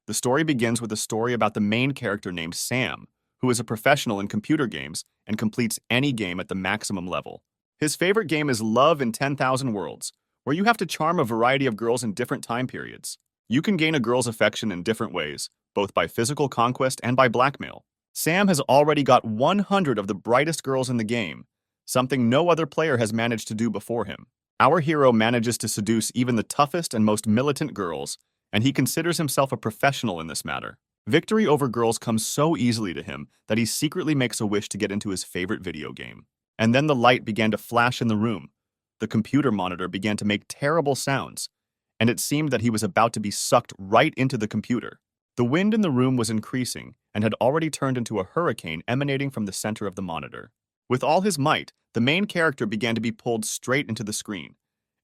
The story begins with a story about the main character named Sam, who is a professional in computer games and completes any game at the maximum level. His favorite game is Love in 10,000 Worlds, where you have to charm a variety of girls in different time periods. You can gain a girl's affection in different ways, both by physical conquest and by blackmail. Sam has already got 100 of the brightest girls in the game, something no other player has managed to do before him. Our hero manages to seduce even the toughest and most militant girls, and he considers himself a professional in this matter. Victory over girls comes so easily to him that he secretly makes a wish to get into his favorite video game. And then the light began to flash in the room. The computer monitor began to make terrible sounds, and it seemed that he was about to be sucked right into the computer. The wind in the room was increasing and had already turned into a hurricane emanating from the center of the monitor. With all his might, the main character began to be pulled straight into the screen.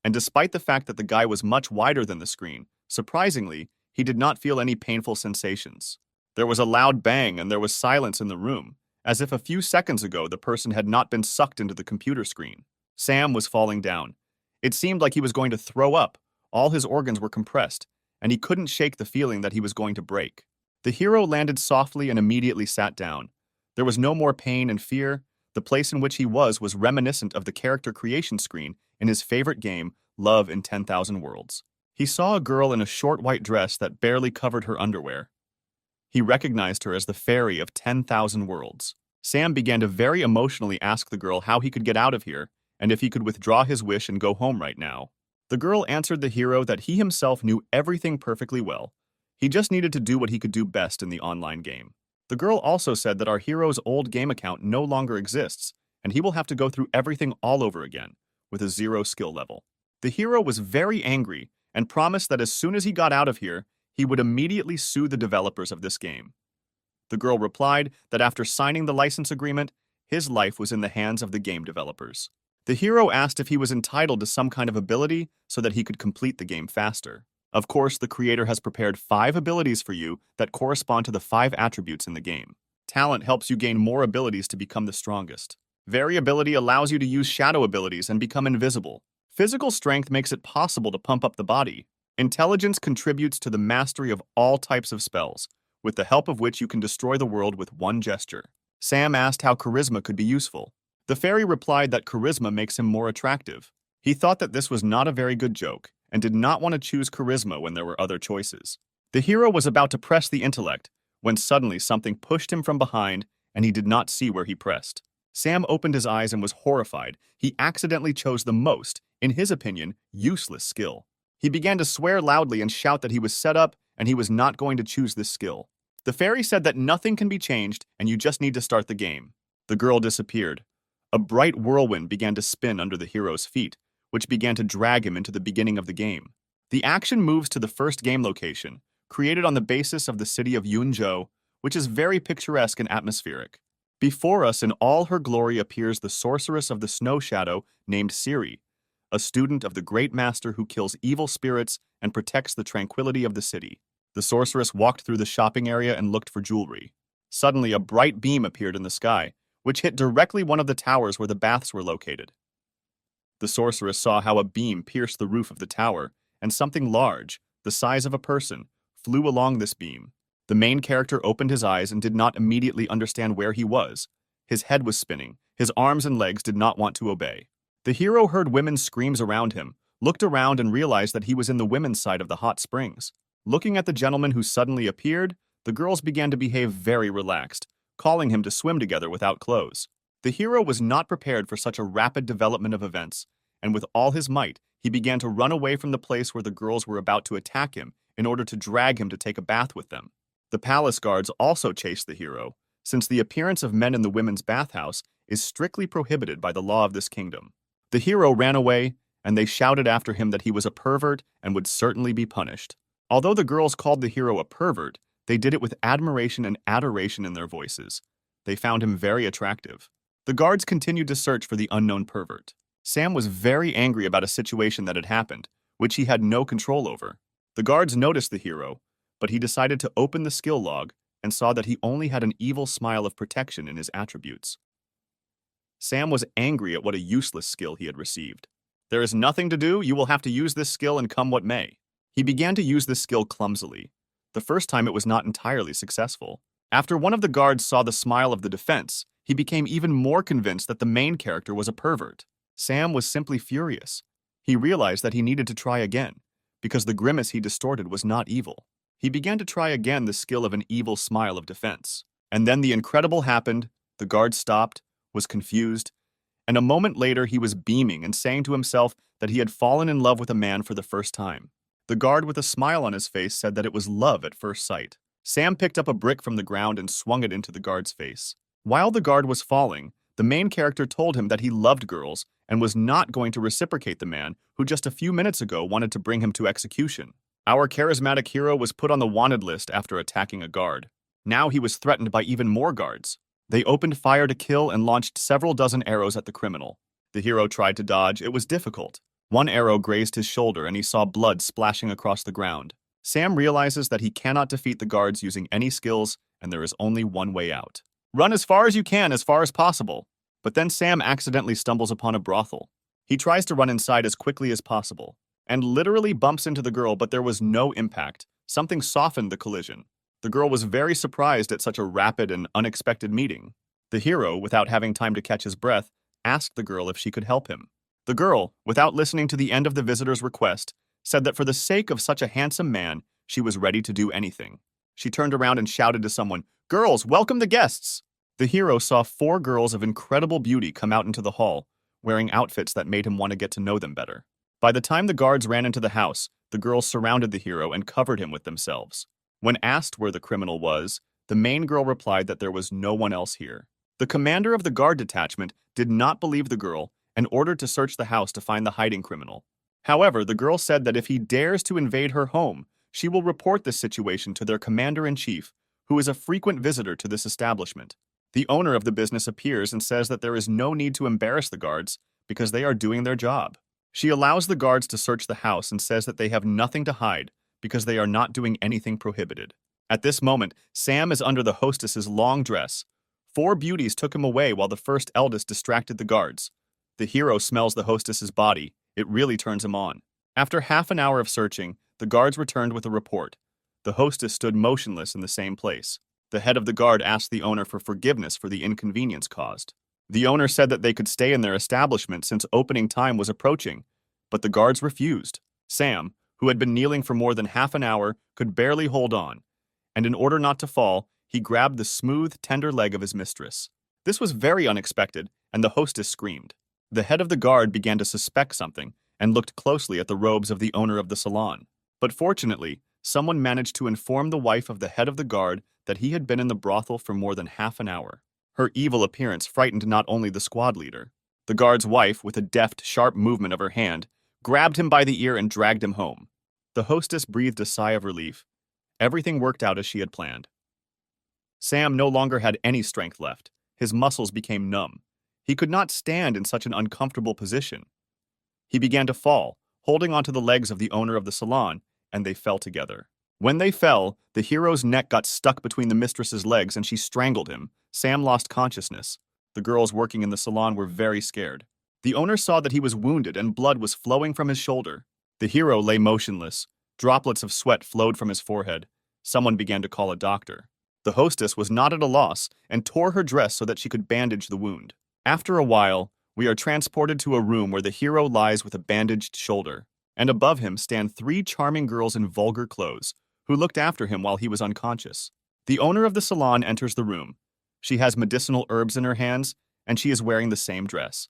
And despite the fact that the guy was much wider than the screen, surprisingly, he did not feel any painful sensations. There was a loud bang and there was silence in the room, as if a few seconds ago the person had not been sucked into the computer screen. Sam was falling down. It seemed like he was going to throw up. All his organs were compressed, and he couldn't shake the feeling that he was going to break. The hero landed softly and immediately sat down. There was no more pain and fear. The place in which he was reminiscent of the character creation screen in his favorite game, Love in 10,000 Worlds. He saw a girl in a short white dress that barely covered her underwear. He recognized her as the fairy of 10,000 Worlds. Sam began to very emotionally ask the girl how he could get out of here and if he could withdraw his wish and go home right now. The girl answered the hero that he himself knew everything perfectly well. He just needed to do what he could do best in the online game. The girl also said that our hero's old game account no longer exists, and he will have to go through everything all over again, with a 0 skill level. The hero was very angry and promised that as soon as he got out of here, he would immediately sue the developers of this game. The girl replied that after signing the license agreement, his life was in the hands of the game developers. The hero asked if he was entitled to some kind of ability so that he could complete the game faster. Of course, the creator has prepared 5 abilities for you that correspond to the 5 attributes in the game. Talent helps you gain more abilities to become the strongest. Variability allows you to use shadow abilities and become invisible. Physical strength makes it possible to pump up the body. Intelligence contributes to the mastery of all types of spells, with the help of which you can destroy the world with one gesture. Sam asked how charisma could be useful. The fairy replied that charisma makes him more attractive. He thought that this was not a very good joke, and did not want to choose charisma when there were other choices. The hero was about to press the intellect, when suddenly something pushed him from behind, and he did not see where he pressed. Sam opened his eyes and was horrified. He accidentally chose the most, in his opinion, useless skill. He began to swear loudly and shout that he was set up and he was not going to choose this skill. The fairy said that nothing can be changed and you just need to start the game. The girl disappeared. A bright whirlwind began to spin under the hero's feet, which began to drag him into the beginning of the game. The action moves to the first game location, created on the basis of the city of Yunzhou, which is very picturesque and atmospheric. Before us in all her glory appears the sorceress of the snow shadow named Ciri, a student of the great master who kills evil spirits and protects the tranquility of the city. The sorceress walked through the shopping area and looked for jewelry. Suddenly, a bright beam appeared in the sky, which hit directly one of the towers where the baths were located. The sorceress saw how a beam pierced the roof of the tower, and something large, the size of a person, flew along this beam. The main character opened his eyes and did not immediately understand where he was. His head was spinning. His arms and legs did not want to obey. The hero heard women's screams around him, looked around and realized that he was in the women's side of the hot springs. Looking at the gentleman who suddenly appeared, the girls began to behave very relaxed, calling him to swim together without clothes. The hero was not prepared for such a rapid development of events, and with all his might, he began to run away from the place where the girls were about to attack him in order to drag him to take a bath with them. The palace guards also chased the hero, since the appearance of men in the women's bathhouse is strictly prohibited by the law of this kingdom. The hero ran away, and they shouted after him that he was a pervert and would certainly be punished. Although the girls called the hero a pervert, they did it with admiration and adoration in their voices. They found him very attractive. The guards continued to search for the unknown pervert. Sam was very angry about a situation that had happened, which he had no control over. The guards noticed the hero, but he decided to open the skill log and saw that he only had an evil smile of protection in his attributes. Sam was angry at what a useless skill he had received. There is nothing to do, you will have to use this skill and come what may. He began to use this skill clumsily. The first time it was not entirely successful. After one of the guards saw the smile of the defense, he became even more convinced that the main character was a pervert. Sam was simply furious. He realized that he needed to try again, because the grimace he distorted was not evil. He began to try again the skill of an evil smile of defense. And then the incredible happened. The guard stopped, was confused, and a moment later he was beaming and saying to himself that he had fallen in love with a man for the first time. The guard with a smile on his face said that it was love at first sight. Sam picked up a brick from the ground and swung it into the guard's face. While the guard was falling, the main character told him that he loved girls and was not going to reciprocate the man who just a few minutes ago wanted to bring him to execution. Our charismatic hero was put on the wanted list after attacking a guard. Now he was threatened by even more guards. They opened fire to kill and launched several dozen arrows at the criminal. The hero tried to dodge. It was difficult. One arrow grazed his shoulder and he saw blood splashing across the ground. Sam realizes that he cannot defeat the guards using any skills, and there is only one way out. Run as far as you can, as far as possible. But then Sam accidentally stumbles upon a brothel. He tries to run inside as quickly as possible, and literally bumps into the girl, but there was no impact. Something softened the collision. The girl was very surprised at such a rapid and unexpected meeting. The hero, without having time to catch his breath, asked the girl if she could help him. The girl, without listening to the end of the visitor's request, said that for the sake of such a handsome man, she was ready to do anything. She turned around and shouted to someone, "Girls, welcome the guests!" The hero saw 4 girls of incredible beauty come out into the hall, wearing outfits that made him want to get to know them better. By the time the guards ran into the house, the girls surrounded the hero and covered him with themselves. When asked where the criminal was, the main girl replied that there was no one else here. The commander of the guard detachment did not believe the girl and ordered to search the house to find the hiding criminal. However, the girl said that if he dares to invade her home, she will report this situation to their commander-in-chief, who is a frequent visitor to this establishment. The owner of the business appears and says that there is no need to embarrass the guards because they are doing their job. She allows the guards to search the house and says that they have nothing to hide because they are not doing anything prohibited. At this moment, Sam is under the hostess's long dress. 4 beauties took him away while the first eldest distracted the guards. The hero smells the hostess's body. It really turns him on. After half an hour of searching, the guards returned with a report. The hostess stood motionless in the same place. The head of the guard asked the owner for forgiveness for the inconvenience caused. The owner said that they could stay in their establishment since opening time was approaching, but the guards refused. Sam, who had been kneeling for more than half an hour, could barely hold on, and in order not to fall, he grabbed the smooth, tender leg of his mistress. This was very unexpected, and the hostess screamed. The head of the guard began to suspect something and looked closely at the robes of the owner of the salon. But fortunately, someone managed to inform the wife of the head of the guard that he had been in the brothel for more than half an hour. Her evil appearance frightened not only the squad leader. The guard's wife, with a deft, sharp movement of her hand, grabbed him by the ear and dragged him home. The hostess breathed a sigh of relief. Everything worked out as she had planned. Sam no longer had any strength left. His muscles became numb. He could not stand in such an uncomfortable position. He began to fall, holding onto the legs of the owner of the salon, and they fell together. When they fell, the hero's neck got stuck between the mistress's legs and she strangled him. Sam lost consciousness. The girls working in the salon were very scared. The owner saw that he was wounded and blood was flowing from his shoulder. The hero lay motionless. Droplets of sweat flowed from his forehead. Someone began to call a doctor. The hostess was not at a loss and tore her dress so that she could bandage the wound. After a while, we are transported to a room where the hero lies with a bandaged shoulder, and above him stand 3 charming girls in vulgar clothes, who looked after him while he was unconscious. The owner of the salon enters the room. She has medicinal herbs in her hands, and she is wearing the same dress.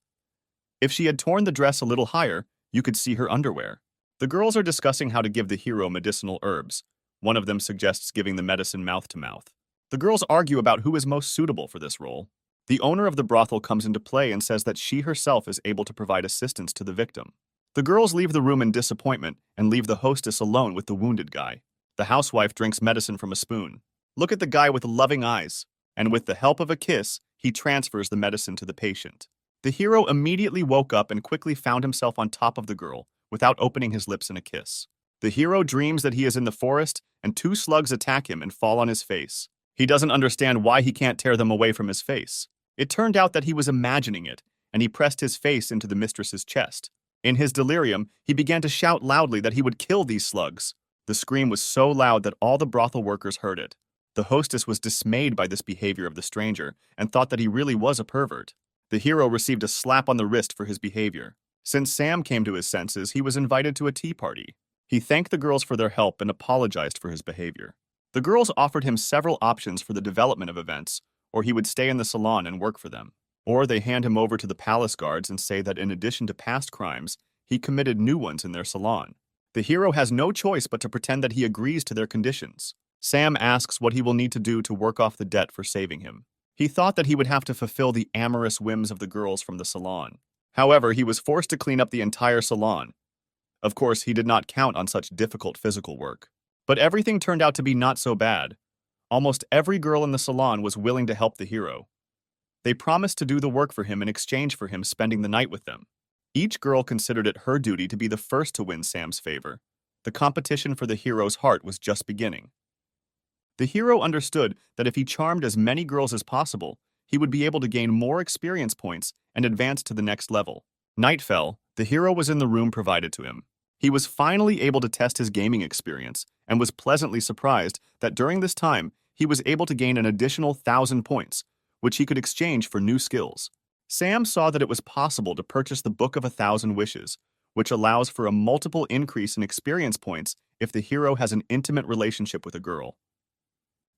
If she had torn the dress a little higher, you could see her underwear. The girls are discussing how to give the hero medicinal herbs. One of them suggests giving the medicine mouth to mouth. The girls argue about who is most suitable for this role. The owner of the brothel comes into play and says that she herself is able to provide assistance to the victim. The girls leave the room in disappointment and leave the hostess alone with the wounded guy. The housewife drinks medicine from a spoon. Look at the guy with loving eyes. And with the help of a kiss, he transfers the medicine to the patient. The hero immediately woke up and quickly found himself on top of the girl, without opening his lips in a kiss. The hero dreams that he is in the forest, and 2 slugs attack him and fall on his face. He doesn't understand why he can't tear them away from his face. It turned out that he was imagining it, and he pressed his face into the mistress's chest. In his delirium, he began to shout loudly that he would kill these slugs. The scream was so loud that all the brothel workers heard it. The hostess was dismayed by this behavior of the stranger and thought that he really was a pervert. The hero received a slap on the wrist for his behavior. Since Sam came to his senses, he was invited to a tea party. He thanked the girls for their help and apologized for his behavior. The girls offered him several options for the development of events, or he would stay in the salon and work for them. Or they hand him over to the palace guards and say that in addition to past crimes, he committed new ones in their salon. The hero has no choice but to pretend that he agrees to their conditions. Sam asks what he will need to do to work off the debt for saving him. He thought that he would have to fulfill the amorous whims of the girls from the salon. However, he was forced to clean up the entire salon. Of course, he did not count on such difficult physical work. But everything turned out to be not so bad. Almost every girl in the salon was willing to help the hero. They promised to do the work for him in exchange for him spending the night with them. Each girl considered it her duty to be the first to win Sam's favor. The competition for the hero's heart was just beginning. The hero understood that if he charmed as many girls as possible, he would be able to gain more experience points and advance to the next level. Night fell. The hero was in the room provided to him. He was finally able to test his gaming experience and was pleasantly surprised that during this time, he was able to gain an additional 1,000 points, which he could exchange for new skills. Sam saw that it was possible to purchase the Book of 1,000 Wishes, which allows for a multiple increase in experience points if the hero has an intimate relationship with a girl.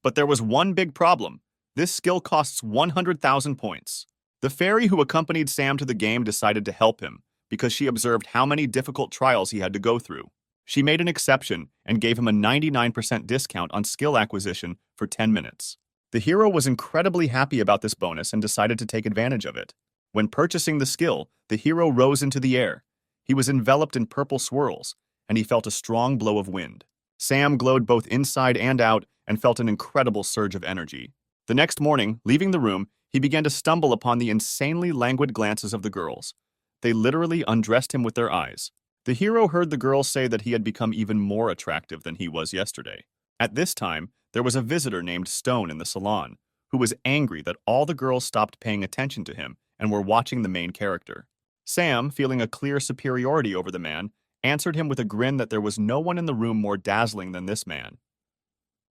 But there was one big problem. This skill costs 100,000 points. The fairy who accompanied Sam to the game decided to help him because she observed how many difficult trials he had to go through. She made an exception and gave him a 99% discount on skill acquisition for 10 minutes. The hero was incredibly happy about this bonus and decided to take advantage of it. When purchasing the skill, the hero rose into the air. He was enveloped in purple swirls, and he felt a strong blow of wind. Sam glowed both inside and out and felt an incredible surge of energy. The next morning, leaving the room, he began to stumble upon the insanely languid glances of the girls. They literally undressed him with their eyes. The hero heard the girls say that he had become even more attractive than he was yesterday. At this time, there was a visitor named Stone in the salon, who was angry that all the girls stopped paying attention to him and were watching the main character. Sam, feeling a clear superiority over the man, answered him with a grin that there was no one in the room more dazzling than this man.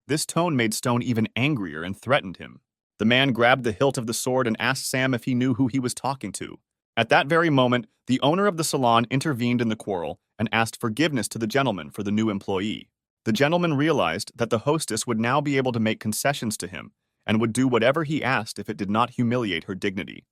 This tone made Stone even angrier and threatened him. The man grabbed the hilt of the sword and asked Sam if he knew who he was talking to. At that very moment, the owner of the salon intervened in the quarrel and asked forgiveness to the gentleman for the new employee. The gentleman realized that the hostess would now be able to make concessions to him and would do whatever he asked if it did not humiliate her dignity.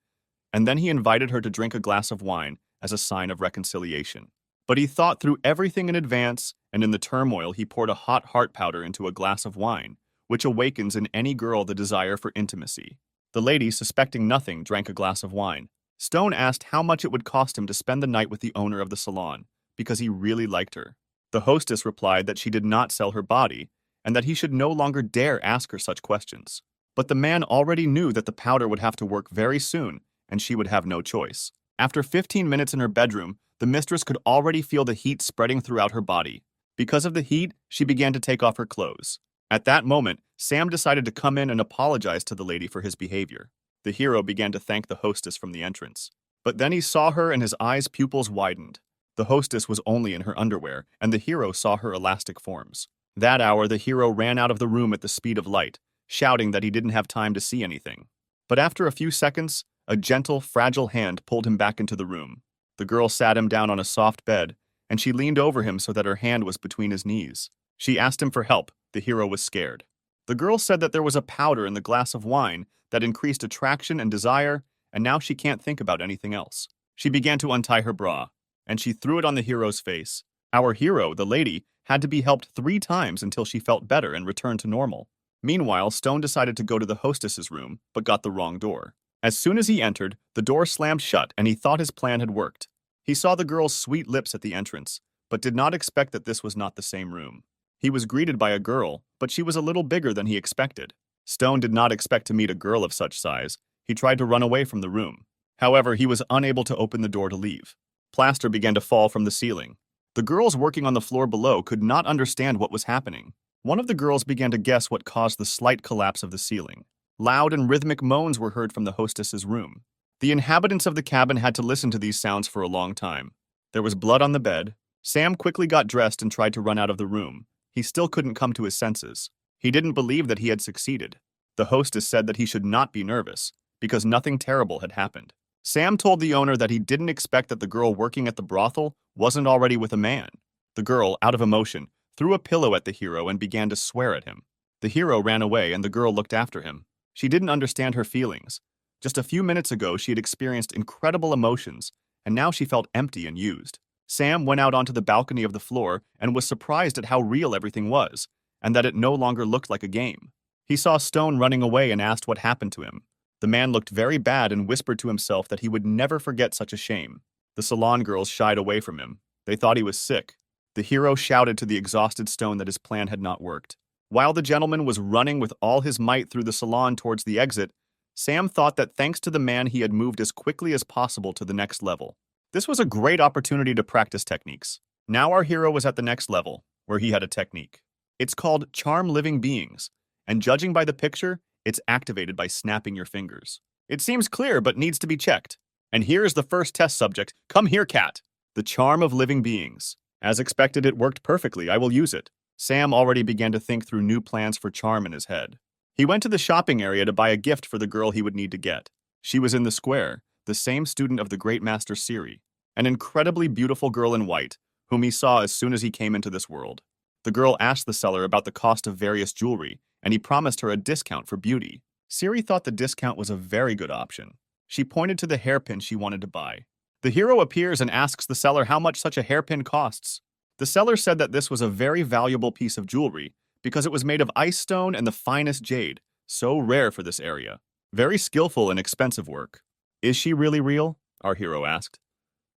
And then he invited her to drink a glass of wine as a sign of reconciliation. But he thought through everything in advance, and in the turmoil he poured a hot heart powder into a glass of wine, which awakens in any girl the desire for intimacy. The lady, suspecting nothing, drank a glass of wine. Stone asked how much it would cost him to spend the night with the owner of the salon, because he really liked her. The hostess replied that she did not sell her body, and that he should no longer dare ask her such questions. But the man already knew that the powder would have to work very soon, and she would have no choice. After 15 minutes in her bedroom, the mistress could already feel the heat spreading throughout her body. Because of the heat, she began to take off her clothes. At that moment, Sam decided to come in and apologize to the lady for his behavior. The hero began to thank the hostess from the entrance. But then he saw her and his eyes' pupils widened. The hostess was only in her underwear, and the hero saw her elastic forms. That hour, the hero ran out of the room at the speed of light, shouting that he didn't have time to see anything. But after a few seconds, a gentle, fragile hand pulled him back into the room. The girl sat him down on a soft bed, and she leaned over him so that her hand was between his knees. She asked him for help. The hero was scared. The girl said that there was a powder in the glass of wine that increased attraction and desire, and now she can't think about anything else. She began to untie her bra, and she threw it on the hero's face. Our hero, the lady, had to be helped 3 times until she felt better and returned to normal. Meanwhile, Stone decided to go to the hostess's room, but got the wrong door. As soon as he entered, the door slammed shut and he thought his plan had worked. He saw the girl's sweet lips at the entrance, but did not expect that this was not the same room. He was greeted by a girl, but she was a little bigger than he expected. Stone did not expect to meet a girl of such size. He tried to run away from the room. However, he was unable to open the door to leave. Plaster began to fall from the ceiling. The girls working on the floor below could not understand what was happening. One of the girls began to guess what caused the slight collapse of the ceiling. Loud and rhythmic moans were heard from the hostess's room. The inhabitants of the cabin had to listen to these sounds for a long time. There was blood on the bed. Sam quickly got dressed and tried to run out of the room. he still couldn't come to his senses. He didn't believe that he had succeeded. The hostess said that he should not be nervous, because nothing terrible had happened. Sam told the owner that he didn't expect that the girl working at the brothel wasn't already with a man. The girl, out of emotion, threw a pillow at the hero and began to swear at him. The hero ran away and the girl looked after him. She didn't understand her feelings. Just a few minutes ago, she had experienced incredible emotions, and now she felt empty and used. Sam went out onto the balcony of the floor and was surprised at how real everything was, and that it no longer looked like a game. He saw Stone running away and asked what happened to him. The man looked very bad and whispered to himself that he would never forget such a shame. The salon girls shied away from him. They thought he was sick. The hero shouted to the exhausted Stone that his plan had not worked. While the gentleman was running with all his might through the salon towards the exit, Sam thought that thanks to the man he had moved as quickly as possible to the next level. This was a great opportunity to practice techniques. Now our hero was at the next level, where he had a technique. It's called Charm Living Beings, and judging by the picture, it's activated by snapping your fingers. It seems clear but needs to be checked. And here's the first test subject. Come here, cat. The Charm of Living Beings. As expected, it worked perfectly. I will use it. Sam already began to think through new plans for charm in his head. He went to the shopping area to buy a gift for the girl he would need to get. She was in the square, the same student of the great master Siri, an incredibly beautiful girl in white, whom he saw as soon as he came into this world. The girl asked the seller about the cost of various jewelry, and he promised her a discount for beauty. Siri thought the discount was a very good option. She pointed to the hairpin she wanted to buy. The hero appears and asks the seller how much such a hairpin costs. The seller said that this was a very valuable piece of jewelry because it was made of ice stone and the finest jade, so rare for this area. Very skillful and expensive work. Is she really real? Our hero asked.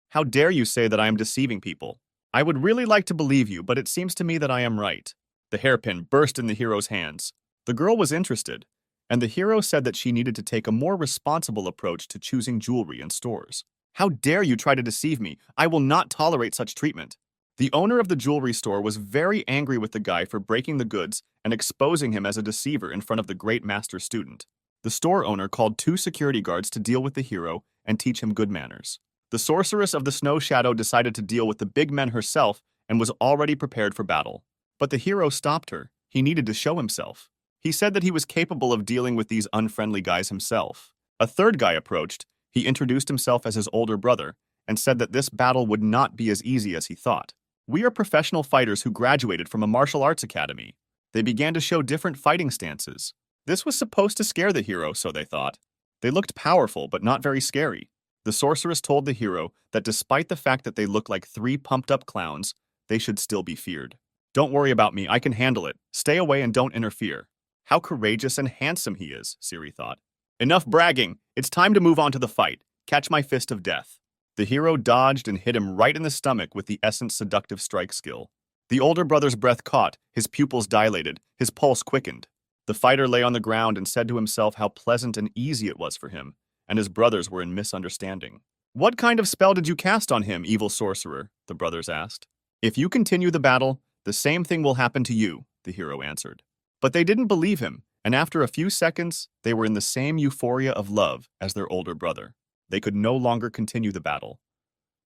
How dare you say that I am deceiving people? I would really like to believe you, but it seems to me that I am right. The hairpin burst in the hero's hands. The girl was interested, and the hero said that she needed to take a more responsible approach to choosing jewelry in stores. How dare you try to deceive me? I will not tolerate such treatment. The owner of the jewelry store was very angry with the guy for breaking the goods and exposing him as a deceiver in front of the great master student. The store owner called 2 security guards to deal with the hero and teach him good manners. The sorceress of the snow shadow decided to deal with the big men herself and was already prepared for battle. But the hero stopped her. He needed to show himself. He said that he was capable of dealing with these unfriendly guys himself. A third guy approached. He introduced himself as his older brother and said that this battle would not be as easy as he thought. We are professional fighters who graduated from a martial arts academy. They began to show different fighting stances. This was supposed to scare the hero, so they thought. They looked powerful, but not very scary. The sorceress told the hero that despite the fact that they looked like 3 pumped-up clowns, they should still be feared. Don't worry about me, I can handle it. Stay away and don't interfere. How courageous and handsome he is, Siri thought. Enough bragging. It's time to move on to the fight. Catch my fist of death. The hero dodged and hit him right in the stomach with the Essence Seductive Strike skill. The older brother's breath caught, his pupils dilated, his pulse quickened. The fighter lay on the ground and said to himself how pleasant and easy it was for him, and his brothers were in misunderstanding. What kind of spell did you cast on him, evil sorcerer? The brothers asked. If you continue the battle, the same thing will happen to you, the hero answered. But they didn't believe him, and after a few seconds, they were in the same euphoria of love as their older brother. They could no longer continue the battle.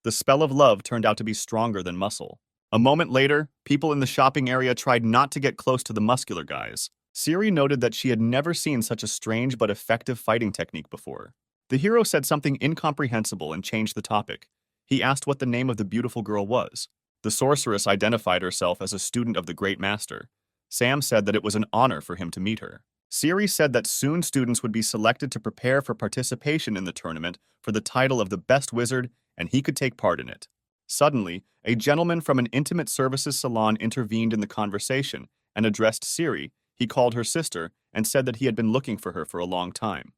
The spell of love turned out to be stronger than muscle. A moment later, people in the shopping area tried not to get close to the muscular guys. Siri noted that she had never seen such a strange but effective fighting technique before. The hero said something incomprehensible and changed the topic. He asked what the name of the beautiful girl was. The sorceress identified herself as a student of the great master. Sam said that it was an honor for him to meet her. Siri said that soon students would be selected to prepare for participation in the tournament for the title of the best wizard, and he could take part in it. Suddenly, a gentleman from an intimate services salon intervened in the conversation and addressed Siri. He called her sister and said that he had been looking for her for a long time.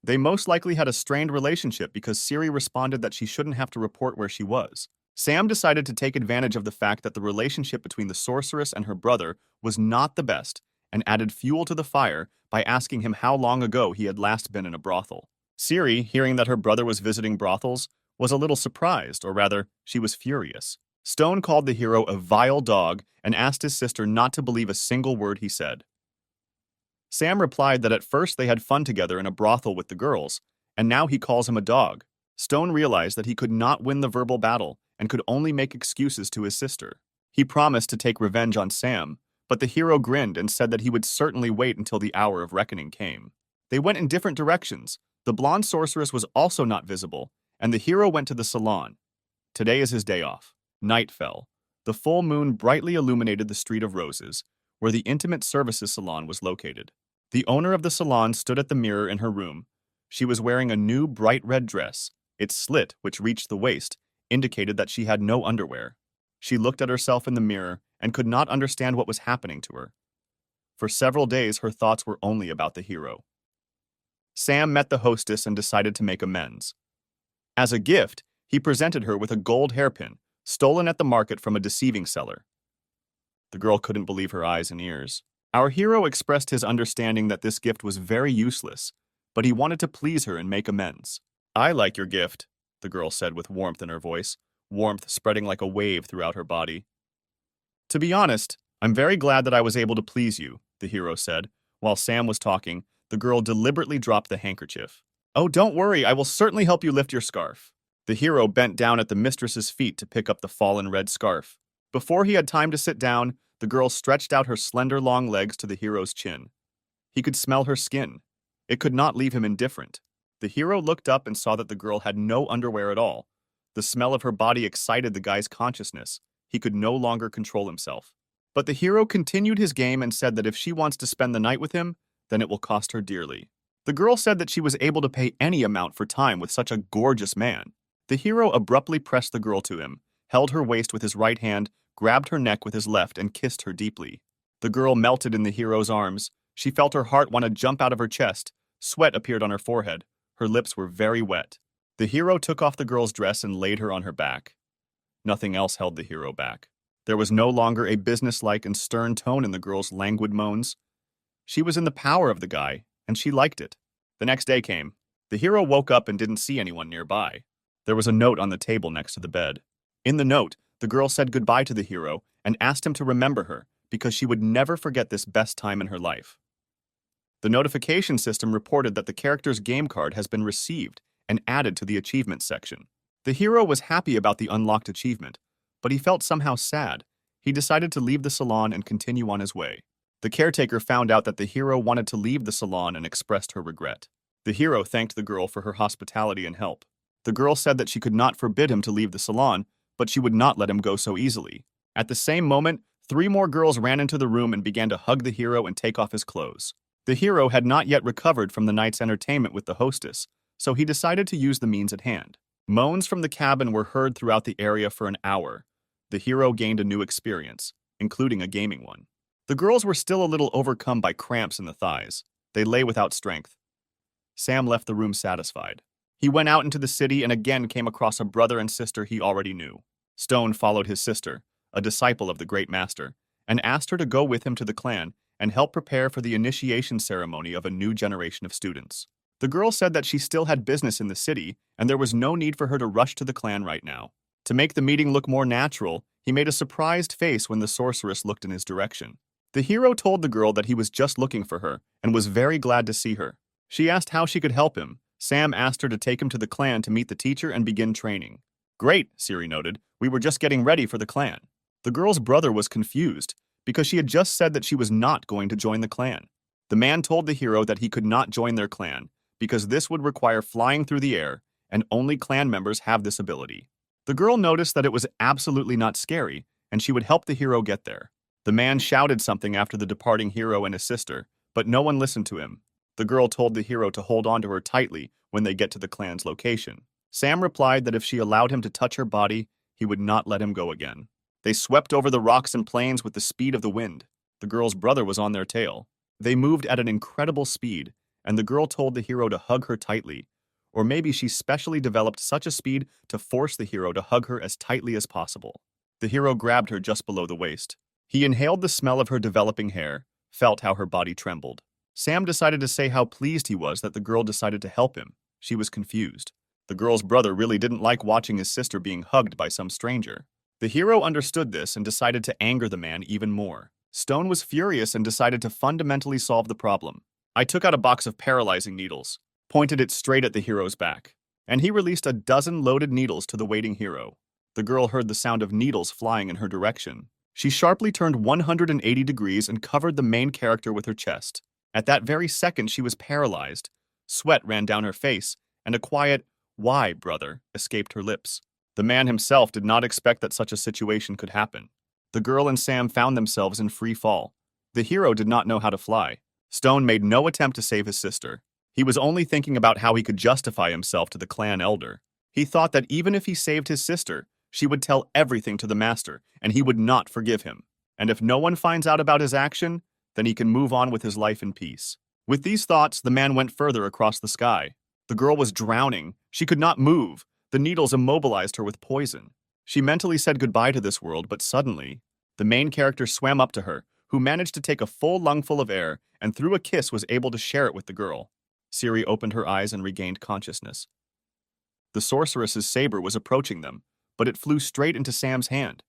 They most likely had a strained relationship because Siri responded that she shouldn't have to report where she was. Sam decided to take advantage of the fact that the relationship between the sorceress and her brother was not the best and added fuel to the fire by asking him how long ago he had last been in a brothel. Siri, hearing that her brother was visiting brothels, was a little surprised, or rather, she was furious. Stone called the hero a vile dog and asked his sister not to believe a single word he said. Sam replied that at first they had fun together in a brothel with the girls, and now he calls him a dog. Stone realized that he could not win the verbal battle and could only make excuses to his sister. He promised to take revenge on Sam, but the hero grinned and said that he would certainly wait until the hour of reckoning came. They went in different directions. The blonde sorceress was also not visible, and the hero went to the salon. Today is his day off. Night fell. The full moon brightly illuminated the Street of Roses, where the intimate services salon was located. The owner of the salon stood at the mirror in her room. She was wearing a new bright red dress. Its slit, which reached the waist, indicated that she had no underwear. She looked at herself in the mirror and could not understand what was happening to her. For several days, her thoughts were only about the hero. Sam met the hostess and decided to make amends. As a gift, he presented her with a gold hairpin, stolen at the market from a deceiving seller. The girl couldn't believe her eyes and ears. Our hero expressed his understanding that this gift was very useless, but he wanted to please her and make amends. "I like your gift," the girl said with warmth in her voice, warmth spreading like a wave throughout her body. "To be honest, I'm very glad that I was able to please you," the hero said. While Sam was talking, the girl deliberately dropped the handkerchief. "Oh, don't worry, I will certainly help you lift your scarf." The hero bent down at the mistress's feet to pick up the fallen red scarf. Before he had time to sit down, the girl stretched out her slender long legs to the hero's chin. He could smell her skin. It could not leave him indifferent. The hero looked up and saw that the girl had no underwear at all. The smell of her body excited the guy's consciousness. He could no longer control himself. But the hero continued his game and said that if she wants to spend the night with him, then it will cost her dearly. The girl said that she was able to pay any amount for time with such a gorgeous man. The hero abruptly pressed the girl to him, held her waist with his right hand, grabbed her neck with his left, and kissed her deeply. The girl melted in the hero's arms. She felt her heart want to jump out of her chest. Sweat appeared on her forehead. Her lips were very wet. The hero took off the girl's dress and laid her on her back. Nothing else held the hero back. There was no longer a businesslike and stern tone in the girl's languid moans. She was in the power of the guy, and she liked it. The next day came. The hero woke up and didn't see anyone nearby. There was a note on the table next to the bed. In the note, the girl said goodbye to the hero and asked him to remember her because she would never forget this best time in her life. The notification system reported that the character's game card has been received and added to the achievements section. The hero was happy about the unlocked achievement, but he felt somehow sad. He decided to leave the salon and continue on his way. The caretaker found out that the hero wanted to leave the salon and expressed her regret. The hero thanked the girl for her hospitality and help. The girl said that she could not forbid him to leave the salon, but she would not let him go so easily. At the same moment, 3 more girls ran into the room and began to hug the hero and take off his clothes. The hero had not yet recovered from the night's entertainment with the hostess, so he decided to use the means at hand. Moans from the cabin were heard throughout the area for an hour. The hero gained a new experience, including a gaming one. The girls were still a little overcome by cramps in the thighs. They lay without strength. Sam left the room satisfied. He went out into the city and again came across a brother and sister he already knew. Stone followed his sister, a disciple of the great master, and asked her to go with him to the clan and help prepare for the initiation ceremony of a new generation of students. The girl said that she still had business in the city and there was no need for her to rush to the clan right now. To make the meeting look more natural, he made a surprised face when the sorceress looked in his direction. The hero told the girl that he was just looking for her and was very glad to see her. She asked how she could help him. Sam asked her to take him to the clan to meet the teacher and begin training. "Great," Siri noted. "We were just getting ready for the clan." The girl's brother was confused because she had just said that she was not going to join the clan. The man told the hero that he could not join their clan because this would require flying through the air and only clan members have this ability. The girl noticed that it was absolutely not scary and she would help the hero get there. The man shouted something after the departing hero and his sister, but no one listened to him. The girl told the hero to hold on to her tightly when they get to the clan's location. Sam replied that if she allowed him to touch her body, he would not let him go again. They swept over the rocks and plains with the speed of the wind. The girl's brother was on their tail. They moved at an incredible speed, and the girl told the hero to hug her tightly, or maybe she specially developed such a speed to force the hero to hug her as tightly as possible. The hero grabbed her just below the waist. He inhaled the smell of her developing hair, felt how her body trembled. Sam decided to say how pleased he was that the girl decided to help him. She was confused. The girl's brother really didn't like watching his sister being hugged by some stranger. The hero understood this and decided to anger the man even more. Stone was furious and decided to fundamentally solve the problem. I took out a box of paralyzing needles, pointed it straight at the hero's back, and he released a dozen loaded needles to the waiting hero. The girl heard the sound of needles flying in her direction. She sharply turned 180 degrees and covered the main character with her chest. At that very second, she was paralyzed. Sweat ran down her face, and a quiet, "Why, brother?" escaped her lips. The man himself did not expect that such a situation could happen. The girl and Sam found themselves in free fall. The hero did not know how to fly. Stone made no attempt to save his sister. He was only thinking about how he could justify himself to the clan elder. He thought that even if he saved his sister, she would tell everything to the master, and he would not forgive him. And if no one finds out about his action, then he can move on with his life in peace. With these thoughts, the man went further across the sky. The girl was drowning. She could not move. The needles immobilized her with poison. She mentally said goodbye to this world, but suddenly, the main character swam up to her, who managed to take a full lungful of air and through a kiss was able to share it with the girl. Siri opened her eyes and regained consciousness. The sorceress's saber was approaching them, but it flew straight into Sam's hand.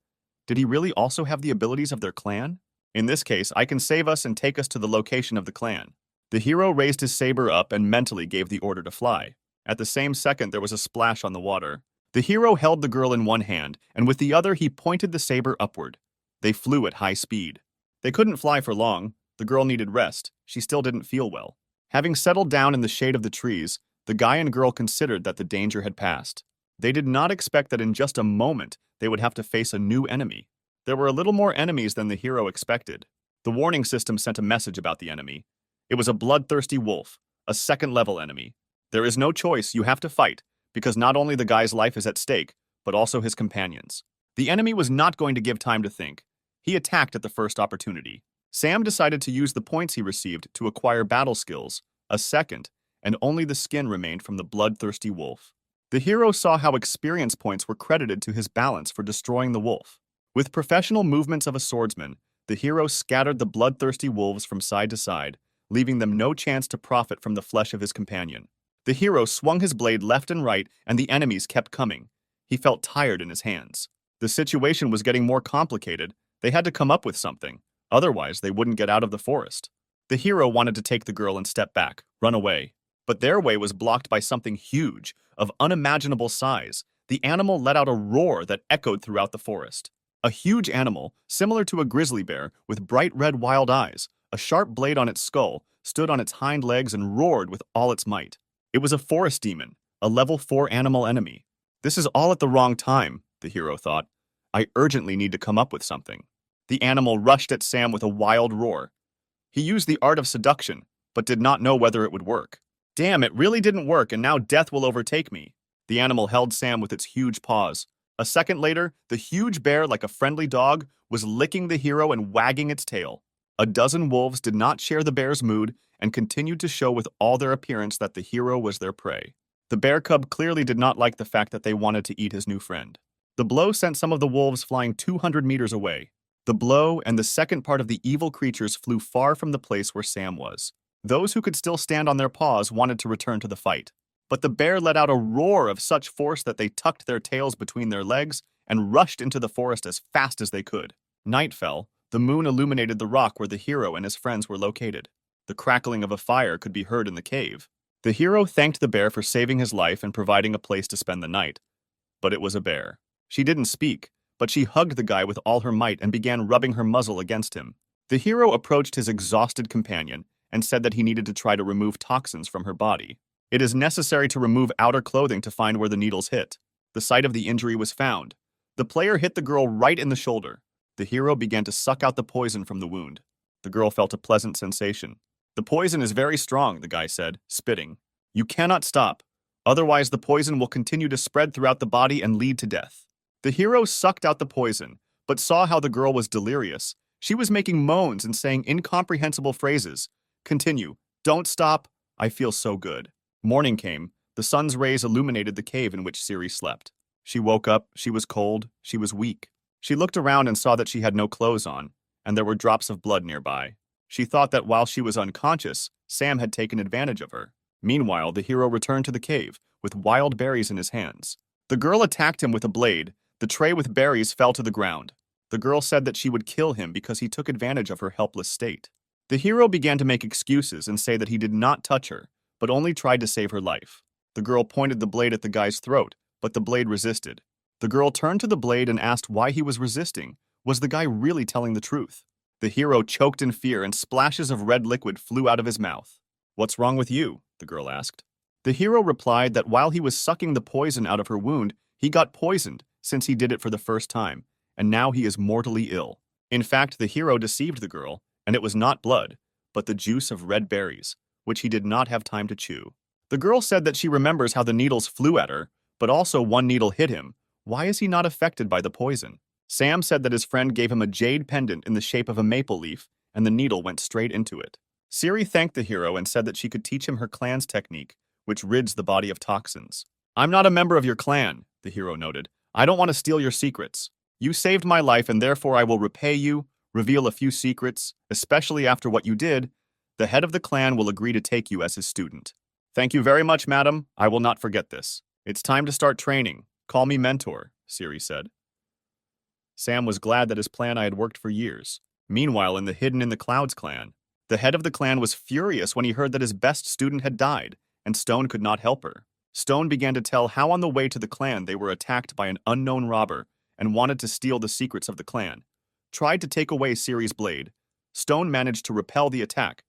Did he really also have the abilities of their clan? In this case, I can save us and take us to the location of the clan. The hero raised his saber up and mentally gave the order to fly. At the same second, there was a splash on the water. The hero held the girl in one hand, and with the other, he pointed the saber upward. They flew at high speed. They couldn't fly for long. The girl needed rest. She still didn't feel well. Having settled down in the shade of the trees, the guy and girl considered that the danger had passed. They did not expect that in just a moment they would have to face a new enemy. There were a little more enemies than the hero expected. The warning system sent a message about the enemy. It was a bloodthirsty wolf, a second-level enemy. There is no choice, you have to fight, because not only the guy's life is at stake, but also his companions. The enemy was not going to give time to think. He attacked at the first opportunity. Sam decided to use the points he received to acquire battle skills, a second, and only the skin remained from the bloodthirsty wolf. The hero saw how experience points were credited to his balance for destroying the wolf. With professional movements of a swordsman, the hero scattered the bloodthirsty wolves from side to side, leaving them no chance to profit from the flesh of his companion. The hero swung his blade left and right, and the enemies kept coming. He felt tired in his hands. The situation was getting more complicated. They had to come up with something. Otherwise, they wouldn't get out of the forest. The hero wanted to take the girl and step back, run away. But their way was blocked by something huge, of unimaginable size. The animal let out a roar that echoed throughout the forest. A huge animal, similar to a grizzly bear, with bright red wild eyes, a sharp blade on its skull, stood on its hind legs and roared with all its might. It was a forest demon, a level 4 animal enemy. This is all at the wrong time, the hero thought. I urgently need to come up with something. The animal rushed at Sam with a wild roar. He used the art of seduction, but did not know whether it would work. Damn, it really didn't work, and now death will overtake me. The animal held Sam with its huge paws. A second later, the huge bear, like a friendly dog, was licking the hero and wagging its tail. A dozen wolves did not share the bear's mood and continued to show with all their appearance that the hero was their prey. The bear cub clearly did not like the fact that they wanted to eat his new friend. The blow sent some of the wolves flying 200 meters away. The blow and the second part of the evil creatures flew far from the place where Sam was. Those who could still stand on their paws wanted to return to the fight. But the bear let out a roar of such force that they tucked their tails between their legs and rushed into the forest as fast as they could. Night fell. The moon illuminated the rock where the hero and his friends were located. The crackling of a fire could be heard in the cave. The hero thanked the bear for saving his life and providing a place to spend the night. But it was a bear. She didn't speak, but she hugged the guy with all her might and began rubbing her muzzle against him. The hero approached his exhausted companion and said that he needed to try to remove toxins from her body. It is necessary to remove outer clothing to find where the needles hit. The site of the injury was found. The player hit the girl right in the shoulder. The hero began to suck out the poison from the wound. The girl felt a pleasant sensation. The poison is very strong, the guy said, spitting. You cannot stop. Otherwise, the poison will continue to spread throughout the body and lead to death. The hero sucked out the poison, but saw how the girl was delirious. She was making moans and saying incomprehensible phrases. Continue. Don't stop. I feel so good. Morning came. The sun's rays illuminated the cave in which Siri slept. She woke up. She was cold. She was weak. She looked around and saw that she had no clothes on, and there were drops of blood nearby. She thought that while she was unconscious, Sam had taken advantage of her. Meanwhile, the hero returned to the cave, with wild berries in his hands. The girl attacked him with a blade. The tray with berries fell to the ground. The girl said that she would kill him because he took advantage of her helpless state. The hero began to make excuses and say that he did not touch her, but only tried to save her life. The girl pointed the blade at the guy's throat, but the blade resisted. The girl turned to the blade and asked why he was resisting, Was the guy really telling the truth? The hero choked in fear and splashes of red liquid flew out of his mouth. "What's wrong with you?" the girl asked. The hero replied that while he was sucking the poison out of her wound, he got poisoned since he did it for the first time, and now he is mortally ill. In fact, the hero deceived the girl, and it was not blood, but the juice of red berries, which he did not have time to chew. The girl said that she remembers how the needles flew at her, but also one needle hit him. Why is he not affected by the poison? Sam said that his friend gave him a jade pendant in the shape of a maple leaf, and the needle went straight into it. Siri thanked the hero and said that she could teach him her clan's technique, which rids the body of toxins. "I'm not a member of your clan," the hero noted. "I don't want to steal your secrets. You saved my life and therefore I will repay you, reveal a few secrets, especially after what you did. The head of the clan will agree to take you as his student." "Thank you very much, madam. I will not forget this. It's time to start training. Call me mentor," Siri said. Sam was glad that his plan had worked for years. Meanwhile, in the Hidden in the Clouds clan, the head of the clan was furious when he heard that his best student had died, and Stone could not help her. Stone began to tell how on the way to the clan they were attacked by an unknown robber and wanted to steal the secrets of the clan. Tried to take away Siri's blade. Stone managed to repel the attack,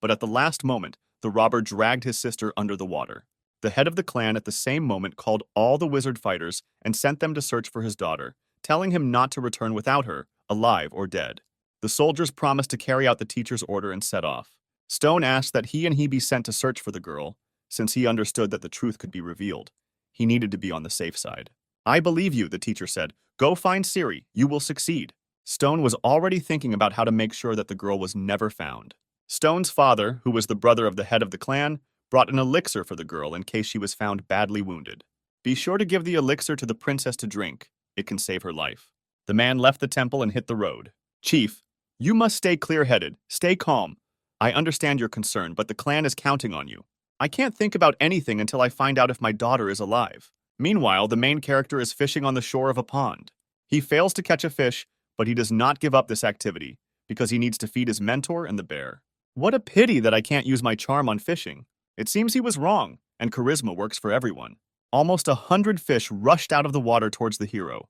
but at the last moment, the robber dragged his sister under the water. The head of the clan at the same moment called all the wizard fighters and sent them to search for his daughter, telling him not to return without her, alive or dead. The soldiers promised to carry out the teacher's order and set off. Stone asked that he be sent to search for the girl, since he understood that the truth could be revealed. He needed to be on the safe side. "I believe you," the teacher said. "Go find Siri. You will succeed." Stone was already thinking about how to make sure that the girl was never found. Stone's father, who was the brother of the head of the clan, brought an elixir for the girl in case she was found badly wounded. "Be sure to give the elixir to the princess to drink. It can save her life." The man left the temple and hit the road. "Chief, you must stay clear-headed. Stay calm. I understand your concern, but the clan is counting on you. I can't think about anything until I find out if my daughter is alive." Meanwhile, the main character is fishing on the shore of a pond. He fails to catch a fish, but he does not give up this activity because he needs to feed his mentor and the bear. "What a pity that I can't use my charm on fishing." It seems he was wrong, and charisma works for everyone. Almost 100 fish rushed out of the water towards the hero.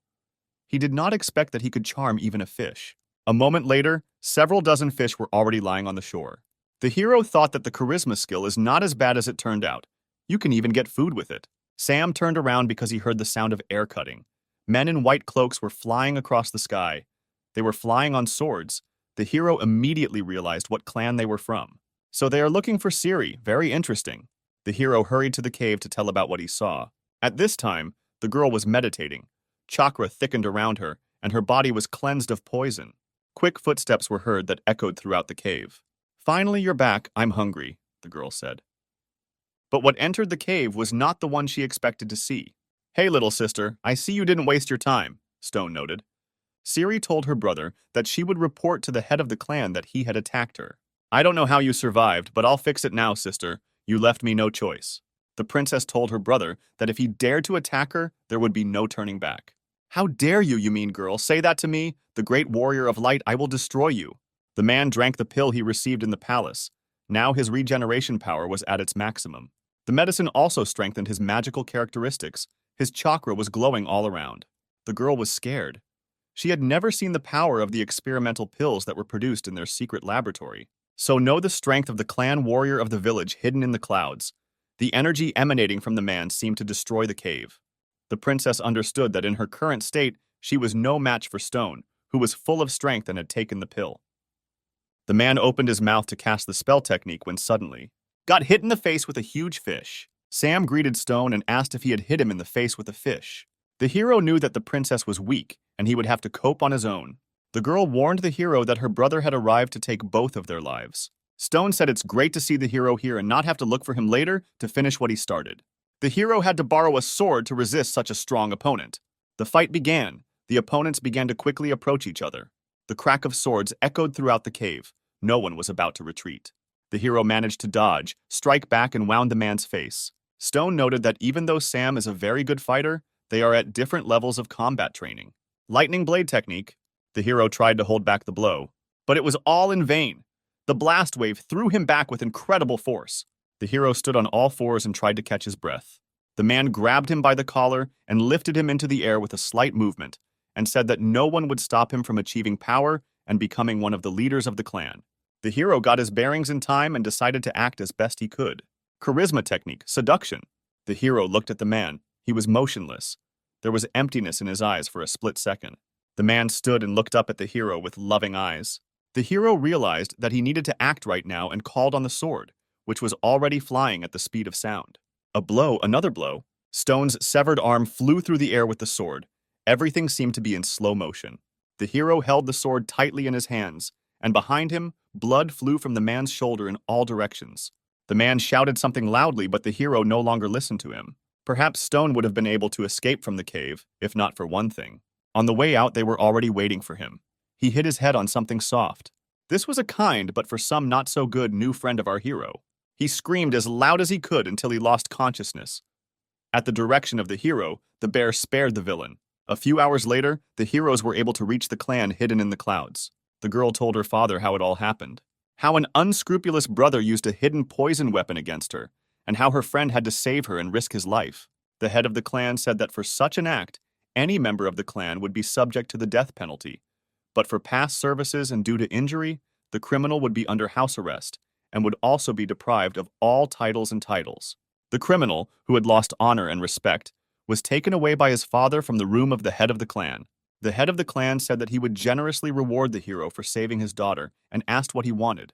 He did not expect that he could charm even a fish. A moment later, several dozen fish were already lying on the shore. The hero thought that the charisma skill is not as bad as it turned out. You can even get food with it. Sam turned around because he heard the sound of air cutting. Men in white cloaks were flying across the sky. They were flying on swords. The hero immediately realized what clan they were from. "So they are looking for Siri. Very interesting." The hero hurried to the cave to tell about what he saw. At this time, the girl was meditating. Chakra thickened around her, and her body was cleansed of poison. Quick footsteps were heard that echoed throughout the cave. "Finally, you're back. I'm hungry," the girl said. But what entered the cave was not the one she expected to see. "Hey, little sister, I see you didn't waste your time," Stone noted. Siri told her brother that she would report to the head of the clan that he had attacked her. "I don't know how you survived, but I'll fix it now, sister. You left me no choice." The princess told her brother that if he dared to attack her, there would be no turning back. "How dare you, you mean girl, say that to me? The great warrior of light, I will destroy you." The man drank the pill he received in the palace. Now his regeneration power was at its maximum. The medicine also strengthened his magical characteristics. His chakra was glowing all around. The girl was scared. She had never seen the power of the experimental pills that were produced in their secret laboratory. So know the strength of the clan warrior of the village hidden in the clouds. The energy emanating from the man seemed to destroy the cave. The princess understood that in her current state, she was no match for Stone, who was full of strength and had taken the pill. The man opened his mouth to cast the spell technique when suddenly got hit in the face with a huge fish. Sam greeted Stone and asked if he had hit him in the face with a fish. The hero knew that the princess was weak and he would have to cope on his own. The girl warned the hero that her brother had arrived to take both of their lives. Stone said it's great to see the hero here and not have to look for him later to finish what he started. The hero had to borrow a sword to resist such a strong opponent. The fight began. The opponents began to quickly approach each other. The crack of swords echoed throughout the cave. No one was about to retreat. The hero managed to dodge, strike back, and wound the man's face. Stone noted that even though Sam is a very good fighter, they are at different levels of combat training. Lightning blade technique. The hero tried to hold back the blow, but it was all in vain. The blast wave threw him back with incredible force. The hero stood on all fours and tried to catch his breath. The man grabbed him by the collar and lifted him into the air with a slight movement, and said that no one would stop him from achieving power and becoming one of the leaders of the clan. The hero got his bearings in time and decided to act as best he could. Charisma technique, seduction. The hero looked at the man. He was motionless. There was emptiness in his eyes for a split second. The man stood and looked up at the hero with loving eyes. The hero realized that he needed to act right now and called on the sword, which was already flying at the speed of sound. A blow, another blow. Stone's severed arm flew through the air with the sword. Everything seemed to be in slow motion. The hero held the sword tightly in his hands, and behind him, blood flew from the man's shoulder in all directions. The man shouted something loudly, but the hero no longer listened to him. Perhaps Stone would have been able to escape from the cave, if not for one thing. On the way out, they were already waiting for him. He hit his head on something soft. This was a kind, but for some not so good, new friend of our hero. He screamed as loud as he could until he lost consciousness. At the direction of the hero, the bear spared the villain. A few hours later, the heroes were able to reach the clan hidden in the clouds. The girl told her father how it all happened. How an unscrupulous brother used a hidden poison weapon against her, and how her friend had to save her and risk his life. The head of the clan said that for such an act, any member of the clan would be subject to the death penalty. But for past services and due to injury, the criminal would be under house arrest and would also be deprived of all titles and titles. The criminal, who had lost honor and respect, was taken away by his father from the room of the head of the clan. The head of the clan said that he would generously reward the hero for saving his daughter and asked what he wanted.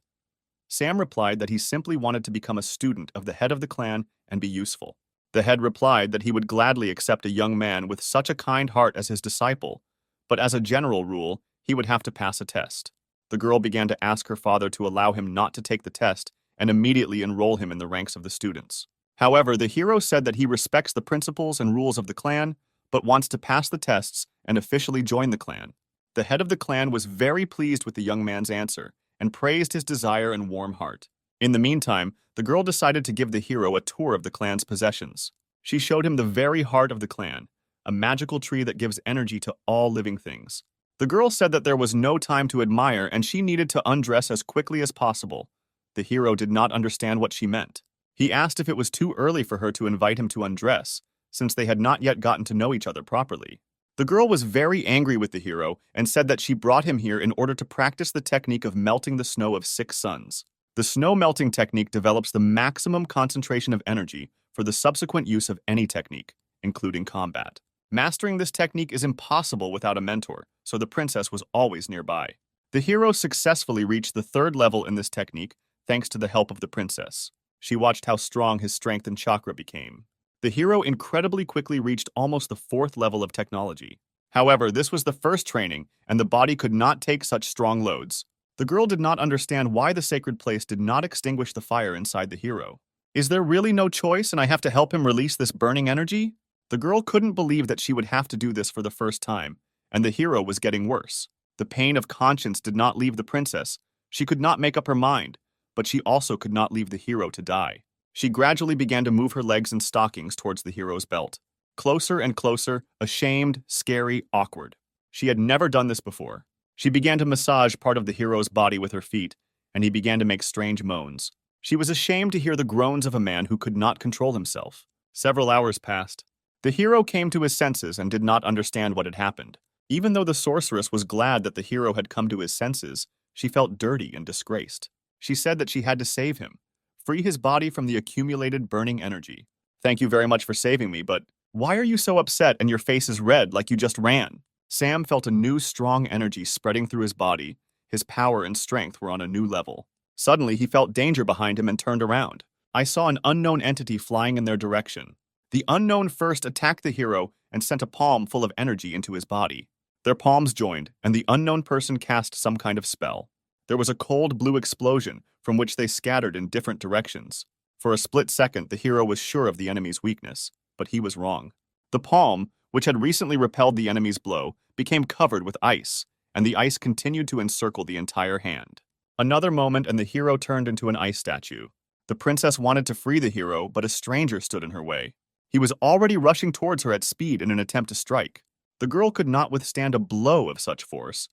Sam replied that he simply wanted to become a student of the head of the clan and be useful. The head replied that he would gladly accept a young man with such a kind heart as his disciple, but as a general rule, he would have to pass a test. The girl began to ask her father to allow him not to take the test and immediately enroll him in the ranks of the students. However, the hero said that he respects the principles and rules of the clan, but wants to pass the tests and officially join the clan. The head of the clan was very pleased with the young man's answer and praised his desire and warm heart. In the meantime, the girl decided to give the hero a tour of the clan's possessions. She showed him the very heart of the clan, a magical tree that gives energy to all living things. The girl said that there was no time to admire and she needed to undress as quickly as possible. The hero did not understand what she meant. He asked if it was too early for her to invite him to undress, since they had not yet gotten to know each other properly. The girl was very angry with the hero and said that she brought him here in order to practice the technique of melting the snow of 6 suns. The snow melting technique develops the maximum concentration of energy for the subsequent use of any technique, including combat. Mastering this technique is impossible without a mentor, so the princess was always nearby. The hero successfully reached the 3rd level in this technique thanks to the help of the princess. She watched how strong his strength and chakra became. The hero incredibly quickly reached almost the 4th level of technology. However, this was the first training, and the body could not take such strong loads. The girl did not understand why the sacred place did not extinguish the fire inside the hero. Is there really no choice and I have to help him release this burning energy? The girl couldn't believe that she would have to do this for the first time, and the hero was getting worse. The pain of conscience did not leave the princess. She could not make up her mind, but she also could not leave the hero to die. She gradually began to move her legs in stockings towards the hero's belt. Closer and closer, ashamed, scary, awkward. She had never done this before. She began to massage part of the hero's body with her feet, and he began to make strange moans. She was ashamed to hear the groans of a man who could not control himself. Several hours passed. The hero came to his senses and did not understand what had happened. Even though the sorceress was glad that the hero had come to his senses, she felt dirty and disgraced. She said that she had to save him, free his body from the accumulated burning energy. Thank you very much for saving me, but why are you so upset and your face is red like you just ran? Sam felt a new strong energy spreading through his body. His power and strength were on a new level. Suddenly, he felt danger behind him and turned around. I saw an unknown entity flying in their direction. The unknown first attacked the hero and sent a palm full of energy into his body. Their palms joined, and the unknown person cast some kind of spell. There was a cold blue explosion from which they scattered in different directions. For a split second, the hero was sure of the enemy's weakness, but he was wrong. The palm, which had recently repelled the enemy's blow, became covered with ice, and the ice continued to encircle the entire hand. Another moment and the hero turned into an ice statue. The princess wanted to free the hero, but a stranger stood in her way. He was already rushing towards her at speed in an attempt to strike. The girl could not withstand a blow of such force.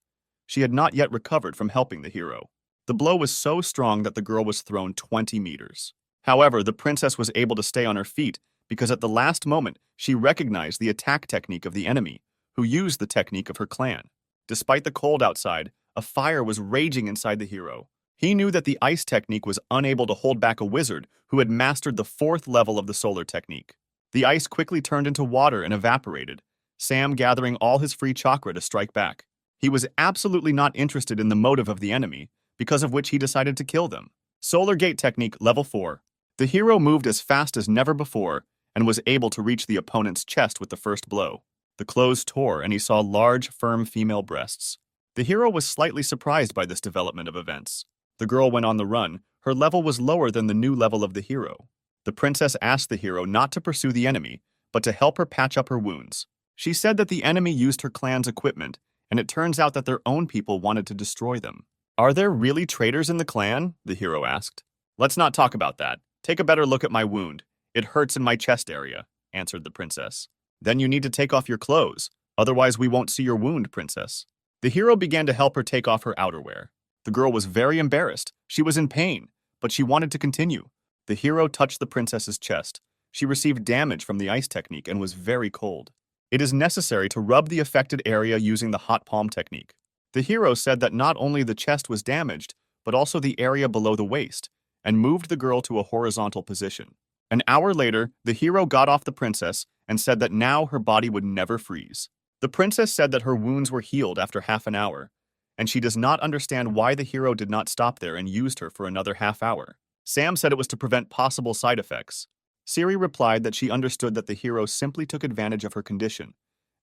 She had not yet recovered from helping the hero. The blow was so strong that the girl was thrown 20 meters. However, the princess was able to stay on her feet because at the last moment she recognized the attack technique of the enemy, who used the technique of her clan. Despite the cold outside, a fire was raging inside the hero. He knew that the ice technique was unable to hold back a wizard who had mastered the 4th level of the solar technique. The ice quickly turned into water and evaporated, Sam gathering all his free chakra to strike back. He was absolutely not interested in the motive of the enemy, because of which he decided to kill them. Solar Gate Technique Level 4. The hero moved as fast as never before and was able to reach the opponent's chest with the first blow. The clothes tore and he saw large, firm female breasts. The hero was slightly surprised by this development of events. The girl went on the run. Her level was lower than the new level of the hero. The princess asked the hero not to pursue the enemy, but to help her patch up her wounds. She said that the enemy used her clan's equipment, and it turns out that their own people wanted to destroy them. Are there really traitors in the clan? The hero asked. Let's not talk about that. Take a better look at my wound. It hurts in my chest area, answered the princess. Then you need to take off your clothes, otherwise we won't see your wound, princess. The hero began to help her take off her outerwear. The girl was very embarrassed. She was in pain, but she wanted to continue. The hero touched the princess's chest. She received damage from the ice technique and was very cold. It is necessary to rub the affected area using the hot palm technique. The hero said that not only the chest was damaged, but also the area below the waist, and moved the girl to a horizontal position. An hour later, the hero got off the princess and said that now her body would never freeze. The princess said that her wounds were healed after half an hour, and she does not understand why the hero did not stop there and used her for another half hour. Sam said it was to prevent possible side effects. Siri replied that she understood that the hero simply took advantage of her condition,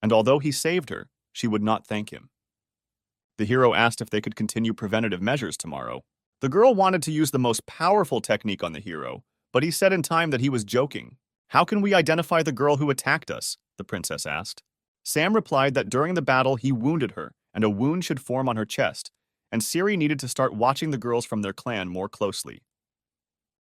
and although he saved her, she would not thank him. The hero asked if they could continue preventative measures tomorrow. The girl wanted to use the most powerful technique on the hero, but he said in time that he was joking. How can we identify the girl who attacked us? The princess asked. Sam replied that during the battle he wounded her, and a wound should form on her chest, and Siri needed to start watching the girls from their clan more closely.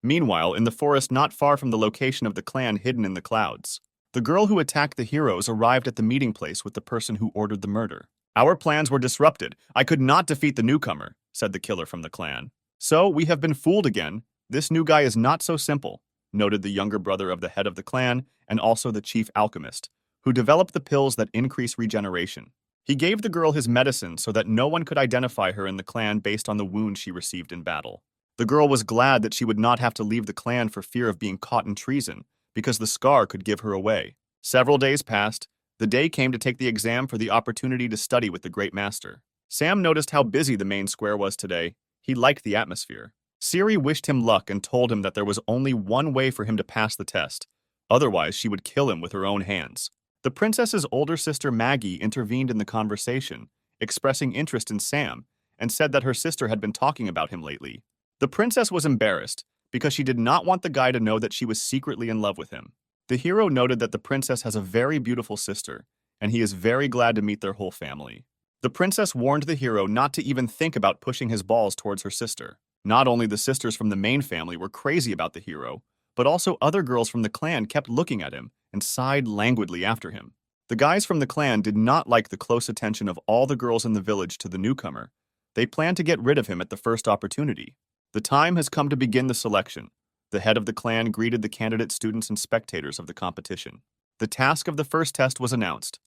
Meanwhile, in the forest not far from the location of the clan hidden in the clouds, the girl who attacked the heroes arrived at the meeting place with the person who ordered the murder. Our plans were disrupted. I could not defeat the newcomer, said the killer from the clan. So, we have been fooled again. This new guy is not so simple, noted the younger brother of the head of the clan and also the chief alchemist, who developed the pills that increase regeneration. He gave the girl his medicine so that no one could identify her in the clan based on the wound she received in battle. The girl was glad that she would not have to leave the clan for fear of being caught in treason, because the scar could give her away. Several days passed. The day came to take the exam for the opportunity to study with the Great Master. Sam noticed how busy the main square was today. He liked the atmosphere. Siri wished him luck and told him that there was only one way for him to pass the test. Otherwise, she would kill him with her own hands. The princess's older sister Maggie intervened in the conversation, expressing interest in Sam, and said that her sister had been talking about him lately. The princess was embarrassed because she did not want the guy to know that she was secretly in love with him. The hero noted that the princess has a very beautiful sister, and he is very glad to meet their whole family. The princess warned the hero not to even think about pushing his balls towards her sister. Not only the sisters from the main family were crazy about the hero, but also other girls from the clan kept looking at him and sighed languidly after him. The guys from the clan did not like the close attention of all the girls in the village to the newcomer. They planned to get rid of him at the first opportunity. The time has come to begin the selection. The head of the clan greeted the candidate students and spectators of the competition. The task of the first test was announced.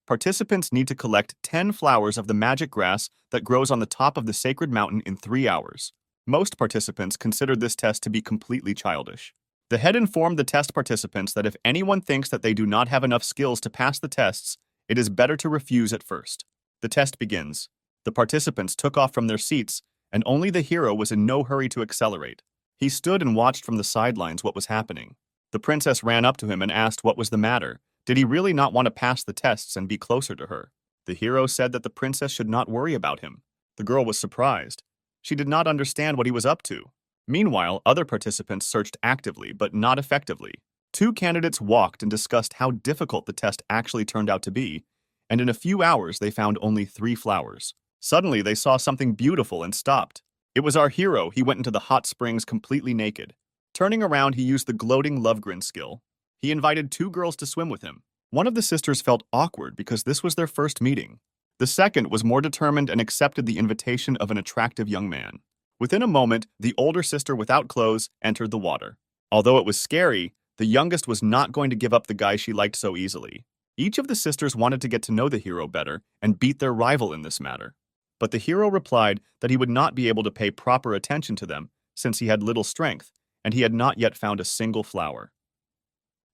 Participants need to collect 10 flowers of the magic grass that grows on the top of the sacred mountain in 3 hours. Most participants considered this test to be completely childish. The head informed the test participants that if anyone thinks that they do not have enough skills to pass the tests, it is better to refuse at first. The test begins. The participants took off from their seats, and only the hero was in no hurry to accelerate. He stood and watched from the sidelines what was happening. The princess ran up to him and asked what was the matter. Did he really not want to pass the tests and be closer to her? The hero said that the princess should not worry about him. The girl was surprised. She did not understand what he was up to. Meanwhile, other participants searched actively, but not effectively. 2 candidates walked and discussed how difficult the test actually turned out to be, and in a few hours they found only 3 flowers. Suddenly, they saw something beautiful and stopped. It was our hero. He went into the hot springs completely naked. Turning around, he used the gloating Lovegrin skill. He invited 2 girls to swim with him. One of the sisters felt awkward because this was their first meeting. The second was more determined and accepted the invitation of an attractive young man. Within a moment, the older sister without clothes entered the water. Although it was scary, the youngest was not going to give up the guy she liked so easily. Each of the sisters wanted to get to know the hero better and beat their rival in this matter. But the hero replied that he would not be able to pay proper attention to them since he had little strength and he had not yet found a single flower.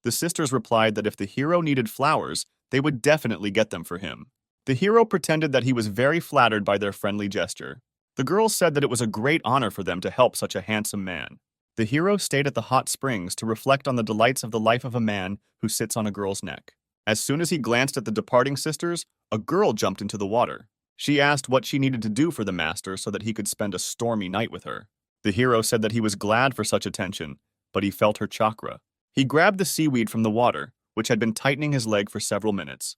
The sisters replied that if the hero needed flowers, they would definitely get them for him. The hero pretended that he was very flattered by their friendly gesture. The girls said that it was a great honor for them to help such a handsome man. The hero stayed at the hot springs to reflect on the delights of the life of a man who sits on a girl's neck. As soon as he glanced at the departing sisters, a girl jumped into the water. She asked what she needed to do for the master so that he could spend a stormy night with her. The hero said that he was glad for such attention, but he felt her chakra. He grabbed the seaweed from the water, which had been tightening his leg for several minutes.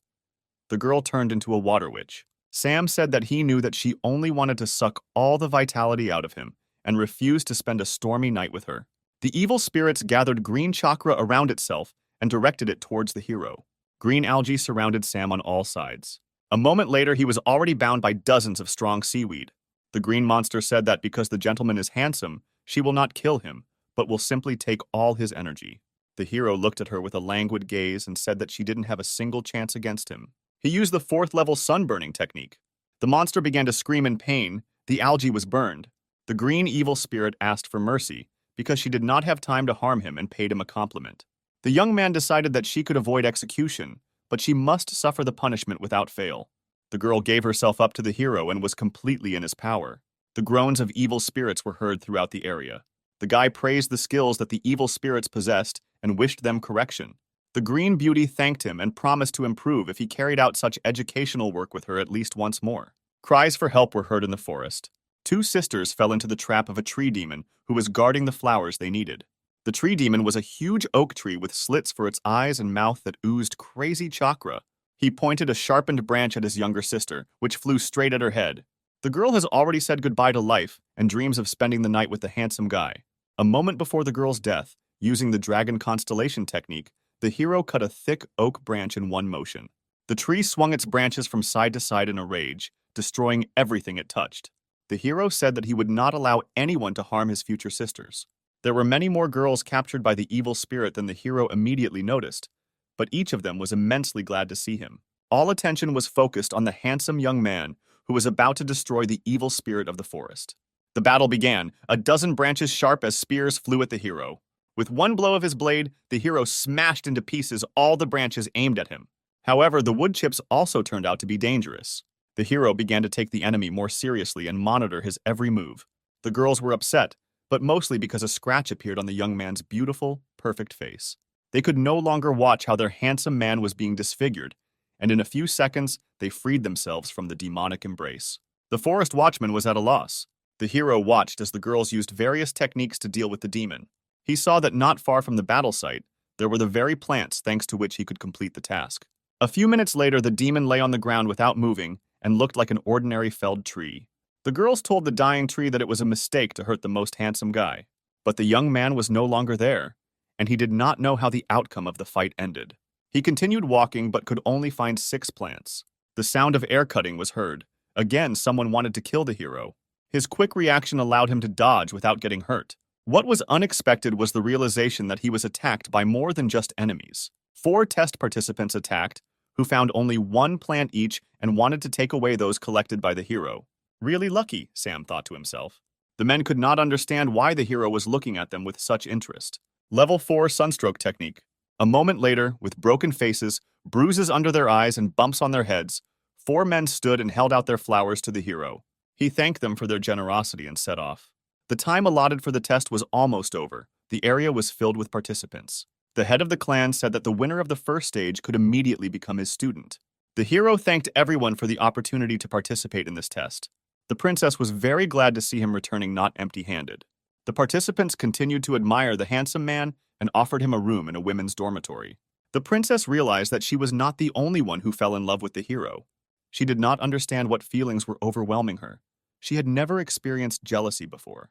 The girl turned into a water witch. Sam said that he knew that she only wanted to suck all the vitality out of him and refused to spend a stormy night with her. The evil spirits gathered green chakra around itself and directed it towards the hero. Green algae surrounded Sam on all sides. A moment later, he was already bound by dozens of strong seaweed. The green monster said that because the gentleman is handsome, she will not kill him, but will simply take all his energy. The hero looked at her with a languid gaze and said that she didn't have a single chance against him. He used the 4th-level sunburning technique. The monster began to scream in pain. The algae was burned. The green evil spirit asked for mercy because she did not have time to harm him and paid him a compliment. The young man decided that she could avoid execution, but she must suffer the punishment without fail. The girl gave herself up to the hero and was completely in his power. The groans of evil spirits were heard throughout the area. The guy praised the skills that the evil spirits possessed and wished them correction. The green beauty thanked him and promised to improve if he carried out such educational work with her at least once more. Cries for help were heard in the forest. 2 sisters fell into the trap of a tree demon who was guarding the flowers they needed. The tree demon was a huge oak tree with slits for its eyes and mouth that oozed crazy chakra. He pointed a sharpened branch at his younger sister, which flew straight at her head. The girl has already said goodbye to life and dreams of spending the night with the handsome guy. A moment before the girl's death, using the dragon constellation technique, the hero cut a thick oak branch in one motion. The tree swung its branches from side to side in a rage, destroying everything it touched. The hero said that he would not allow anyone to harm his future sisters. There were many more girls captured by the evil spirit than the hero immediately noticed, but each of them was immensely glad to see him. All attention was focused on the handsome young man who was about to destroy the evil spirit of the forest. The battle began. A dozen branches sharp as spears flew at the hero. With one blow of his blade, the hero smashed into pieces all the branches aimed at him. However, the wood chips also turned out to be dangerous. The hero began to take the enemy more seriously and monitor his every move. The girls were upset, but mostly because a scratch appeared on the young man's beautiful, perfect face. They could no longer watch how their handsome man was being disfigured, and in a few seconds, they freed themselves from the demonic embrace. The forest watchman was at a loss. The hero watched as the girls used various techniques to deal with the demon. He saw that not far from the battle site, there were the very plants thanks to which he could complete the task. A few minutes later, the demon lay on the ground without moving and looked like an ordinary felled tree. The girls told the dying tree that it was a mistake to hurt the most handsome guy. But the young man was no longer there, and he did not know how the outcome of the fight ended. He continued walking but could only find 6 plants. The sound of air cutting was heard. Again, someone wanted to kill the hero. His quick reaction allowed him to dodge without getting hurt. What was unexpected was the realization that he was attacked by more than just enemies. 4 test participants attacked, who found only 1 plant each and wanted to take away those collected by the hero. Really lucky, Sam thought to himself. The men could not understand why the hero was looking at them with such interest. Level 4 Sunstroke Technique. A moment later, with broken faces, bruises under their eyes, and bumps on their heads, 4 men stood and held out their flowers to the hero. He thanked them for their generosity and set off. The time allotted for the test was almost over. The area was filled with participants. The head of the clan said that the winner of the first stage could immediately become his student. The hero thanked everyone for the opportunity to participate in this test. The princess was very glad to see him returning not empty-handed. The participants continued to admire the handsome man and offered him a room in a women's dormitory. The princess realized that she was not the only one who fell in love with the hero. She did not understand what feelings were overwhelming her. She had never experienced jealousy before.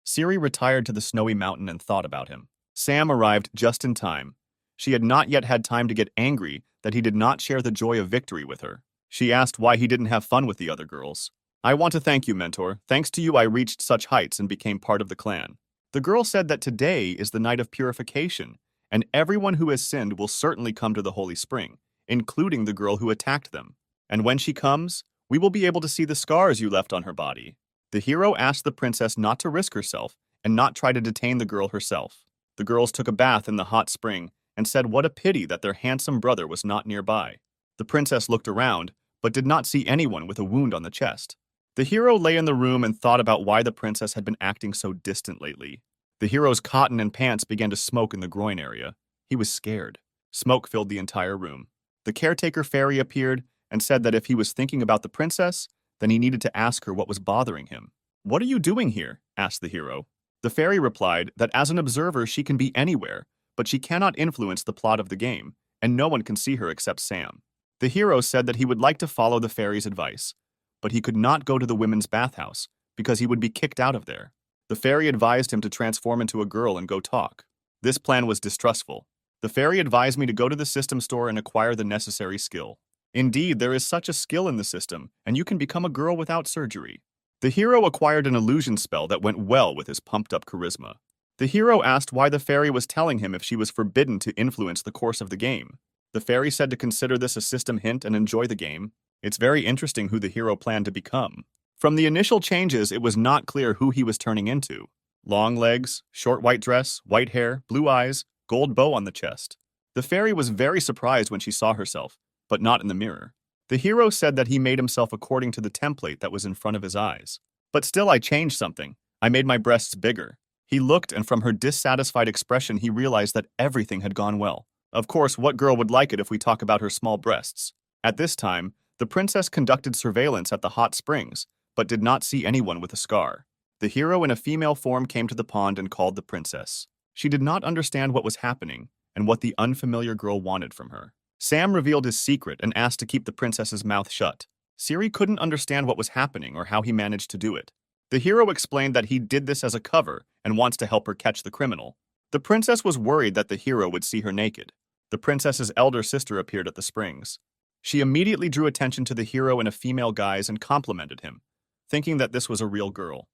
Siri retired to the snowy mountain and thought about him. Sam arrived just in time. She had not yet had time to get angry that he did not share the joy of victory with her. She asked why he didn't have fun with the other girls. "I want to thank you, mentor. Thanks to you, I reached such heights and became part of the clan." The girl said that today is the night of purification, and everyone who has sinned will certainly come to the holy spring, including the girl who attacked them. And when she comes, we will be able to see the scars you left on her body. The hero asked the princess not to risk herself and not try to detain the girl herself. The girls took a bath in the hot spring and said what a pity that their handsome brother was not nearby. The princess looked around, but did not see anyone with a wound on the chest. The hero lay in the room and thought about why the princess had been acting so distant lately. The hero's cotton and pants began to smoke in the groin area. He was scared. Smoke filled the entire room. The caretaker fairy appeared and said that if he was thinking about the princess, then he needed to ask her what was bothering him. "What are you doing here?" asked the hero. The fairy replied that as an observer she can be anywhere, but she cannot influence the plot of the game, and no one can see her except Sam. The hero said that he would like to follow the fairy's advice, but he could not go to the women's bathhouse because he would be kicked out of there. The fairy advised him to transform into a girl and go talk. This plan was distrustful. The fairy advised me to go to the system store and acquire the necessary skill. Indeed, there is such a skill in the system, and you can become a girl without surgery. The hero acquired an illusion spell that went well with his pumped-up charisma. The hero asked why the fairy was telling him if she was forbidden to influence the course of the game. The fairy said to consider this a system hint and enjoy the game. It's very interesting who the hero planned to become. From the initial changes, it was not clear who he was turning into. Long legs, short white dress, white hair, blue eyes, gold bow on the chest. The fairy was very surprised when she saw herself, but not in the mirror. The hero said that he made himself according to the template that was in front of his eyes. But still I changed something. I made my breasts bigger. He looked, and from her dissatisfied expression he realized that everything had gone well. Of course, what girl would like it if we talk about her small breasts? At this time, the princess conducted surveillance at the hot springs, but did not see anyone with a scar. The hero in a female form came to the pond and called the princess. She did not understand what was happening and what the unfamiliar girl wanted from her. Sam revealed his secret and asked to keep the princess's mouth shut. Siri couldn't understand what was happening or how he managed to do it. The hero explained that he did this as a cover and wants to help her catch the criminal. The princess was worried that the hero would see her naked. The princess's elder sister appeared at the springs. She immediately drew attention to the hero in a female guise and complimented him, thinking that this was a real girl.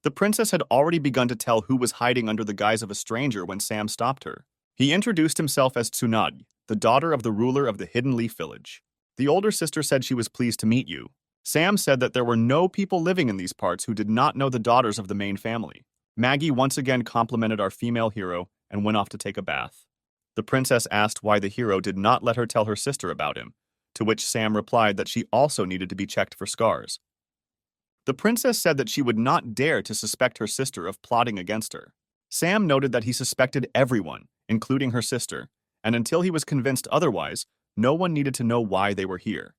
The princess had already begun to tell who was hiding under the guise of a stranger when Sam stopped her. He introduced himself as Tsunade, the daughter of the ruler of the Hidden Leaf Village. The older sister said she was pleased to meet you. Sam said that there were no people living in these parts who did not know the daughters of the main family. Maggie once again complimented our female hero and went off to take a bath. The princess asked why the hero did not let her tell her sister about him, to which Sam replied that she also needed to be checked for scars. The princess said that she would not dare to suspect her sister of plotting against her. Sam noted that he suspected everyone, including her sister, and until he was convinced otherwise, no one needed to know why they were here.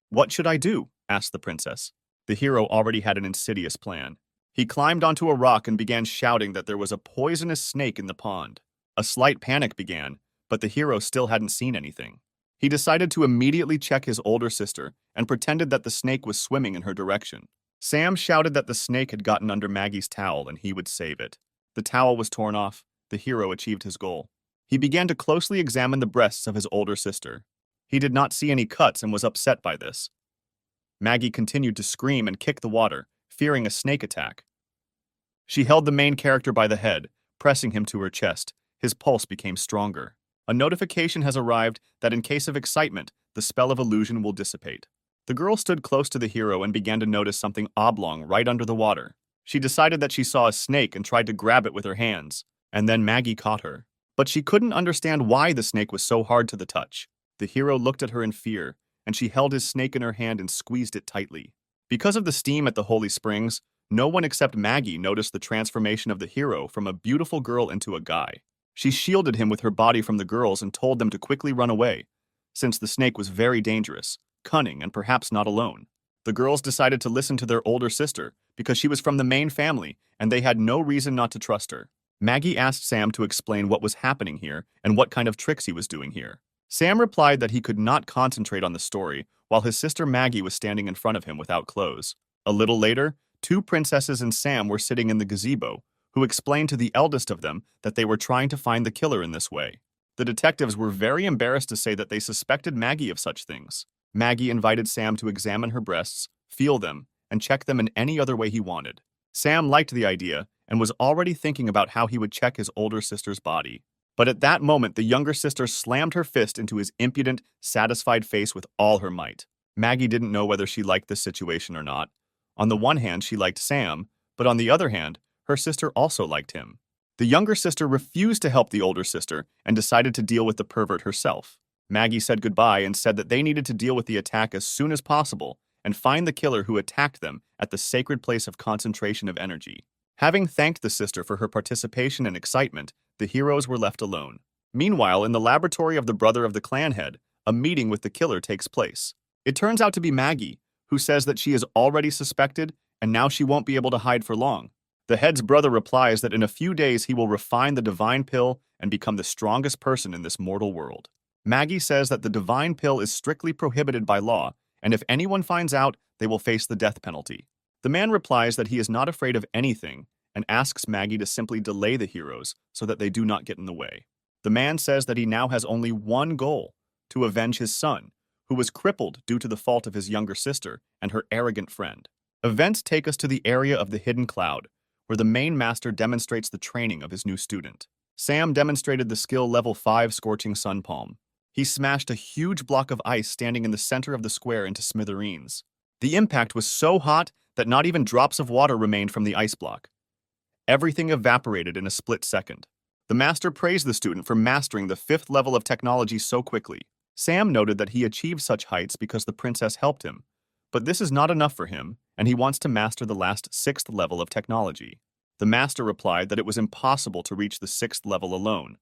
"What should I do?" asked the princess. The hero already had an insidious plan. He climbed onto a rock and began shouting that there was a poisonous snake in the pond. A slight panic began, but the hero still hadn't seen anything. He decided to immediately check his older sister and pretended that the snake was swimming in her direction. Sam shouted that the snake had gotten under Maggie's towel and he would save it. The towel was torn off. The hero achieved his goal. He began to closely examine the breasts of his older sister. He did not see any cuts and was upset by this. Maggie continued to scream and kick the water, fearing a snake attack. She held the main character by the head, pressing him to her chest. His pulse became stronger. A notification has arrived that in case of excitement, the spell of illusion will dissipate. The girl stood close to the hero and began to notice something oblong right under the water. She decided that she saw a snake and tried to grab it with her hands, and then Maggie caught her. But she couldn't understand why the snake was so hard to the touch. The hero looked at her in fear, and she held his snake in her hand and squeezed it tightly. Because of the steam at the holy springs, no one except Maggie noticed the transformation of the hero from a beautiful girl into a guy. She shielded him with her body from the girls and told them to quickly run away, since the snake was very dangerous, cunning, and perhaps not alone. The girls decided to listen to their older sister because she was from the main family and they had no reason not to trust her. Maggie asked Sam to explain what was happening here and what kind of tricks he was doing here. Sam replied that he could not concentrate on the story while his sister Maggie was standing in front of him without clothes. A little later, two princesses and Sam were sitting in the gazebo, who explained to the eldest of them that they were trying to find the killer in this way. The detectives were very embarrassed to say that they suspected Maggie of such things. Maggie invited Sam to examine her breasts, feel them, and check them in any other way he wanted. Sam liked the idea and was already thinking about how he would check his older sister's body. But at that moment, the younger sister slammed her fist into his impudent, satisfied face with all her might. Maggie didn't know whether she liked this situation or not. On the one hand, she liked Sam, but on the other hand, her sister also liked him. The younger sister refused to help the older sister and decided to deal with the pervert herself. Maggie said goodbye and said that they needed to deal with the attack as soon as possible and find the killer who attacked them at the sacred place of concentration of energy. Having thanked the sister for her participation and excitement, the heroes were left alone. Meanwhile, in the laboratory of the brother of the clan head, a meeting with the killer takes place. It turns out to be Maggie, who says that she is already suspected and now she won't be able to hide for long. The head's brother replies that in a few days he will refine the divine pill and become the strongest person in this mortal world. Maggie says that the divine pill is strictly prohibited by law, and if anyone finds out, they will face the death penalty. The man replies that he is not afraid of anything and asks Maggie to simply delay the heroes so that they do not get in the way. The man says that he now has only one goal: to avenge his son, who was crippled due to the fault of his younger sister and her arrogant friend. Events take us to the area of the hidden cloud, where the main master demonstrates the training of his new student. Sam demonstrated the skill level 5 Scorching Sun Palm. He smashed a huge block of ice standing in the center of the square into smithereens. The impact was so hot that not even drops of water remained from the ice block. Everything evaporated in a split second. The master praised the student for mastering the 5th level of technology so quickly. Sam noted that he achieved such heights because the princess helped him, but this is not enough for him, and he wants to master the last 6th level of technology. The master replied that it was impossible to reach the 6th level alone.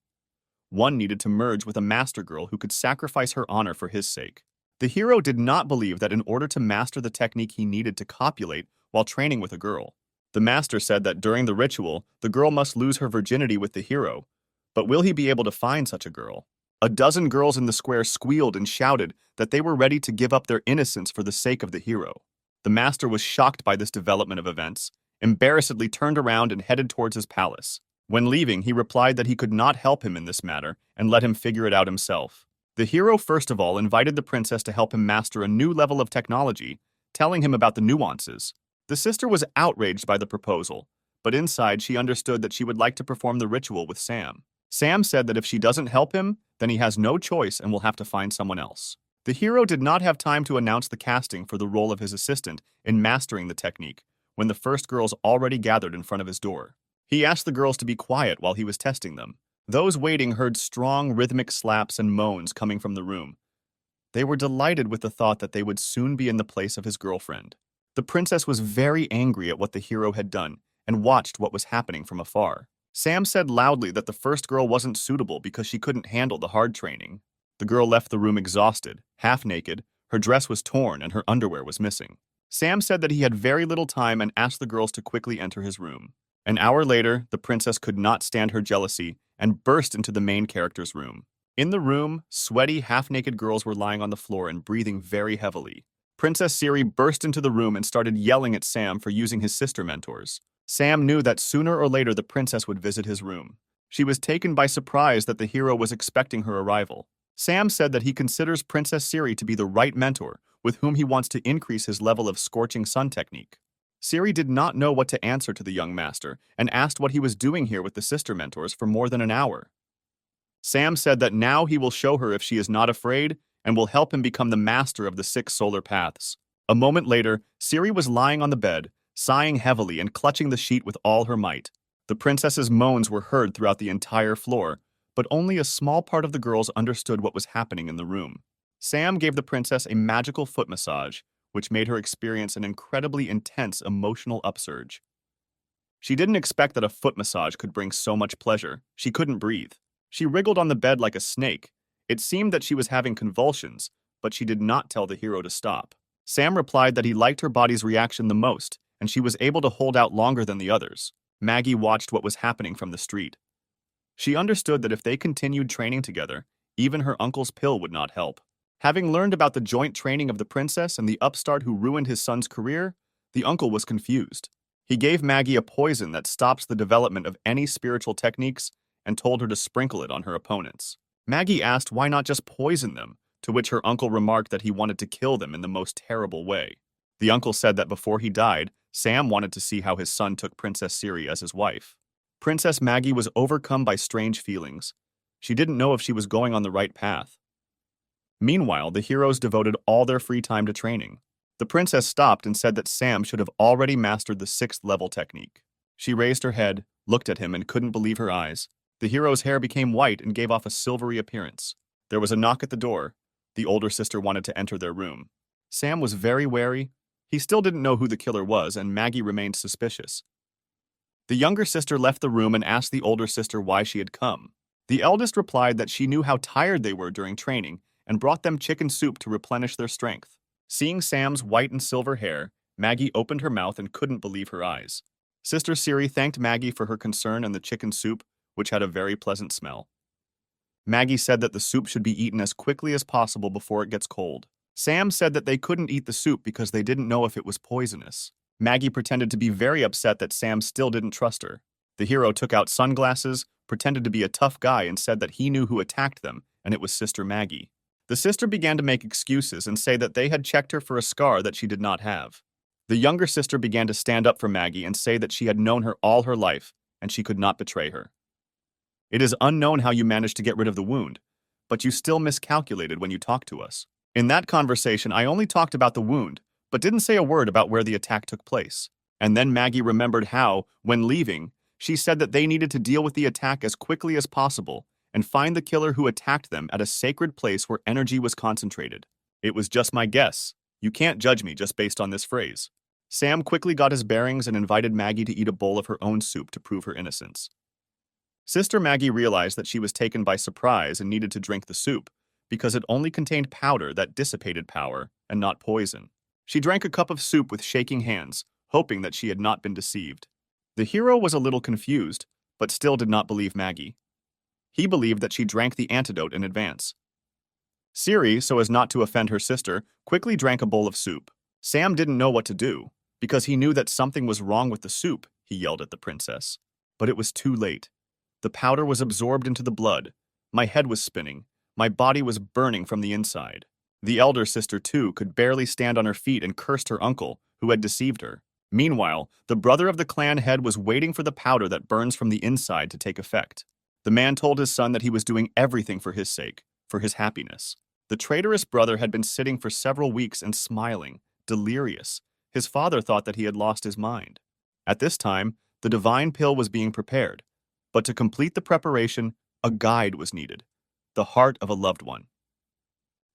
One needed to merge with a master girl who could sacrifice her honor for his sake. The hero did not believe that in order to master the technique he needed to copulate while training with a girl. The master said that during the ritual, the girl must lose her virginity with the hero. But will he be able to find such a girl? A dozen girls in the square squealed and shouted that they were ready to give up their innocence for the sake of the hero. The master was shocked by this development of events, embarrassedly turned around and headed towards his palace. When leaving, he replied that he could not help him in this matter and let him figure it out himself. The hero first of all invited the princess to help him master a new level of technology, telling him about the nuances. The sister was outraged by the proposal, but inside she understood that she would like to perform the ritual with Sam. Sam said that if she doesn't help him, then he has no choice and will have to find someone else. The hero did not have time to announce the casting for the role of his assistant in mastering the technique when the first girls already gathered in front of his door. He asked the girls to be quiet while he was testing them. Those waiting heard strong rhythmic slaps and moans coming from the room. They were delighted with the thought that they would soon be in the place of his girlfriend. The princess was very angry at what the hero had done and watched what was happening from afar. Sam said loudly that the first girl wasn't suitable because she couldn't handle the hard training. The girl left the room exhausted, half naked, her dress was torn and her underwear was missing. Sam said that he had very little time and asked the girls to quickly enter his room. An hour later, the princess could not stand her jealousy and burst into the main character's room. In the room, sweaty, half-naked girls were lying on the floor and breathing very heavily. Princess Siri burst into the room and started yelling at Sam for using his sister mentors. Sam knew that sooner or later the princess would visit his room. She was taken by surprise that the hero was expecting her arrival. Sam said that he considers Princess Siri to be the right mentor with whom he wants to increase his level of Scorching Sun technique. Siri did not know what to answer to the young master and asked what he was doing here with the sister mentors for more than an hour. Sam said that now he will show her if she is not afraid and will help him become the master of the 6 solar paths. A moment later, Siri was lying on the bed, sighing heavily and clutching the sheet with all her might. The princess's moans were heard throughout the entire floor, but only a small part of the girls understood what was happening in the room. Sam gave the princess a magical foot massage, which made her experience an incredibly intense emotional upsurge. She didn't expect that a foot massage could bring so much pleasure. She couldn't breathe. She wriggled on the bed like a snake. It seemed that she was having convulsions, but she did not tell the hero to stop. Sam replied that he liked her body's reaction the most, and she was able to hold out longer than the others. Maggie watched what was happening from the street. She understood that if they continued training together, even her uncle's pill would not help. Having learned about the joint training of the princess and the upstart who ruined his son's career, the uncle was confused. He gave Maggie a poison that stops the development of any spiritual techniques and told her to sprinkle it on her opponents. Maggie asked why not just poison them, to which her uncle remarked that he wanted to kill them in the most terrible way. The uncle said that before he died, Sam wanted to see how his son took Princess Siri as his wife. Princess Maggie was overcome by strange feelings. She didn't know if she was going on the right path. Meanwhile, the heroes devoted all their free time to training. The princess stopped and said that Sam should have already mastered the 6th level technique. She raised her head, looked at him, and couldn't believe her eyes. The hero's hair became white and gave off a silvery appearance. There was a knock at the door. The older sister wanted to enter their room. Sam was very wary. He still didn't know who the killer was, and Maggie remained suspicious. The younger sister left the room and asked the older sister why she had come. The eldest replied that she knew how tired they were during training and brought them chicken soup to replenish their strength. Seeing Sam's white and silver hair, Maggie opened her mouth and couldn't believe her eyes. Sister Siri thanked Maggie for her concern and the chicken soup, which had a very pleasant smell. Maggie said that the soup should be eaten as quickly as possible before it gets cold. Sam said that they couldn't eat the soup because they didn't know if it was poisonous. Maggie pretended to be very upset that Sam still didn't trust her. The hero took out sunglasses, pretended to be a tough guy, and said that he knew who attacked them, and it was Sister Maggie. The sister began to make excuses and say that they had checked her for a scar that she did not have. The younger sister began to stand up for Maggie and say that she had known her all her life, and she could not betray her. It is unknown how you managed to get rid of the wound, but you still miscalculated when you talked to us. In that conversation, I only talked about the wound, but didn't say a word about where the attack took place. And then Maggie remembered how, when leaving, she said that they needed to deal with the attack as quickly as possible and find the killer who attacked them at a sacred place where energy was concentrated. It was just my guess. You can't judge me just based on this phrase. Sam quickly got his bearings and invited Maggie to eat a bowl of her own soup to prove her innocence. Sister Maggie realized that she was taken by surprise and needed to drink the soup because it only contained powder that dissipated power and not poison. She drank a cup of soup with shaking hands, hoping that she had not been deceived. The hero was a little confused, but still did not believe Maggie. He believed that she drank the antidote in advance. Siri, so as not to offend her sister, quickly drank a bowl of soup. Sam didn't know what to do, because he knew that something was wrong with the soup, he yelled at the princess. But it was too late. The powder was absorbed into the blood. My head was spinning. My body was burning from the inside. The elder sister, too, could barely stand on her feet and cursed her uncle, who had deceived her. Meanwhile, the brother of the clan head was waiting for the powder that burns from the inside to take effect. The man told his son that he was doing everything for his sake, for his happiness. The traitorous brother had been sitting for several weeks and smiling, delirious. His father thought that he had lost his mind. At this time, the divine pill was being prepared. But to complete the preparation, a guide was needed, the heart of a loved one.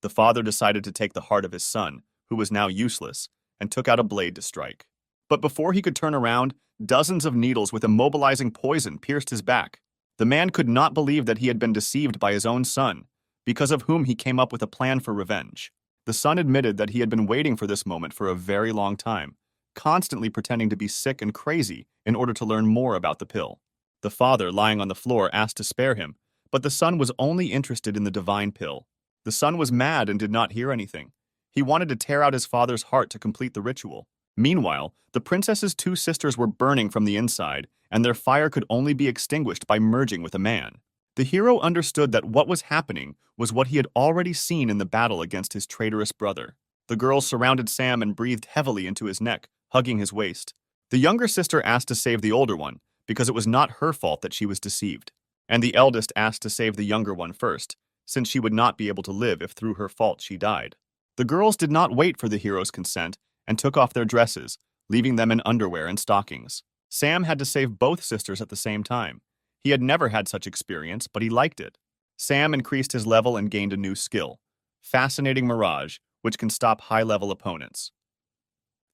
The father decided to take the heart of his son, who was now useless, and took out a blade to strike. But before he could turn around, dozens of needles with immobilizing poison pierced his back. The man could not believe that he had been deceived by his own son, because of whom he came up with a plan for revenge. The son admitted that he had been waiting for this moment for a very long time, constantly pretending to be sick and crazy in order to learn more about the pill. The father, lying on the floor, asked to spare him, but the son was only interested in the divine pill. The son was mad and did not hear anything. He wanted to tear out his father's heart to complete the ritual. Meanwhile, the princess's 2 sisters were burning from the inside, and their fire could only be extinguished by merging with a man. The hero understood that what was happening was what he had already seen in the battle against his traitorous brother. The girls surrounded Sam and breathed heavily into his neck, hugging his waist. The younger sister asked to save the older one, because it was not her fault that she was deceived. And the eldest asked to save the younger one first, since she would not be able to live if through her fault she died. The girls did not wait for the hero's consent and took off their dresses, leaving them in underwear and stockings. Sam had to save both sisters at the same time. He had never had such experience, but he liked it. Sam increased his level and gained a new skill, Fascinating Mirage, which can stop high-level opponents.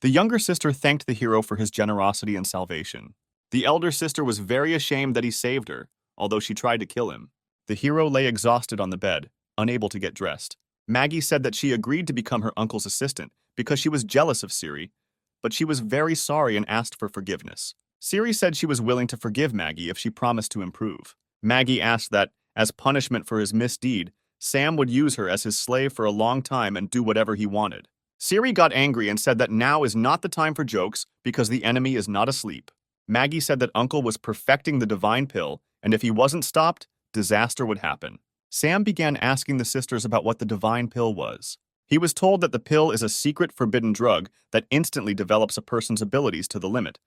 The younger sister thanked the hero for his generosity and salvation. The elder sister was very ashamed that he saved her, although she tried to kill him. The hero lay exhausted on the bed, unable to get dressed. Maggie said that she agreed to become her uncle's assistant because she was jealous of Siri, but she was very sorry and asked for forgiveness. Siri said she was willing to forgive Maggie if she promised to improve. Maggie asked that, as punishment for his misdeed, Sam would use her as his slave for a long time and do whatever he wanted. Siri got angry and said that now is not the time for jokes because the enemy is not asleep. Maggie said that Uncle was perfecting the divine pill, and if he wasn't stopped, disaster would happen. Sam began asking the sisters about what the divine pill was. He was told that the pill is a secret forbidden drug that instantly develops a person's abilities to the limit,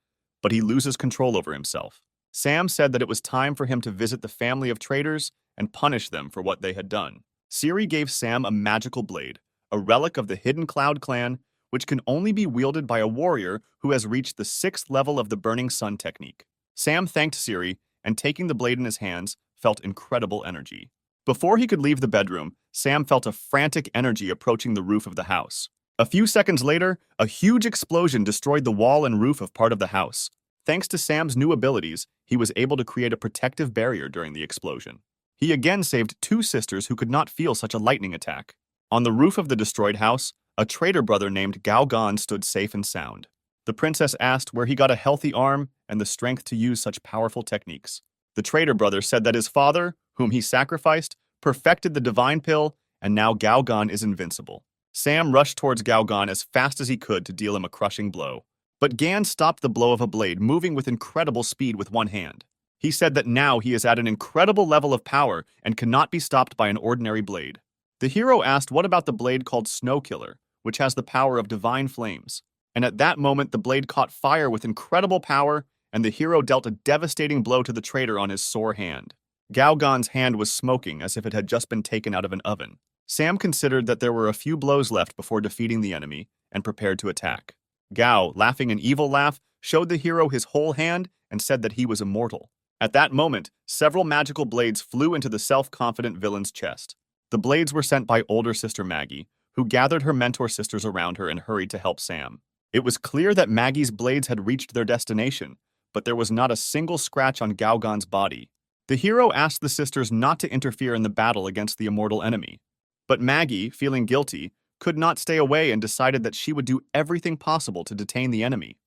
but he loses control over himself. Sam said that it was time for him to visit the family of traitors and punish them for what they had done. Siri gave Sam a magical blade, a relic of the Hidden Cloud clan, which can only be wielded by a warrior who has reached the 6th level of the Burning Sun technique. Sam thanked Siri, and taking the blade in his hands, felt incredible energy. Before he could leave the bedroom, Sam felt a frantic energy approaching the roof of the house. A few seconds later, a huge explosion destroyed the wall and roof of part of the house. Thanks to Sam's new abilities, he was able to create a protective barrier during the explosion. He again saved 2 sisters who could not feel such a lightning attack. On the roof of the destroyed house, a traitor brother named Gao Gan stood safe and sound. The princess asked where he got a healthy arm and the strength to use such powerful techniques. The traitor brother said that his father, whom he sacrificed, perfected the divine pill, and now Gao Gan is invincible. Sam rushed towards Gao Gan as fast as he could to deal him a crushing blow. But Gan stopped the blow of a blade, moving with incredible speed with one hand. He said that now he is at an incredible level of power and cannot be stopped by an ordinary blade. The hero asked what about the blade called Snow Killer, which has the power of divine flames. And at that moment, the blade caught fire with incredible power, and the hero dealt a devastating blow to the traitor on his sore hand. Gao Gan's hand was smoking as if it had just been taken out of an oven. Sam considered that there were a few blows left before defeating the enemy and prepared to attack. Gao, laughing an evil laugh, showed the hero his whole hand and said that he was immortal. At that moment, several magical blades flew into the self-confident villain's chest. The blades were sent by older sister Maggie, who gathered her mentor sisters around her and hurried to help Sam. It was clear that Maggie's blades had reached their destination, but there was not a single scratch on Gao Gan's body. The hero asked the sisters not to interfere in the battle against the immortal enemy. But Maggie, feeling guilty, could not stay away and decided that she would do everything possible to detain the enemy.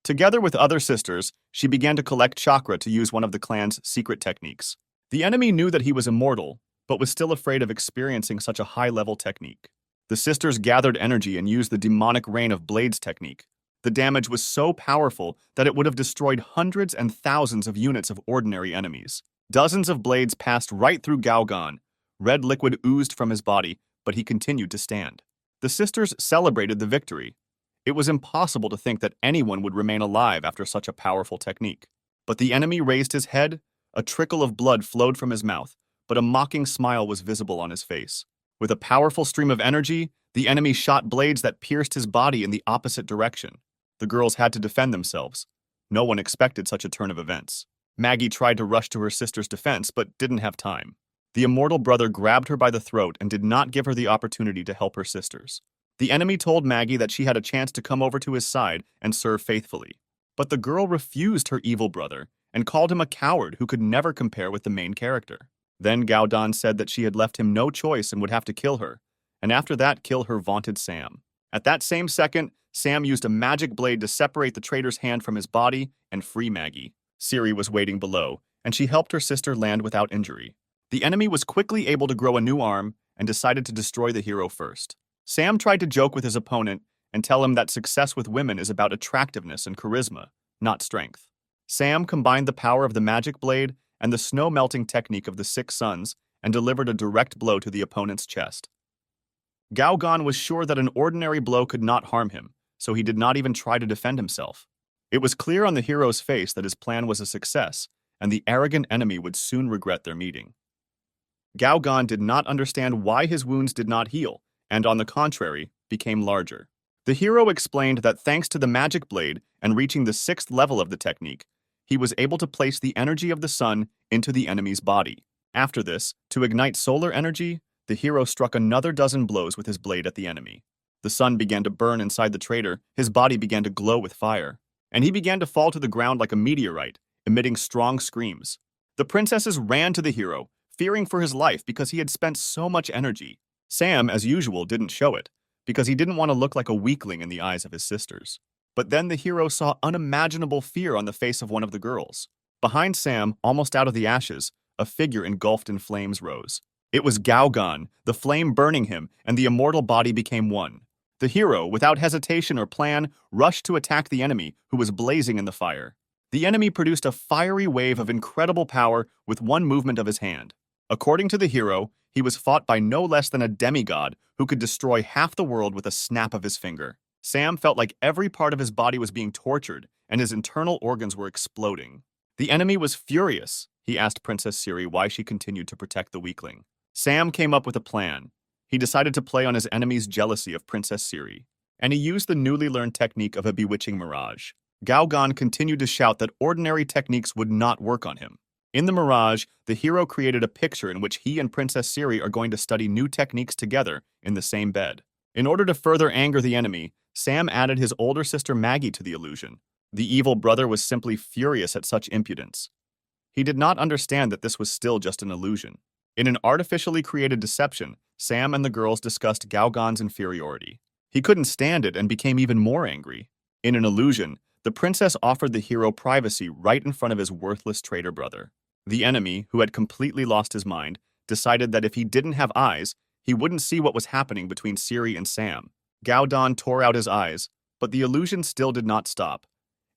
Together with other sisters, she began to collect chakra to use one of the clan's secret techniques. The enemy knew that he was immortal, but was still afraid of experiencing such a high-level technique. The sisters gathered energy and used the demonic rain of blades technique. The damage was so powerful that it would have destroyed hundreds and thousands of units of ordinary enemies. Dozens of blades passed right through Gao Gan. Red liquid oozed from his body, but he continued to stand. The sisters celebrated the victory. It was impossible to think that anyone would remain alive after such a powerful technique. But the enemy raised his head, a trickle of blood flowed from his mouth, but a mocking smile was visible on his face. With a powerful stream of energy, the enemy shot blades that pierced his body in the opposite direction. The girls had to defend themselves. No one expected such a turn of events. Maggie tried to rush to her sister's defense, but didn't have time. The immortal brother grabbed her by the throat and did not give her the opportunity to help her sisters. The enemy told Maggie that she had a chance to come over to his side and serve faithfully. But the girl refused her evil brother and called him a coward who could never compare with the main character. Then Gao Dan said that she had left him no choice and would have to kill her, and after that kill her vaunted Sam. At that same second, Sam used a magic blade to separate the traitor's hand from his body and free Maggie. Siri was waiting below, and she helped her sister land without injury. The enemy was quickly able to grow a new arm and decided to destroy the hero first. Sam tried to joke with his opponent and tell him that success with women is about attractiveness and charisma, not strength. Sam combined the power of the magic blade and the snow-melting technique of the 6 suns and delivered a direct blow to the opponent's chest. Gao Gan was sure that an ordinary blow could not harm him, so he did not even try to defend himself. It was clear on the hero's face that his plan was a success, and the arrogant enemy would soon regret their meeting. Gao Gan did not understand why his wounds did not heal, and on the contrary, became larger. The hero explained that thanks to the magic blade and reaching the 6th level of the technique, he was able to place the energy of the sun into the enemy's body. After this, to ignite solar energy, the hero struck another dozen blows with his blade at the enemy. The sun began to burn inside the traitor, his body began to glow with fire, and he began to fall to the ground like a meteorite, emitting strong screams. The princesses ran to the hero, fearing for his life because he had spent so much energy. Sam, as usual, didn't show it, because he didn't want to look like a weakling in the eyes of his sisters. But then the hero saw unimaginable fear on the face of one of the girls. Behind Sam, almost out of the ashes, a figure engulfed in flames rose. It was Gao Gan, the flame burning him, and the immortal body became one. The hero, without hesitation or plan, rushed to attack the enemy, who was blazing in the fire. The enemy produced a fiery wave of incredible power with one movement of his hand. According to the hero, he was fought by no less than a demigod who could destroy half the world with a snap of his finger. Sam felt like every part of his body was being tortured and his internal organs were exploding. The enemy was furious. He asked Princess Siri why she continued to protect the weakling. Sam came up with a plan. He decided to play on his enemy's jealousy of Princess Siri, and he used the newly learned technique of a bewitching mirage. Gaogan continued to shout that ordinary techniques would not work on him. In the mirage, the hero created a picture in which he and Princess Siri are going to study new techniques together in the same bed. In order to further anger the enemy, Sam added his older sister Maggie to the illusion. The evil brother was simply furious at such impudence. He did not understand that this was still just an illusion. In an artificially created deception, Sam and the girls discussed Gaogan's inferiority. He couldn't stand it and became even more angry. In an illusion, the princess offered the hero privacy right in front of his worthless traitor brother. The enemy, who had completely lost his mind, decided that if he didn't have eyes, he wouldn't see what was happening between Siri and Sam. Gaodan tore out his eyes, but the illusion still did not stop,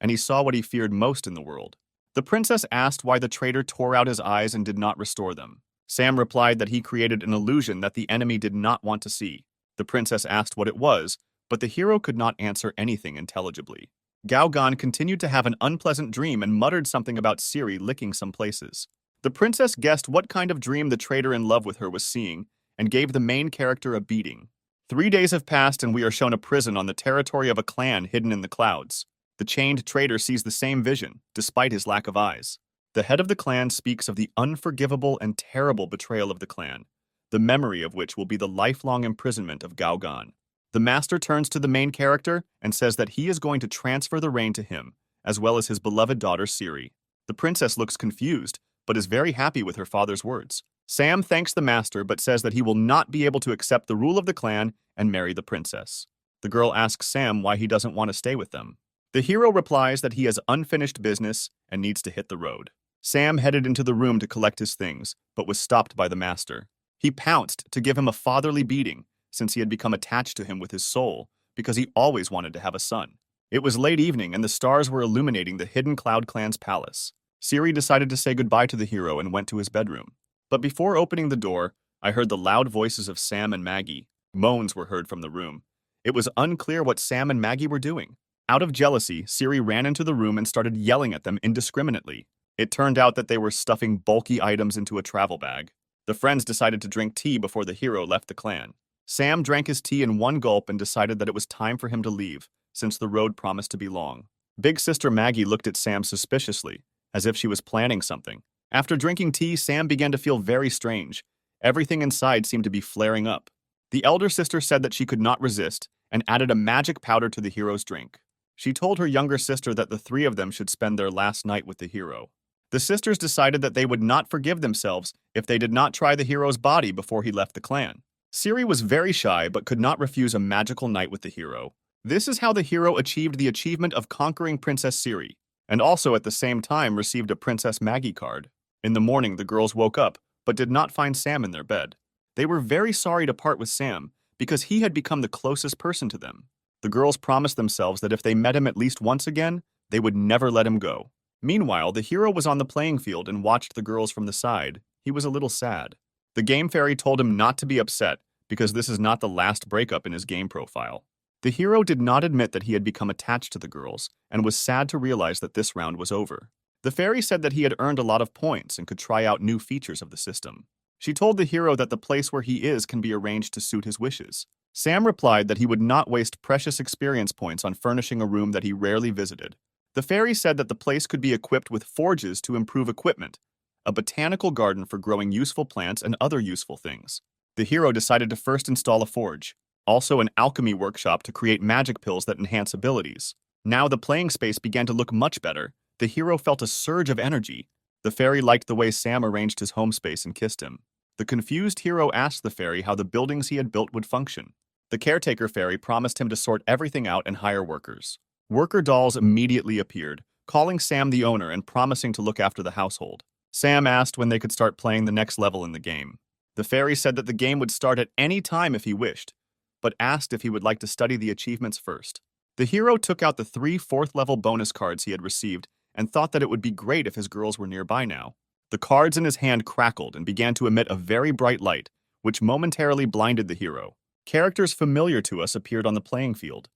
and he saw what he feared most in the world. The princess asked why the traitor tore out his eyes and did not restore them. Sam replied that he created an illusion that the enemy did not want to see. The princess asked what it was, but the hero could not answer anything intelligibly. Gaogan continued to have an unpleasant dream and muttered something about Siri licking some places. The princess guessed what kind of dream the traitor in love with her was seeing and gave the main character a beating. 3 days have passed and we are shown a prison on the territory of a clan hidden in the clouds. The chained traitor sees the same vision, despite his lack of eyes. The head of the clan speaks of the unforgivable and terrible betrayal of the clan, the memory of which will be the lifelong imprisonment of Gaogan. The master turns to the main character and says that he is going to transfer the reign to him, as well as his beloved daughter Siri. The princess looks confused, but is very happy with her father's words. Sam thanks the master but says that he will not be able to accept the rule of the clan and marry the princess. The girl asks Sam why he doesn't want to stay with them. The hero replies that he has unfinished business and needs to hit the road. Sam headed into the room to collect his things, but was stopped by the master. He pounced to give him a fatherly beating, since he had become attached to him with his soul, because he always wanted to have a son. It was late evening and the stars were illuminating the hidden Cloud Clan's palace. Siri decided to say goodbye to the hero and went to his bedroom. But before opening the door, I heard the loud voices of Sam and Maggie. Moans were heard from the room. It was unclear what Sam and Maggie were doing. Out of jealousy, Siri ran into the room and started yelling at them indiscriminately. It turned out that they were stuffing bulky items into a travel bag. The friends decided to drink tea before the hero left the clan. Sam drank his tea in one gulp and decided that it was time for him to leave, since the road promised to be long. Big sister Maggie looked at Sam suspiciously, as if she was planning something. After drinking tea, Sam began to feel very strange. Everything inside seemed to be flaring up. The elder sister said that she could not resist and added a magic powder to the hero's drink. She told her younger sister that the three of them should spend their last night with the hero. The sisters decided that they would not forgive themselves if they did not try the hero's body before he left the clan. Siri was very shy but could not refuse a magical night with the hero. This is how the hero achieved the achievement of conquering Princess Siri, and also at the same time received a Princess Maggie card. In the morning, the girls woke up, but did not find Sam in their bed. They were very sorry to part with Sam, because he had become the closest person to them. The girls promised themselves that if they met him at least once again, they would never let him go. Meanwhile, the hero was on the playing field and watched the girls from the side. He was a little sad. The game fairy told him not to be upset, because this is not the last breakup in his game profile. The hero did not admit that he had become attached to the girls, and was sad to realize that this round was over. The fairy said that he had earned a lot of points and could try out new features of the system. She told the hero that the place where he is can be arranged to suit his wishes. Sam replied that he would not waste precious experience points on furnishing a room that he rarely visited. The fairy said that the place could be equipped with forges to improve equipment, a botanical garden for growing useful plants and other useful things. The hero decided to first install a forge, also an alchemy workshop to create magic pills that enhance abilities. Now the playing space began to look much better. The hero felt a surge of energy. The fairy liked the way Sam arranged his home space and kissed him. The confused hero asked the fairy how the buildings he had built would function. The caretaker fairy promised him to sort everything out and hire workers. Worker dolls immediately appeared, calling Sam the owner and promising to look after the household. Sam asked when they could start playing the next level in the game. The fairy said that the game would start at any time if he wished, but asked if he would like to study the achievements first. The hero took out the 3 4th-level bonus cards he had received and thought that it would be great if his girls were nearby now. The cards in his hand crackled and began to emit a very bright light, which momentarily blinded the hero. Characters familiar to us appeared on the playing field.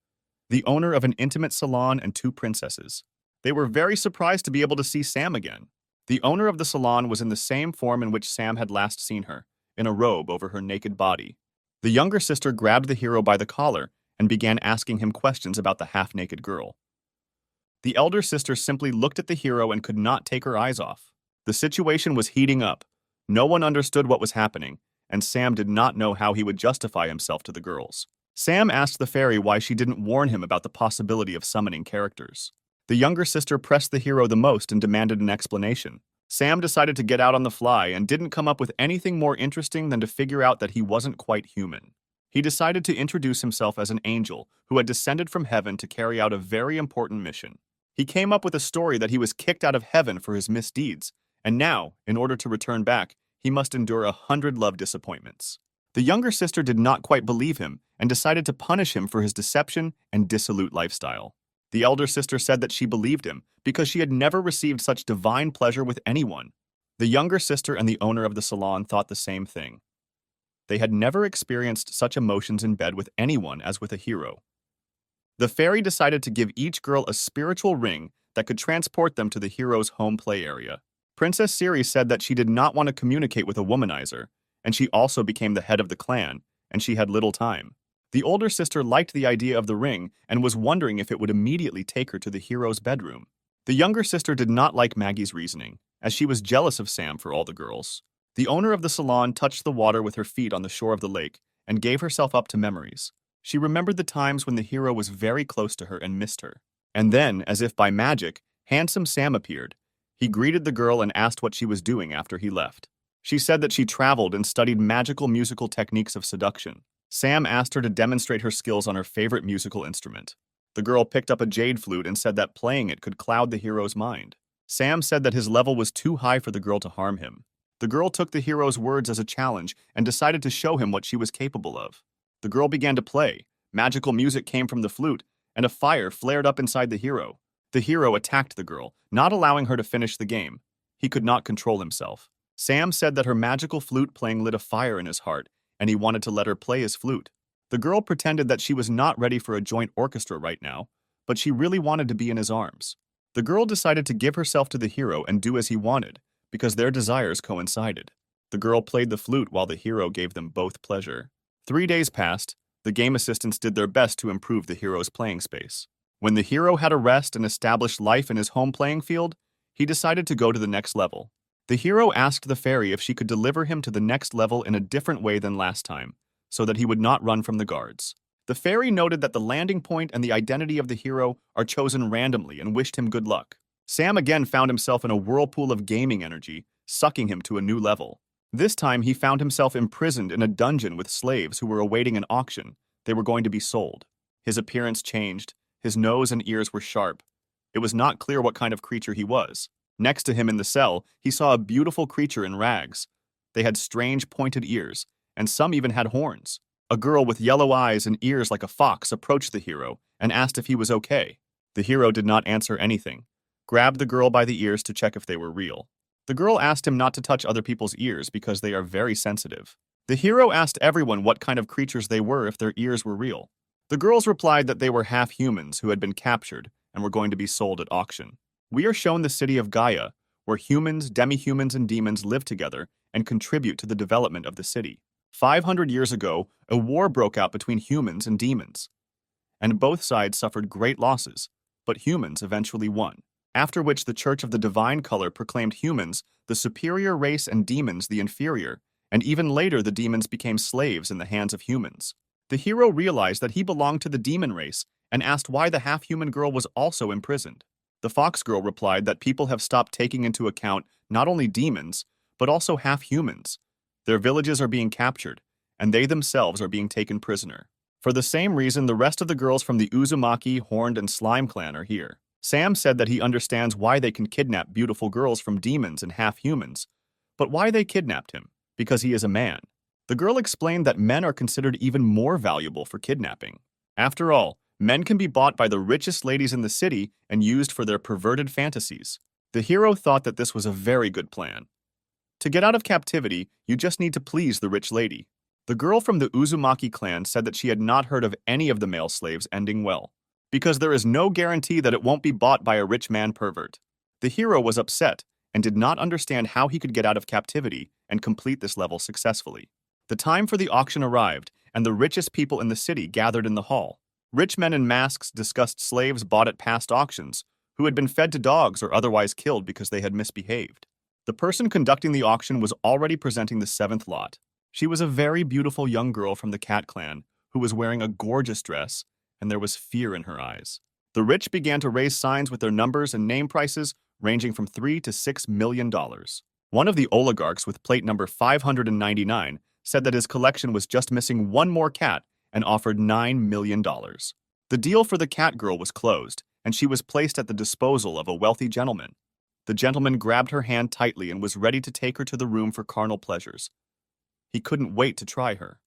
The owner of an intimate salon and 2 princesses. They were very surprised to be able to see Sam again. The owner of the salon was in the same form in which Sam had last seen her, in a robe over her naked body. The younger sister grabbed the hero by the collar and began asking him questions about the half-naked girl. The elder sister simply looked at the hero and could not take her eyes off. The situation was heating up. No one understood what was happening, and Sam did not know how he would justify himself to the girls. Sam asked the fairy why she didn't warn him about the possibility of summoning characters. The younger sister pressed the hero the most and demanded an explanation. Sam decided to get out on the fly and didn't come up with anything more interesting than to figure out that he wasn't quite human. He decided to introduce himself as an angel who had descended from heaven to carry out a very important mission. He came up with a story that he was kicked out of heaven for his misdeeds, and now, in order to return back, he must endure 100 love disappointments. The younger sister did not quite believe him and decided to punish him for his deception and dissolute lifestyle. The elder sister said that she believed him because she had never received such divine pleasure with anyone. The younger sister and the owner of the salon thought the same thing. They had never experienced such emotions in bed with anyone as with a hero. The fairy decided to give each girl a spiritual ring that could transport them to the hero's home play area. Princess Siri said that she did not want to communicate with a womanizer, and she also became the head of the clan, and she had little time. The older sister liked the idea of the ring and was wondering if it would immediately take her to the hero's bedroom. The younger sister did not like Maggie's reasoning, as she was jealous of Sam for all the girls. The owner of the salon touched the water with her feet on the shore of the lake and gave herself up to memories. She remembered the times when the hero was very close to her and missed her. And then, as if by magic, handsome Sam appeared. He greeted the girl and asked what she was doing after he left. She said that she traveled and studied magical musical techniques of seduction. Sam asked her to demonstrate her skills on her favorite musical instrument. The girl picked up a jade flute and said that playing it could cloud the hero's mind. Sam said that his level was too high for the girl to harm him. The girl took the hero's words as a challenge and decided to show him what she was capable of. The girl began to play. Magical music came from the flute, and a fire flared up inside the hero. The hero attacked the girl, not allowing her to finish the game. He could not control himself. Sam said that her magical flute playing lit a fire in his heart, and he wanted to let her play his flute. The girl pretended that she was not ready for a joint orchestra right now, but she really wanted to be in his arms. The girl decided to give herself to the hero and do as he wanted, because their desires coincided. The girl played the flute while the hero gave them both pleasure. 3 days passed. The game assistants did their best to improve the hero's playing space. When the hero had a rest and established life in his home playing field, he decided to go to the next level. The hero asked the fairy if she could deliver him to the next level in a different way than last time, so that he would not run from the guards. The fairy noted that the landing point and the identity of the hero are chosen randomly and wished him good luck. Sam again found himself in a whirlpool of gaming energy, sucking him to a new level. This time he found himself imprisoned in a dungeon with slaves who were awaiting an auction. They were going to be sold. His appearance changed. His nose and ears were sharp. It was not clear what kind of creature he was. Next to him in the cell, he saw a beautiful creature in rags. They had strange pointed ears, and some even had horns. A girl with yellow eyes and ears like a fox approached the hero and asked if he was okay. The hero did not answer anything, grabbed the girl by the ears to check if they were real. The girl asked him not to touch other people's ears because they are very sensitive. The hero asked everyone what kind of creatures they were if their ears were real. The girls replied that they were half-humans who had been captured and were going to be sold at auction. We are shown the city of Gaia, where humans, demi-humans, and demons live together and contribute to the development of the city. 500 years ago, a war broke out between humans and demons, and both sides suffered great losses, but humans eventually won, after which the Church of the Divine Color proclaimed humans the superior race and demons the inferior, and even later the demons became slaves in the hands of humans. The hero realized that he belonged to the demon race and asked why the half-human girl was also imprisoned. The fox girl replied that people have stopped taking into account not only demons, but also half-humans. Their villages are being captured, and they themselves are being taken prisoner. For the same reason, the rest of the girls from the Uzumaki, Horned, and Slime clan are here. Sam said that he understands why they can kidnap beautiful girls from demons and half-humans, but why they kidnapped him? Because he is a man. The girl explained that men are considered even more valuable for kidnapping. After all, men can be bought by the richest ladies in the city and used for their perverted fantasies. The hero thought that this was a very good plan. To get out of captivity, you just need to please the rich lady. The girl from the Uzumaki clan said that she had not heard of any of the male slaves ending well, because there is no guarantee that it won't be bought by a rich man pervert. The hero was upset and did not understand how he could get out of captivity and complete this level successfully. The time for the auction arrived, and the richest people in the city gathered in the hall. Rich men in masks discussed slaves bought at past auctions, who had been fed to dogs or otherwise killed because they had misbehaved. The person conducting the auction was already presenting the seventh lot. She was a very beautiful young girl from the Cat clan, who was wearing a gorgeous dress, and there was fear in her eyes. The rich began to raise signs with their numbers and name prices ranging from $3 to $6 million. One of the oligarchs with plate number 599 said that his collection was just missing one more cat and offered $9 million. The deal for the cat girl was closed, and she was placed at the disposal of a wealthy gentleman. The gentleman grabbed her hand tightly and was ready to take her to the room for carnal pleasures. He couldn't wait to try her.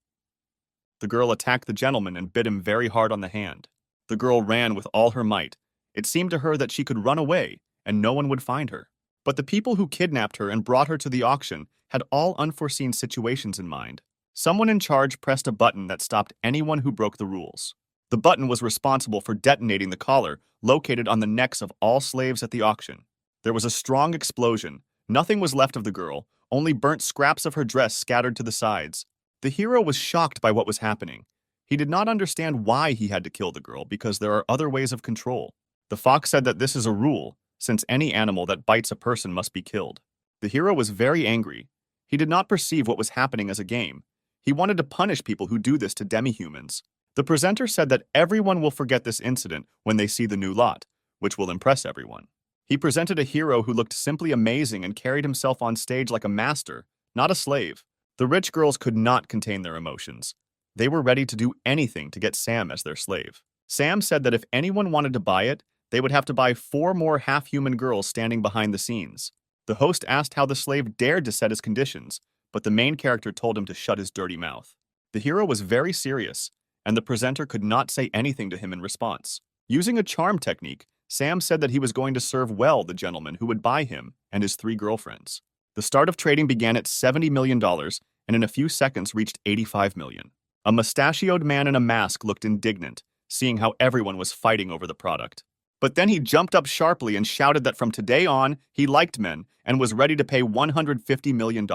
The girl attacked the gentleman and bit him very hard on the hand. The girl ran with all her might. It seemed to her that she could run away, and no one would find her. But the people who kidnapped her and brought her to the auction had all unforeseen situations in mind. Someone in charge pressed a button that stopped anyone who broke the rules. The button was responsible for detonating the collar located on the necks of all slaves at the auction. There was a strong explosion. Nothing was left of the girl, only burnt scraps of her dress scattered to the sides. The hero was shocked by what was happening. He did not understand why he had to kill the girl because there are other ways of control. The fox said that this is a rule, since any animal that bites a person must be killed. The hero was very angry. He did not perceive what was happening as a game. He wanted to punish people who do this to demi-humans. The presenter said that everyone will forget this incident when they see the new lot, which will impress everyone. He presented a hero who looked simply amazing and carried himself on stage like a master, not a slave. The rich girls could not contain their emotions. They were ready to do anything to get Sam as their slave. Sam said that if anyone wanted to buy it, they would have to buy 4 more half-human girls standing behind the scenes. The host asked how the slave dared to set his conditions, but the main character told him to shut his dirty mouth. The hero was very serious, and the presenter could not say anything to him in response. Using a charm technique, Sam said that he was going to serve well the gentleman who would buy him and his 3 girlfriends. The start of trading began at $70 million and in a few seconds reached $85 million. A mustachioed man in a mask looked indignant, seeing how everyone was fighting over the product. But then he jumped up sharply and shouted that from today on, he liked men and was ready to pay $150 million.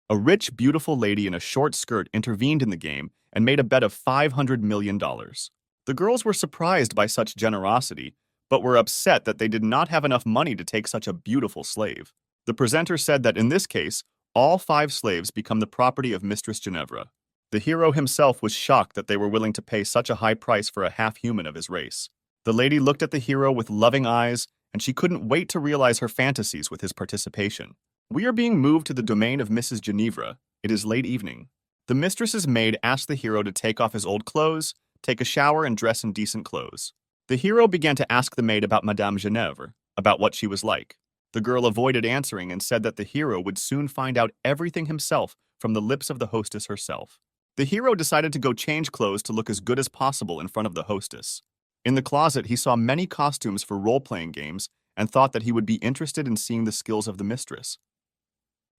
A rich, beautiful lady in a short skirt intervened in the game and made a bet of $500 million. The girls were surprised by such generosity, but were upset that they did not have enough money to take such a beautiful slave. The presenter said that in this case, all 5 slaves become the property of Mistress Ginevra. The hero himself was shocked that they were willing to pay such a high price for a half-human of his race. The lady looked at the hero with loving eyes, and she couldn't wait to realize her fantasies with his participation. We are being moved to the domain of Mrs. Ginevra. It is late evening. The mistress's maid asked the hero to take off his old clothes, take a shower, and dress in decent clothes. The hero began to ask the maid about Madame Ginevra, about what she was like. The girl avoided answering and said that the hero would soon find out everything himself from the lips of the hostess herself. The hero decided to go change clothes to look as good as possible in front of the hostess. In the closet, he saw many costumes for role-playing games and thought that he would be interested in seeing the skills of the mistress.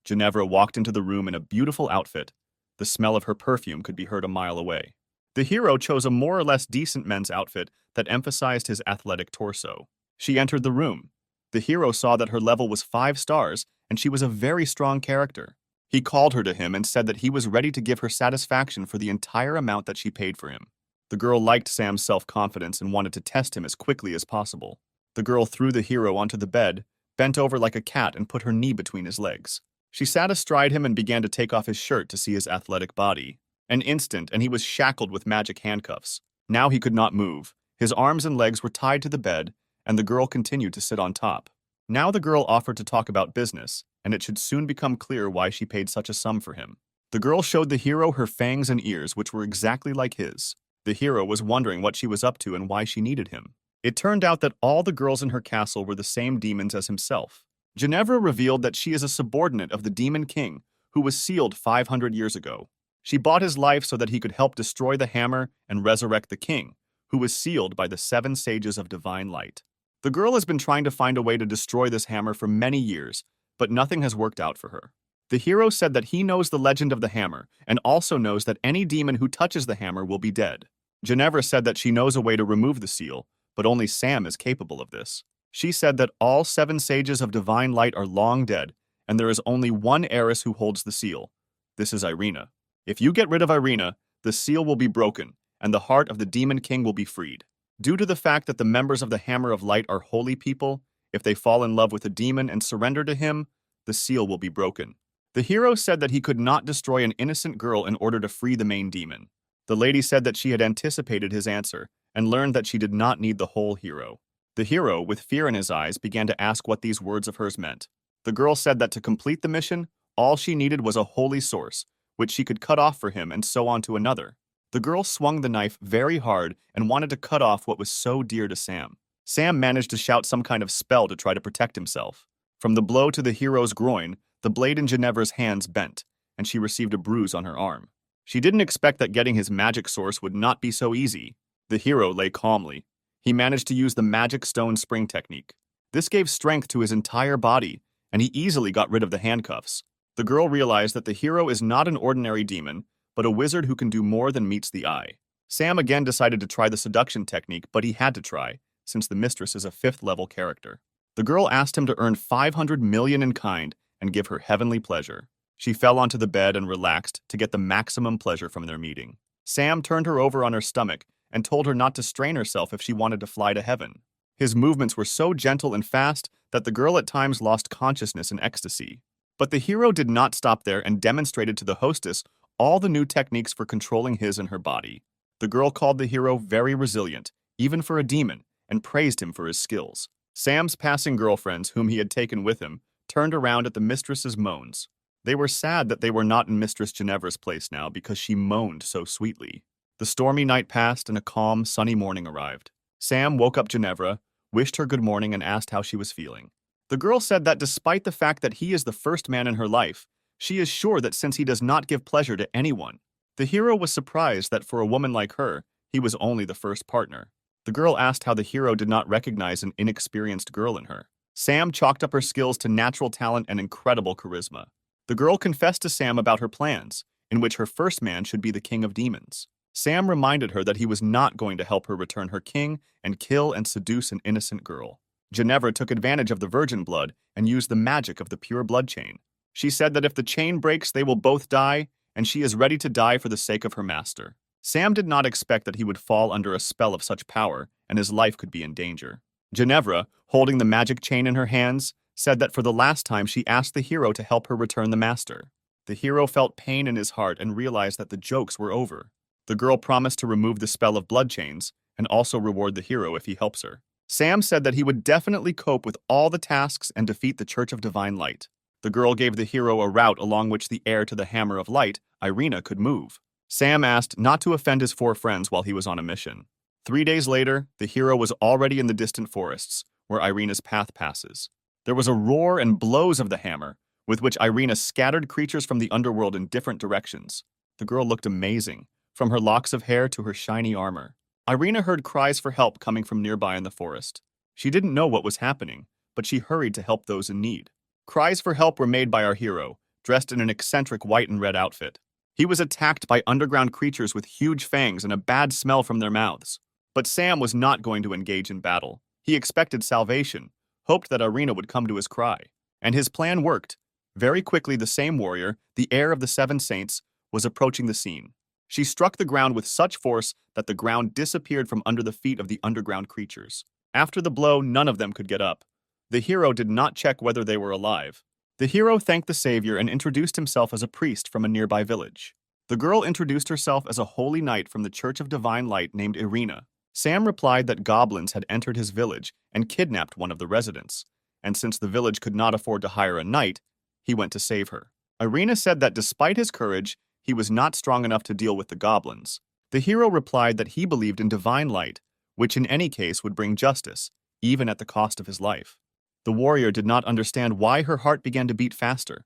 Ginevra walked into the room in a beautiful outfit. The smell of her perfume could be heard a mile away. The hero chose a more or less decent men's outfit that emphasized his athletic torso. She entered the room. The hero saw that her level was 5 stars and she was a very strong character. He called her to him and said that he was ready to give her satisfaction for the entire amount that she paid for him. The girl liked Sam's self-confidence and wanted to test him as quickly as possible. The girl threw the hero onto the bed, bent over like a cat and put her knee between his legs. She sat astride him and began to take off his shirt to see his athletic body. An instant, and he was shackled with magic handcuffs. Now he could not move. His arms and legs were tied to the bed, and the girl continued to sit on top. Now the girl offered to talk about business, and it should soon become clear why she paid such a sum for him. The girl showed the hero her fangs and ears, which were exactly like his. The hero was wondering what she was up to and why she needed him. It turned out that all the girls in her castle were the same demons as himself. Ginevra revealed that she is a subordinate of the Demon King, who was sealed 500 years ago. She bought his life so that he could help destroy the hammer and resurrect the king, who was sealed by the 7 sages of divine light. The girl has been trying to find a way to destroy this hammer for many years, but nothing has worked out for her. The hero said that he knows the legend of the hammer and also knows that any demon who touches the hammer will be dead. Ginevra said that she knows a way to remove the seal, but only Sam is capable of this. She said that all 7 sages of divine light are long dead, and there is only one heiress who holds the seal. This is Irina. If you get rid of Irina, the seal will be broken, and the heart of the demon king will be freed. Due to the fact that the members of the Hammer of Light are holy people, if they fall in love with a demon and surrender to him, the seal will be broken. The hero said that he could not destroy an innocent girl in order to free the main demon. The lady said that she had anticipated his answer and learned that she did not need the whole hero. The hero, with fear in his eyes, began to ask what these words of hers meant. The girl said that to complete the mission, all she needed was a holy source, which she could cut off for him and so on to another. The girl swung the knife very hard and wanted to cut off what was so dear to Sam. Sam managed to shout some kind of spell to try to protect himself. From the blow to the hero's groin, the blade in Ginevra's hands bent, and she received a bruise on her arm. She didn't expect that getting his magic source would not be so easy. The hero lay calmly. He managed to use the magic stone spring technique. This gave strength to his entire body, and he easily got rid of the handcuffs. The girl realized that the hero is not an ordinary demon, but a wizard who can do more than meets the eye. Sam again decided to try the seduction technique, but he had to try, since the mistress is a 5th-level character. The girl asked him to earn 500 million in kind and give her heavenly pleasure. She fell onto the bed and relaxed to get the maximum pleasure from their meeting. Sam turned her over on her stomach and told her not to strain herself if she wanted to fly to heaven. His movements were so gentle and fast that the girl at times lost consciousness in ecstasy. But the hero did not stop there and demonstrated to the hostess all the new techniques for controlling his and her body. The girl called the hero very resilient, even for a demon, and praised him for his skills. Sam's passing girlfriends, whom he had taken with him, turned around at the mistress's moans. They were sad that they were not in Mistress Ginevra's place now because she moaned so sweetly. The stormy night passed and a calm, sunny morning arrived. Sam woke up Ginevra, wished her good morning, and asked how she was feeling. The girl said that despite the fact that he is the first man in her life, she is sure that since he does not give pleasure to anyone. The hero was surprised that for a woman like her, he was only the first partner. The girl asked how the hero did not recognize an inexperienced girl in her. Sam chalked up her skills to natural talent and incredible charisma. The girl confessed to Sam about her plans, in which her first man should be the king of demons. Sam reminded her that he was not going to help her return her king and kill and seduce an innocent girl. Ginevra took advantage of the virgin blood and used the magic of the pure blood chain. She said that if the chain breaks, they will both die, and she is ready to die for the sake of her master. Sam did not expect that he would fall under a spell of such power, and his life could be in danger. Ginevra, holding the magic chain in her hands, said that for the last time she asked the hero to help her return the master. The hero felt pain in his heart and realized that the jokes were over. The girl promised to remove the spell of blood chains and also reward the hero if he helps her. Sam said that he would definitely cope with all the tasks and defeat the Church of Divine Light. The girl gave the hero a route along which the heir to the Hammer of Light, Irina, could move. Sam asked not to offend his 4 friends while he was on a mission. 3 days later, the hero was already in the distant forests, where Irina's path passes. There was a roar and blows of the hammer, with which Irina scattered creatures from the underworld in different directions. The girl looked amazing, from her locks of hair to her shiny armor. Irina heard cries for help coming from nearby in the forest. She didn't know what was happening, but she hurried to help those in need. Cries for help were made by our hero, dressed in an eccentric white and red outfit. He was attacked by underground creatures with huge fangs and a bad smell from their mouths. But Sam was not going to engage in battle. He expected salvation, hoped that Irina would come to his cry. And his plan worked. Very quickly, the same warrior, the heir of the 7 saints, was approaching the scene. She struck the ground with such force that the ground disappeared from under the feet of the underground creatures. After the blow, none of them could get up. The hero did not check whether they were alive. The hero thanked the savior and introduced himself as a priest from a nearby village. The girl introduced herself as a holy knight from the Church of Divine Light named Irina. Sam replied that goblins had entered his village and kidnapped one of the residents, and since the village could not afford to hire a knight, he went to save her. Irina said that despite his courage, he was not strong enough to deal with the goblins. The hero replied that he believed in divine light, which in any case would bring justice, even at the cost of his life. The warrior did not understand why her heart began to beat faster.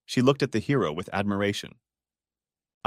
She looked at the hero with admiration.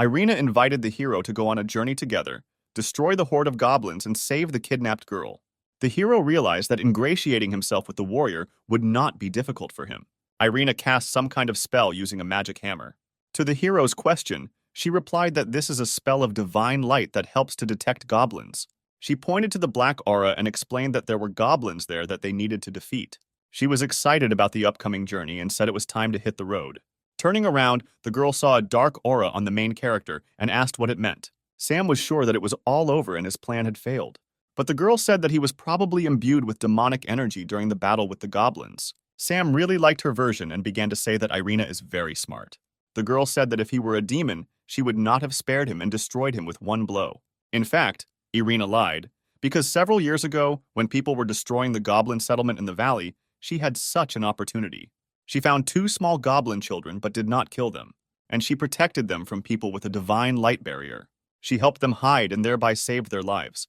Irina invited the hero to go on a journey together, destroy the horde of goblins, and save the kidnapped girl. The hero realized that ingratiating himself with the warrior would not be difficult for him. Irina cast some kind of spell using a magic hammer. To the hero's question, she replied that this is a spell of divine light that helps to detect goblins. She pointed to the black aura and explained that there were goblins there that they needed to defeat. She was excited about the upcoming journey and said it was time to hit the road. Turning around, the girl saw a dark aura on the main character and asked what it meant. Sam was sure that it was all over and his plan had failed. But the girl said that he was probably imbued with demonic energy during the battle with the goblins. Sam really liked her version and began to say that Irina is very smart. The girl said that if he were a demon, she would not have spared him and destroyed him with one blow. In fact, Irina lied, because several years ago, when people were destroying the goblin settlement in the valley, she had such an opportunity. She found 2 small goblin children but did not kill them, and she protected them from people with a divine light barrier. She helped them hide and thereby saved their lives.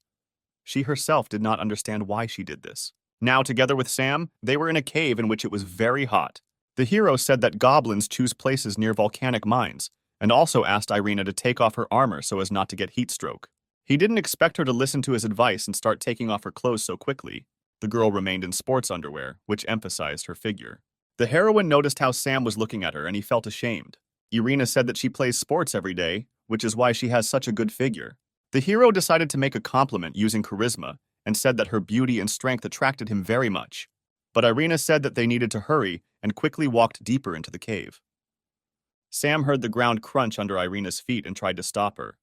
She herself did not understand why she did this. Now, together with Sam, they were in a cave in which it was very hot. The hero said that goblins choose places near volcanic mines, and also asked Irina to take off her armor so as not to get heat stroke. He didn't expect her to listen to his advice and start taking off her clothes so quickly. The girl remained in sports underwear, which emphasized her figure. The heroine noticed how Sam was looking at her and he felt ashamed. Irina said that she plays sports every day, which is why she has such a good figure. The hero decided to make a compliment using charisma and said that her beauty and strength attracted him very much. But Irina said that they needed to hurry and quickly walked deeper into the cave. Sam heard the ground crunch under Irina's feet and tried to stop her.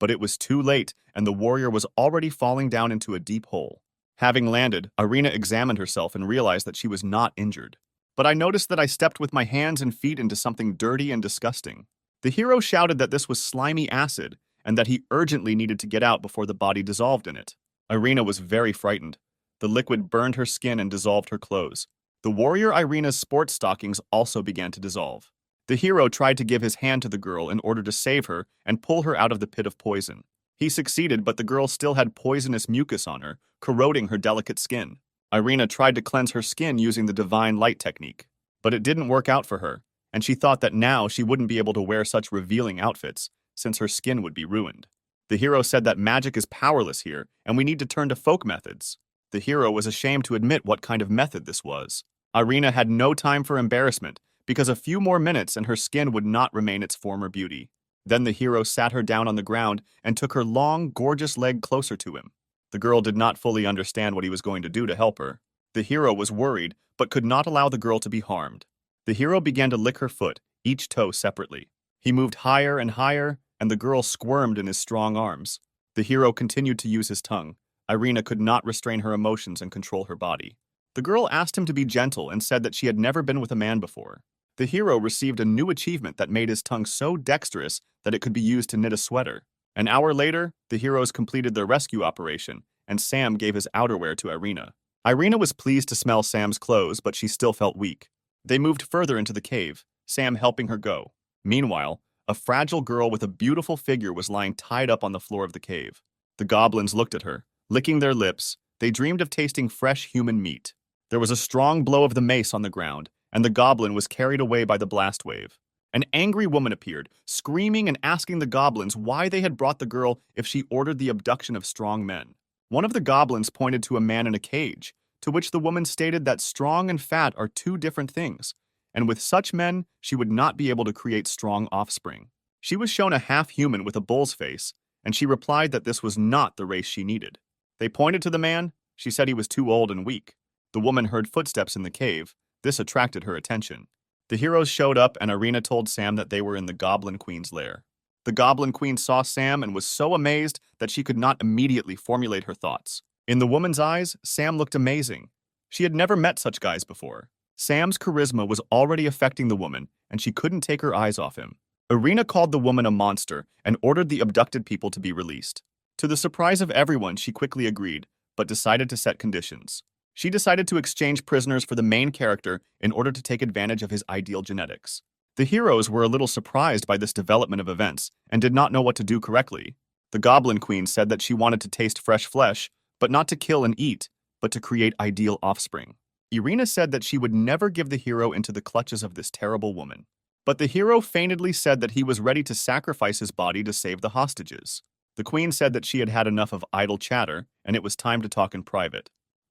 But it was too late, and the warrior was already falling down into a deep hole. Having landed, Irina examined herself and realized that she was not injured. But I noticed that I stepped with my hands and feet into something dirty and disgusting. The hero shouted that this was slimy acid, and that he urgently needed to get out before the body dissolved in it. Irina was very frightened. The liquid burned her skin and dissolved her clothes. The warrior Irina's sports stockings also began to dissolve. The hero tried to give his hand to the girl in order to save her and pull her out of the pit of poison. He succeeded, but the girl still had poisonous mucus on her, corroding her delicate skin. Irina tried to cleanse her skin using the divine light technique, but it didn't work out for her, and she thought that now she wouldn't be able to wear such revealing outfits, since her skin would be ruined. The hero said that magic is powerless here, and we need to turn to folk methods. The hero was ashamed to admit what kind of method this was. Irina had no time for embarrassment, because a few more minutes and her skin would not remain its former beauty. Then the hero sat her down on the ground and took her long, gorgeous leg closer to him. The girl did not fully understand what he was going to do to help her. The hero was worried, but could not allow the girl to be harmed. The hero began to lick her foot, each toe separately. He moved higher and higher, and the girl squirmed in his strong arms. The hero continued to use his tongue. Irina could not restrain her emotions and control her body. The girl asked him to be gentle and said that she had never been with a man before. The hero received a new achievement that made his tongue so dexterous that it could be used to knit a sweater. An hour later, the heroes completed their rescue operation, and Sam gave his outerwear to Irina. Irina was pleased to smell Sam's clothes, but she still felt weak. They moved further into the cave, Sam helping her go. Meanwhile, a fragile girl with a beautiful figure was lying tied up on the floor of the cave. The goblins looked at her, licking their lips. They dreamed of tasting fresh human meat. There was a strong blow of the mace on the ground, and the goblin was carried away by the blast wave. An angry woman appeared, screaming and asking the goblins why they had brought the girl if she ordered the abduction of strong men. One of the goblins pointed to a man in a cage, to which the woman stated that strong and fat are 2 different things, and with such men, she would not be able to create strong offspring. She was shown a half-human with a bull's face, and she replied that this was not the race she needed. They pointed to the man. She said he was too old and weak. The woman heard footsteps in the cave. This attracted her attention. The heroes showed up, and Irina told Sam that they were in the Goblin Queen's lair. The Goblin Queen saw Sam and was so amazed that she could not immediately formulate her thoughts. In the woman's eyes, Sam looked amazing. She had never met such guys before. Sam's charisma was already affecting the woman, and she couldn't take her eyes off him. Irina called the woman a monster and ordered the abducted people to be released. To the surprise of everyone, she quickly agreed, but decided to set conditions. She decided to exchange prisoners for the main character in order to take advantage of his ideal genetics. The heroes were a little surprised by this development of events and did not know what to do correctly. The Goblin Queen said that she wanted to taste fresh flesh, but not to kill and eat, but to create ideal offspring. Irina said that she would never give the hero into the clutches of this terrible woman. But the hero feignedly said that he was ready to sacrifice his body to save the hostages. The queen said that she had had enough of idle chatter, and it was time to talk in private.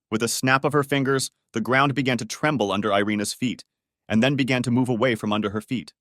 With a snap of her fingers, the ground began to tremble under Irina's feet, and then began to move away from under her feet.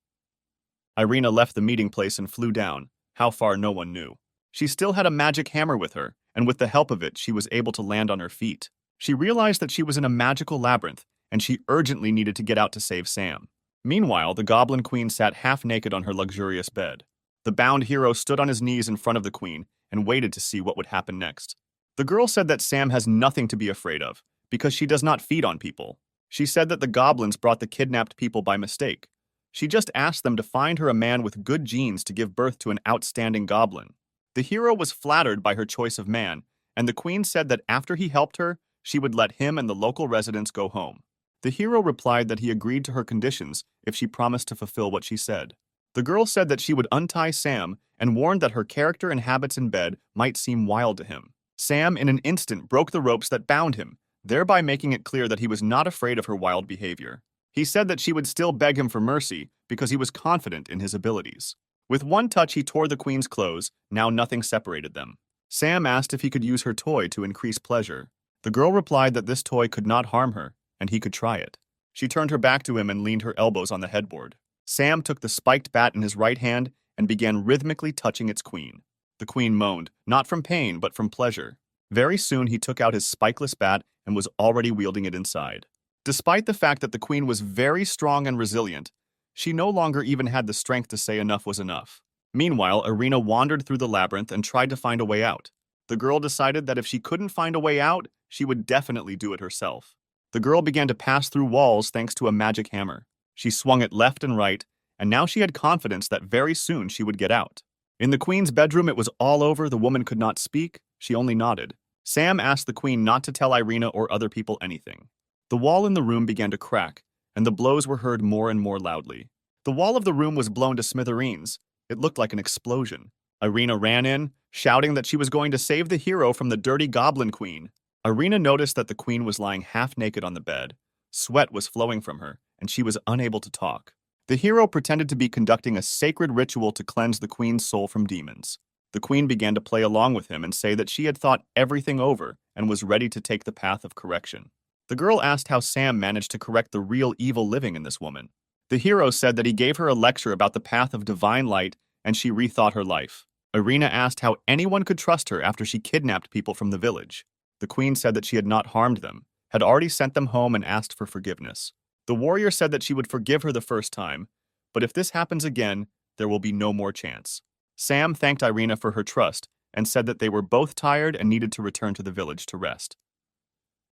Irina left the meeting place and flew down, how far no one knew. She still had a magic hammer with her, and with the help of it, she was able to land on her feet. She realized that she was in a magical labyrinth, and she urgently needed to get out to save Sam. Meanwhile, the Goblin Queen sat half-naked on her luxurious bed. The bound hero stood on his knees in front of the queen and waited to see what would happen next. The girl said that Sam has nothing to be afraid of, because she does not feed on people. She said that the goblins brought the kidnapped people by mistake. She just asked them to find her a man with good genes to give birth to an outstanding goblin. The hero was flattered by her choice of man, and the queen said that after he helped her, she would let him and the local residents go home. The hero replied that he agreed to her conditions if she promised to fulfill what she said. The girl said that she would untie Sam and warned that her character and habits in bed might seem wild to him. Sam, in an instant, broke the ropes that bound him, thereby making it clear that he was not afraid of her wild behavior. He said that she would still beg him for mercy because he was confident in his abilities. With one touch, he tore the queen's clothes. Now nothing separated them. Sam asked if he could use her toy to increase pleasure. The girl replied that this toy could not harm her, and he could try it. She turned her back to him and leaned her elbows on the headboard. Sam took the spiked bat in his right hand and began rhythmically touching its queen. The queen moaned, not from pain, but from pleasure. Very soon, he took out his spikeless bat and was already wielding it inside. Despite the fact that the queen was very strong and resilient, she no longer even had the strength to say enough was enough. Meanwhile, Irina wandered through the labyrinth and tried to find a way out. The girl decided that if she couldn't find a way out, she would definitely do it herself. The girl began to pass through walls thanks to a magic hammer. She swung it left and right, and now she had confidence that very soon she would get out. In the queen's bedroom, it was all over. The woman could not speak. She only nodded. Sam asked the queen not to tell Irina or other people anything. The wall in the room began to crack, and the blows were heard more and more loudly. The wall of the room was blown to smithereens. It looked like an explosion. Irina ran in, shouting that she was going to save the hero from the dirty goblin queen. Irina noticed that the queen was lying half-naked on the bed. Sweat was flowing from her, and she was unable to talk. The hero pretended to be conducting a sacred ritual to cleanse the queen's soul from demons. The queen began to play along with him and say that she had thought everything over and was ready to take the path of correction. The girl asked how Sam managed to correct the real evil living in this woman. The hero said that he gave her a lecture about the path of divine light and she rethought her life. Irina asked how anyone could trust her after she kidnapped people from the village. The queen said that she had not harmed them, had already sent them home and asked for forgiveness. The warrior said that she would forgive her the first time, but if this happens again, there will be no more chance. Sam thanked Irina for her trust and said that they were both tired and needed to return to the village to rest.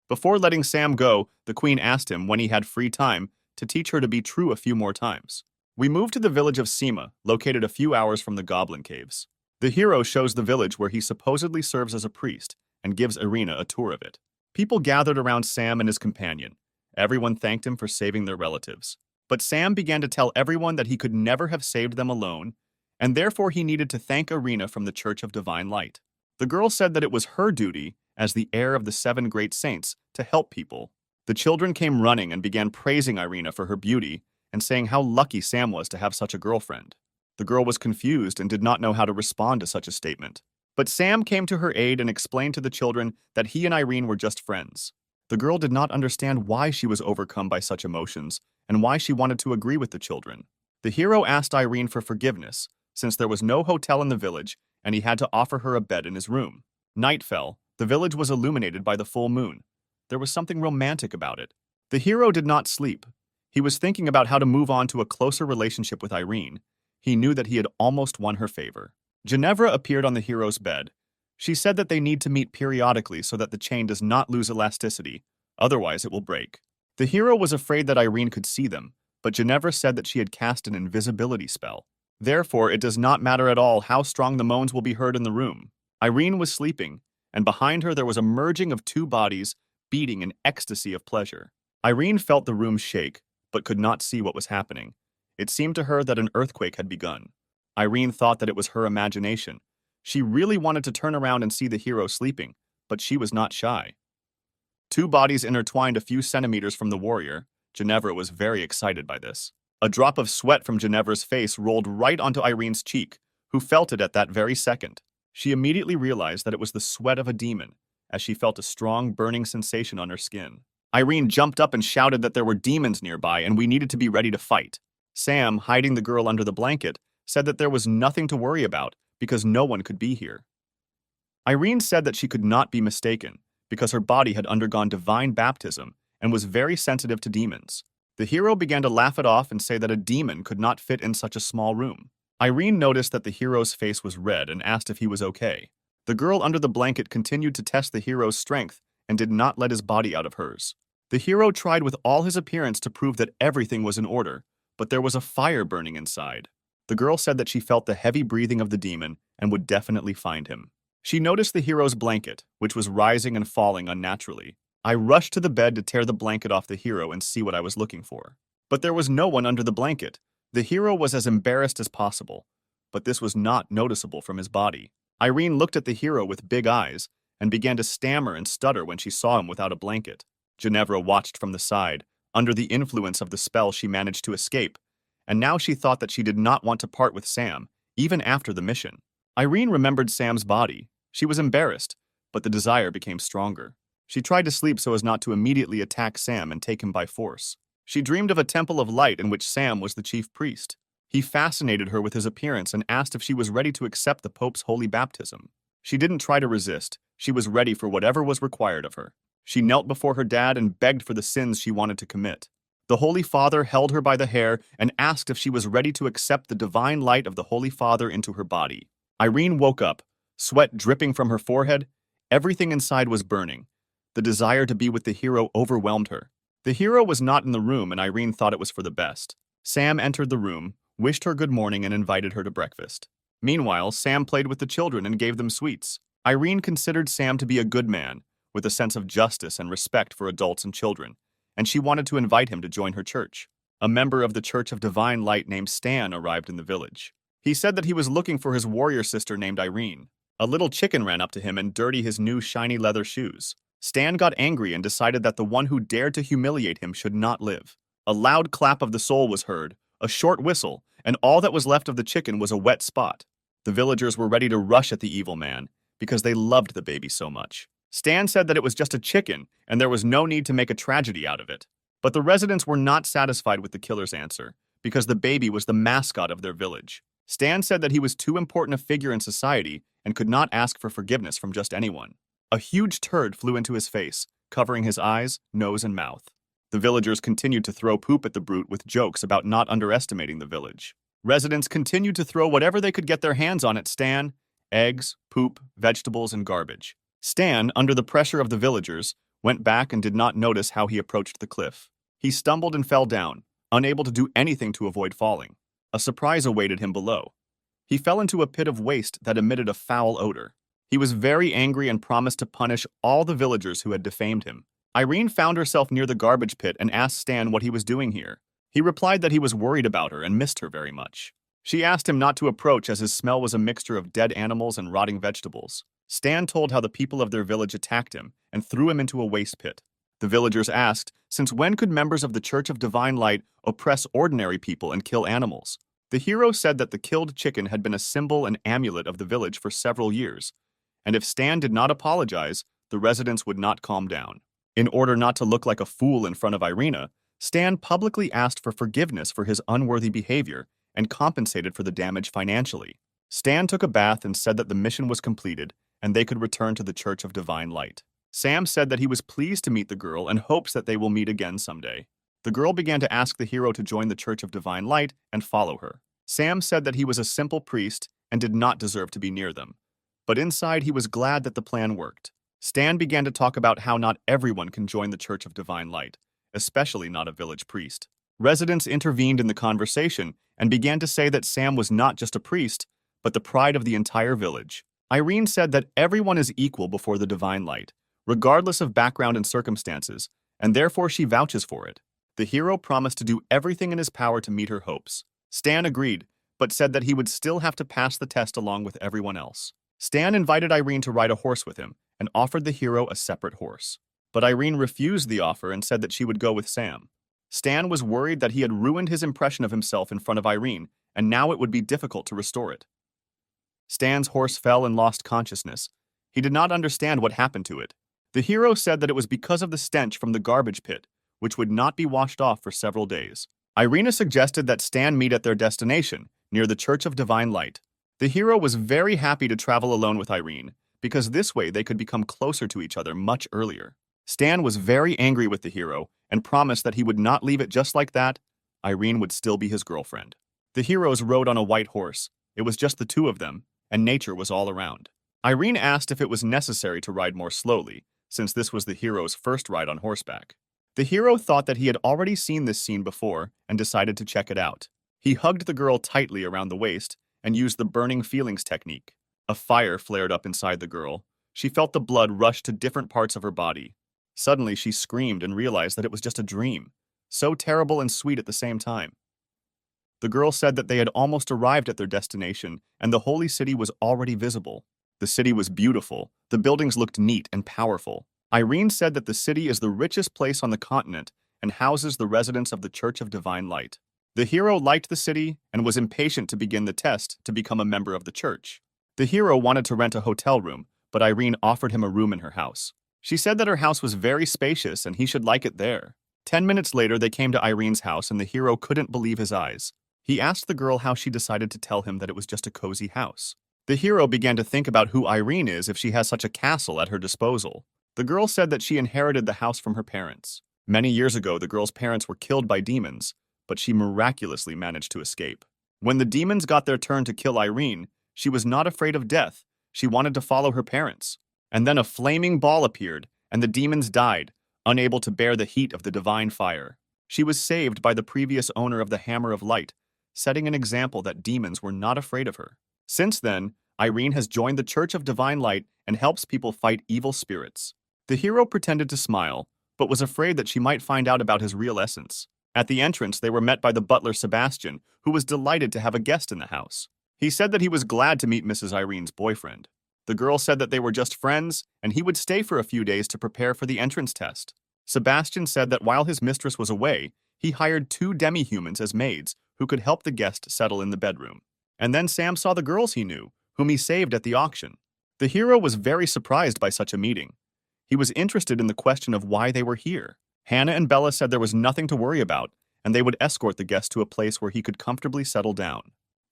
Before letting Sam go, the queen asked him when he had free time to teach her to be true a few more times. We moved to the village of Sima, located a few hours from the Goblin Caves. The hero shows the village where he supposedly serves as a priest and gives Irina a tour of it. People gathered around Sam and his companion. Everyone thanked him for saving their relatives. But Sam began to tell everyone that he could never have saved them alone, and therefore he needed to thank Irina from the Church of Divine Light. The girl said that it was her duty, as the heir of the 7 great saints, to help people. The children came running and began praising Irina for her beauty and saying how lucky Sam was to have such a girlfriend. The girl was confused and did not know how to respond to such a statement. But Sam came to her aid and explained to the children that he and Irene were just friends. The girl did not understand why she was overcome by such emotions and why she wanted to agree with the children. The hero asked Irene for forgiveness, since there was no hotel in the village and he had to offer her a bed in his room. Night fell. The village was illuminated by the full moon. There was something romantic about it. The hero did not sleep. He was thinking about how to move on to a closer relationship with Irene. He knew that he had almost won her favor. Ginevra appeared on the hero's bed. She said that they need to meet periodically so that the chain does not lose elasticity, otherwise it will break. The hero was afraid that Irene could see them, but Ginevra said that she had cast an invisibility spell. Therefore, it does not matter at all how strong the moans will be heard in the room. Irene was sleeping, and behind her there was a merging of 2 bodies, beating in ecstasy of pleasure. Irene felt the room shake, but could not see what was happening. It seemed to her that an earthquake had begun. Irene thought that it was her imagination. She really wanted to turn around and see the hero sleeping, but she was not shy. 2 bodies intertwined a few centimeters from the warrior. Ginevra was very excited by this. A drop of sweat from Ginevra's face rolled right onto Irene's cheek, who felt it at that very second. She immediately realized that it was the sweat of a demon, as she felt a strong burning sensation on her skin. Irene jumped up and shouted that there were demons nearby and we needed to be ready to fight. Sam, hiding the girl under the blanket, said that there was nothing to worry about because no one could be here. Irene said that she could not be mistaken because her body had undergone divine baptism and was very sensitive to demons. The hero began to laugh it off and say that a demon could not fit in such a small room. Irene noticed that the hero's face was red and asked if he was okay. The girl under the blanket continued to test the hero's strength and did not let his body out of hers. The hero tried with all his appearance to prove that everything was in order, but there was a fire burning inside. The girl said that she felt the heavy breathing of the demon and would definitely find him. She noticed the hero's blanket, which was rising and falling unnaturally. I rushed to the bed to tear the blanket off the hero and see what I was looking for. But there was no one under the blanket. The hero was as embarrassed as possible, but this was not noticeable from his body. Irene looked at the hero with big eyes and began to stammer and stutter when she saw him without a blanket. Ginevra watched from the side. Under the influence of the spell, she managed to escape, and now she thought that she did not want to part with Sam, even after the mission. Irene remembered Sam's body. She was embarrassed, but the desire became stronger. She tried to sleep so as not to immediately attack Sam and take him by force. She dreamed of a temple of light in which Sam was the chief priest. He fascinated her with his appearance and asked if she was ready to accept the Pope's holy baptism. She didn't try to resist. She was ready for whatever was required of her. She knelt before her dad and begged for the sins she wanted to commit. The Holy Father held her by the hair and asked if she was ready to accept the divine light of the Holy Father into her body. Irene woke up, sweat dripping from her forehead. Everything inside was burning. The desire to be with the hero overwhelmed her. The hero was not in the room, and Irene thought it was for the best. Sam entered the room, wished her good morning, and invited her to breakfast. Meanwhile, Sam played with the children and gave them sweets. Irene considered Sam to be a good man, with a sense of justice and respect for adults and children, and she wanted to invite him to join her church. A member of the Church of Divine Light named Stan arrived in the village. He said that he was looking for his warrior sister named Irene. A little chicken ran up to him and dirtied his new shiny leather shoes. Stan got angry and decided that the one who dared to humiliate him should not live. A loud clap of the soul was heard, a short whistle, and all that was left of the chicken was a wet spot. The villagers were ready to rush at the evil man because they loved the baby so much. Stan said that it was just a chicken and there was no need to make a tragedy out of it. But the residents were not satisfied with the killer's answer because the baby was the mascot of their village. Stan said that he was too important a figure in society and could not ask for forgiveness from just anyone. A huge turd flew into his face, covering his eyes, nose, and mouth. The villagers continued to throw poop at the brute with jokes about not underestimating the village. Residents continued to throw whatever they could get their hands on at Stan: eggs, poop, vegetables, and garbage. Stan, under the pressure of the villagers, went back and did not notice how he approached the cliff. He stumbled and fell down, unable to do anything to avoid falling. A surprise awaited him below. He fell into a pit of waste that emitted a foul odor. He was very angry and promised to punish all the villagers who had defamed him. Irene found herself near the garbage pit and asked Stan what he was doing here. He replied that he was worried about her and missed her very much. She asked him not to approach as his smell was a mixture of dead animals and rotting vegetables. Stan told how the people of their village attacked him and threw him into a waste pit. The villagers asked, since when could members of the Church of Divine Light oppress ordinary people and kill animals? The hero said that the killed chicken had been a symbol and amulet of the village for several years, and if Stan did not apologize, the residents would not calm down. In order not to look like a fool in front of Irina, Stan publicly asked for forgiveness for his unworthy behavior and compensated for the damage financially. Stan took a bath and said that the mission was completed and they could return to the Church of Divine Light. Sam said that he was pleased to meet the girl and hopes that they will meet again someday. The girl began to ask the hero to join the Church of Divine Light and follow her. Sam said that he was a simple priest and did not deserve to be near them. But inside, he was glad that the plan worked. Stan began to talk about how not everyone can join the Church of Divine Light, especially not a village priest. Residents intervened in the conversation and began to say that Sam was not just a priest, but the pride of the entire village. Irene said that everyone is equal before the Divine Light, regardless of background and circumstances, and therefore she vouches for it. The hero promised to do everything in his power to meet her hopes. Stan agreed, but said that he would still have to pass the test along with everyone else. Stan invited Irene to ride a horse with him and offered the hero a separate horse. But Irene refused the offer and said that she would go with Sam. Stan was worried that he had ruined his impression of himself in front of Irene, and now it would be difficult to restore it. Stan's horse fell and lost consciousness. He did not understand what happened to it. The hero said that it was because of the stench from the garbage pit, which would not be washed off for several days. Irina suggested that Stan meet at their destination, near the Church of Divine Light. The hero was very happy to travel alone with Irene, because this way they could become closer to each other much earlier. Stan was very angry with the hero and promised that he would not leave it just like that. Irene would still be his girlfriend. The heroes rode on a white horse. It was just the two of them, and nature was all around. Irene asked if it was necessary to ride more slowly, since this was the hero's first ride on horseback. The hero thought that he had already seen this scene before and decided to check it out. He hugged the girl tightly around the waist and used the burning feelings technique. A fire flared up inside the girl. She felt the blood rush to different parts of her body. Suddenly, she screamed and realized that it was just a dream, so terrible and sweet at the same time. The girl said that they had almost arrived at their destination and the holy city was already visible. The city was beautiful. The buildings looked neat and powerful. Irene said that the city is the richest place on the continent and houses the residents of the Church of Divine Light. The hero liked the city and was impatient to begin the test to become a member of the church. The hero wanted to rent a hotel room, but Irene offered him a room in her house. She said that her house was very spacious and he should like it there. 10 minutes later, they came to Irene's house and the hero couldn't believe his eyes. He asked the girl how she decided to tell him that it was just a cozy house. The hero began to think about who Irene is if she has such a castle at her disposal. The girl said that she inherited the house from her parents. Many years ago, the girl's parents were killed by demons, but she miraculously managed to escape. When the demons got their turn to kill Irene, she was not afraid of death. She wanted to follow her parents. And then a flaming ball appeared, and the demons died, unable to bear the heat of the divine fire. She was saved by the previous owner of the Hammer of Light, setting an example that demons were not afraid of her. Since then, Irene has joined the Church of Divine Light and helps people fight evil spirits. The hero pretended to smile, but was afraid that she might find out about his real essence. At the entrance, they were met by the butler Sebastian, who was delighted to have a guest in the house. He said that he was glad to meet Mrs. Irene's boyfriend. The girl said that they were just friends, and he would stay for a few days to prepare for the entrance test. Sebastian said that while his mistress was away, he hired 2 demi-humans as maids who could help the guest settle in the bedroom. And then Sam saw the girls he knew, whom he saved at the auction. The hero was very surprised by such a meeting. He was interested in the question of why they were here. Hannah and Bella said there was nothing to worry about, and they would escort the guest to a place where he could comfortably settle down.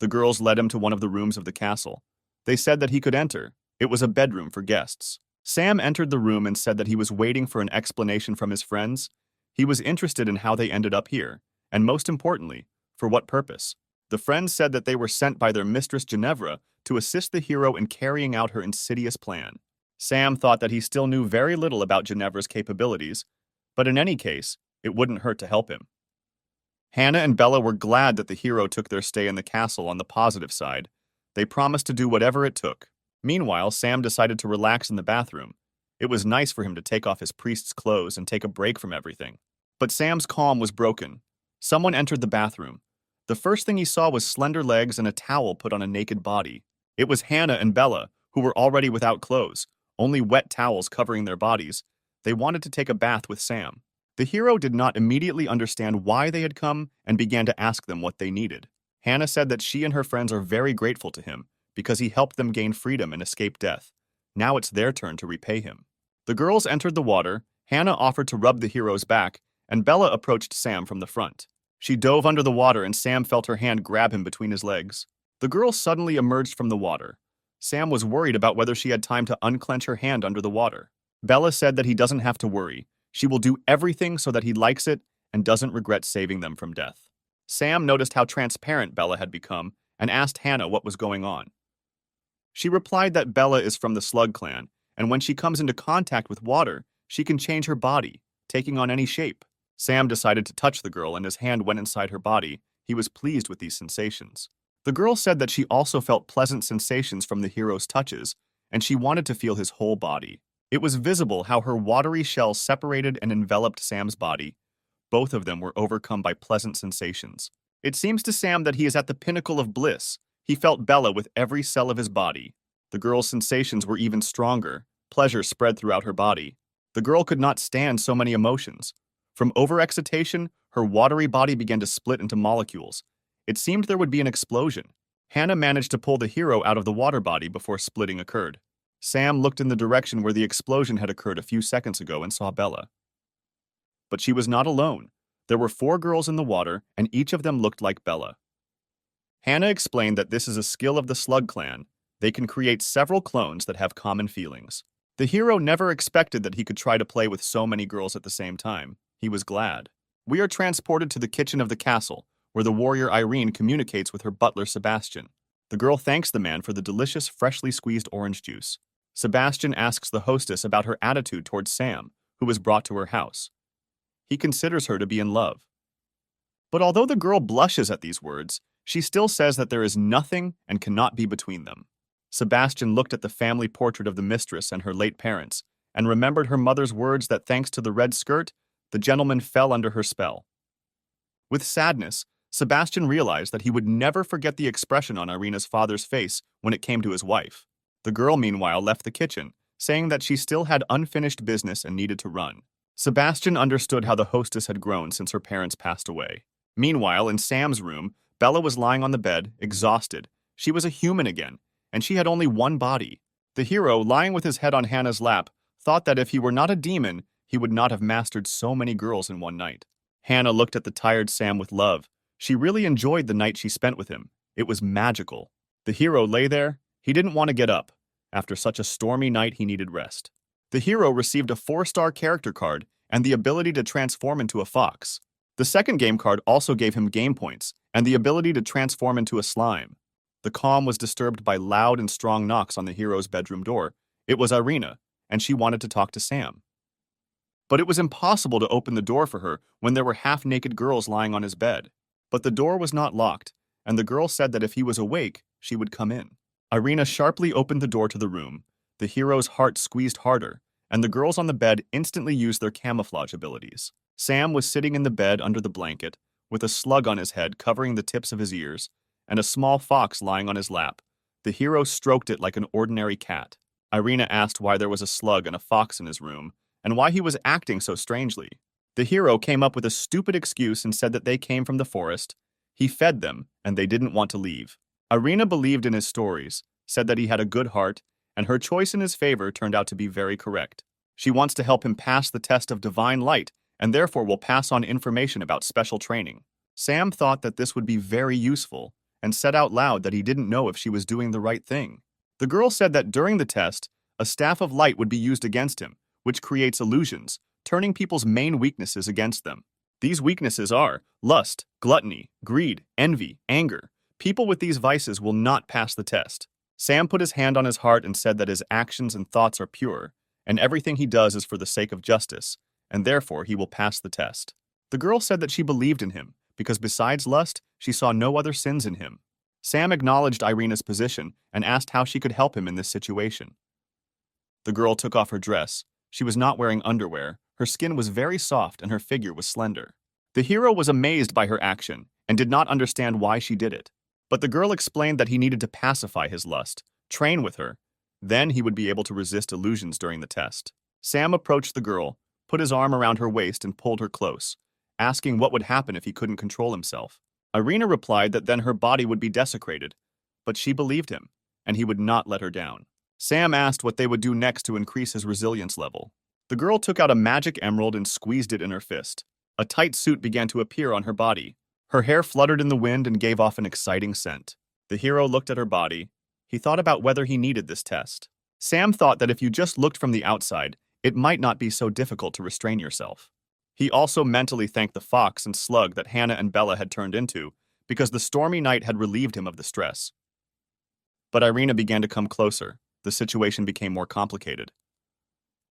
The girls led him to one of the rooms of the castle. They said that he could enter. It was a bedroom for guests. Sam entered the room and said that he was waiting for an explanation from his friends. He was interested in how they ended up here, and most importantly, for what purpose. The friends said that they were sent by their mistress Ginevra to assist the hero in carrying out her insidious plan. Sam thought that he still knew very little about Ginevra's capabilities, but in any case, it wouldn't hurt to help him. Hannah and Bella were glad that the hero took their stay in the castle on the positive side. They promised to do whatever it took. Meanwhile, Sam decided to relax in the bathroom. It was nice for him to take off his priest's clothes and take a break from everything. But Sam's calm was broken. Someone entered the bathroom. The first thing he saw was slender legs and a towel put on a naked body. It was Hannah and Bella, who were already without clothes, only wet towels covering their bodies. They wanted to take a bath with Sam. The hero did not immediately understand why they had come and began to ask them what they needed. Hannah said that she and her friends are very grateful to him because he helped them gain freedom and escape death. Now it's their turn to repay him. The girls entered the water. Hannah offered to rub the hero's back, and Bella approached Sam from the front. She dove under the water and Sam felt her hand grab him between his legs. The girl suddenly emerged from the water. Sam was worried about whether she had time to unclench her hand under the water. Bella said that he doesn't have to worry. She will do everything so that he likes it and doesn't regret saving them from death. Sam noticed how transparent Bella had become and asked Hannah what was going on. She replied that Bella is from the Slug clan, and when she comes into contact with water, she can change her body, taking on any shape. Sam decided to touch the girl and his hand went inside her body. He was pleased with these sensations. The girl said that she also felt pleasant sensations from the hero's touches, and she wanted to feel his whole body. It was visible how her watery shell separated and enveloped Sam's body. Both of them were overcome by pleasant sensations. It seems to Sam that he is at the pinnacle of bliss. He felt Bella with every cell of his body. The girl's sensations were even stronger. Pleasure spread throughout her body. The girl could not stand so many emotions. From overexcitation, her watery body began to split into molecules. It seemed there would be an explosion. Hannah managed to pull the hero out of the water body before splitting occurred. Sam looked in the direction where the explosion had occurred a few seconds ago and saw Bella. But she was not alone. There were 4 girls in the water, and each of them looked like Bella. Hannah explained that this is a skill of the Slug clan. They can create several clones that have common feelings. The hero never expected that he could try to play with so many girls at the same time. He was glad. We are transported to the kitchen of the castle, where the warrior Irene communicates with her butler Sebastian. The girl thanks the man for the delicious, freshly squeezed orange juice. Sebastian asks the hostess about her attitude towards Sam, who was brought to her house. He considers her to be in love. But although the girl blushes at these words, she still says that there is nothing and cannot be between them. Sebastian looked at the family portrait of the mistress and her late parents, and remembered her mother's words that thanks to the red skirt, the gentleman fell under her spell. With sadness, Sebastian realized that he would never forget the expression on Irina's father's face when it came to his wife. The girl, meanwhile, left the kitchen, saying that she still had unfinished business and needed to run. Sebastian understood how the hostess had grown since her parents passed away. Meanwhile, in Sam's room, Bella was lying on the bed, exhausted. She was a human again, and she had only one body. The hero, lying with his head on Hannah's lap, thought that if he were not a demon, he would not have mastered so many girls in one night. Hannah looked at the tired Sam with love. She really enjoyed the night she spent with him. It was magical. The hero lay there. He didn't want to get up. After such a stormy night, he needed rest. The hero received a 4-star character card and the ability to transform into a fox. The second game card also gave him game points and the ability to transform into a slime. The calm was disturbed by loud and strong knocks on the hero's bedroom door. It was Irina, and she wanted to talk to Sam. But it was impossible to open the door for her when there were half-naked girls lying on his bed. But the door was not locked, and the girl said that if he was awake, she would come in. Irina sharply opened the door to the room. The hero's heart squeezed harder, and the girls on the bed instantly used their camouflage abilities. Sam was sitting in the bed under the blanket, with a slug on his head covering the tips of his ears, and a small fox lying on his lap. The hero stroked it like an ordinary cat. Irina asked why there was a slug and a fox in his room, and why he was acting so strangely. The hero came up with a stupid excuse and said that they came from the forest. He fed them, and they didn't want to leave. Irina believed in his stories, said that he had a good heart, and her choice in his favor turned out to be very correct. She wants to help him pass the test of divine light, and therefore will pass on information about special training. Sam thought that this would be very useful, and said out loud that he didn't know if she was doing the right thing. The girl said that during the test, a staff of light would be used against him, which creates illusions, turning people's main weaknesses against them. These weaknesses are lust, gluttony, greed, envy, anger. People with these vices will not pass the test. Sam put his hand on his heart and said that his actions and thoughts are pure, and everything he does is for the sake of justice, and therefore he will pass the test. The girl said that she believed in him, because besides lust, she saw no other sins in him. Sam acknowledged Irina's position and asked how she could help him in this situation. The girl took off her dress. She was not wearing underwear, her skin was very soft and her figure was slender. The hero was amazed by her action and did not understand why she did it. But the girl explained that he needed to pacify his lust, train with her. Then he would be able to resist illusions during the test. Sam approached the girl, put his arm around her waist and pulled her close, asking what would happen if he couldn't control himself. Irina replied that then her body would be desecrated, but she believed him, and he would not let her down. Sam asked what they would do next to increase his resilience level. The girl took out a magic emerald and squeezed it in her fist. A tight suit began to appear on her body. Her hair fluttered in the wind and gave off an exciting scent. The hero looked at her body. He thought about whether he needed this test. Sam thought that if you just looked from the outside, it might not be so difficult to restrain yourself. He also mentally thanked the fox and slug that Hannah and Bella had turned into, because the stormy night had relieved him of the stress. But Irina began to come closer. The situation became more complicated.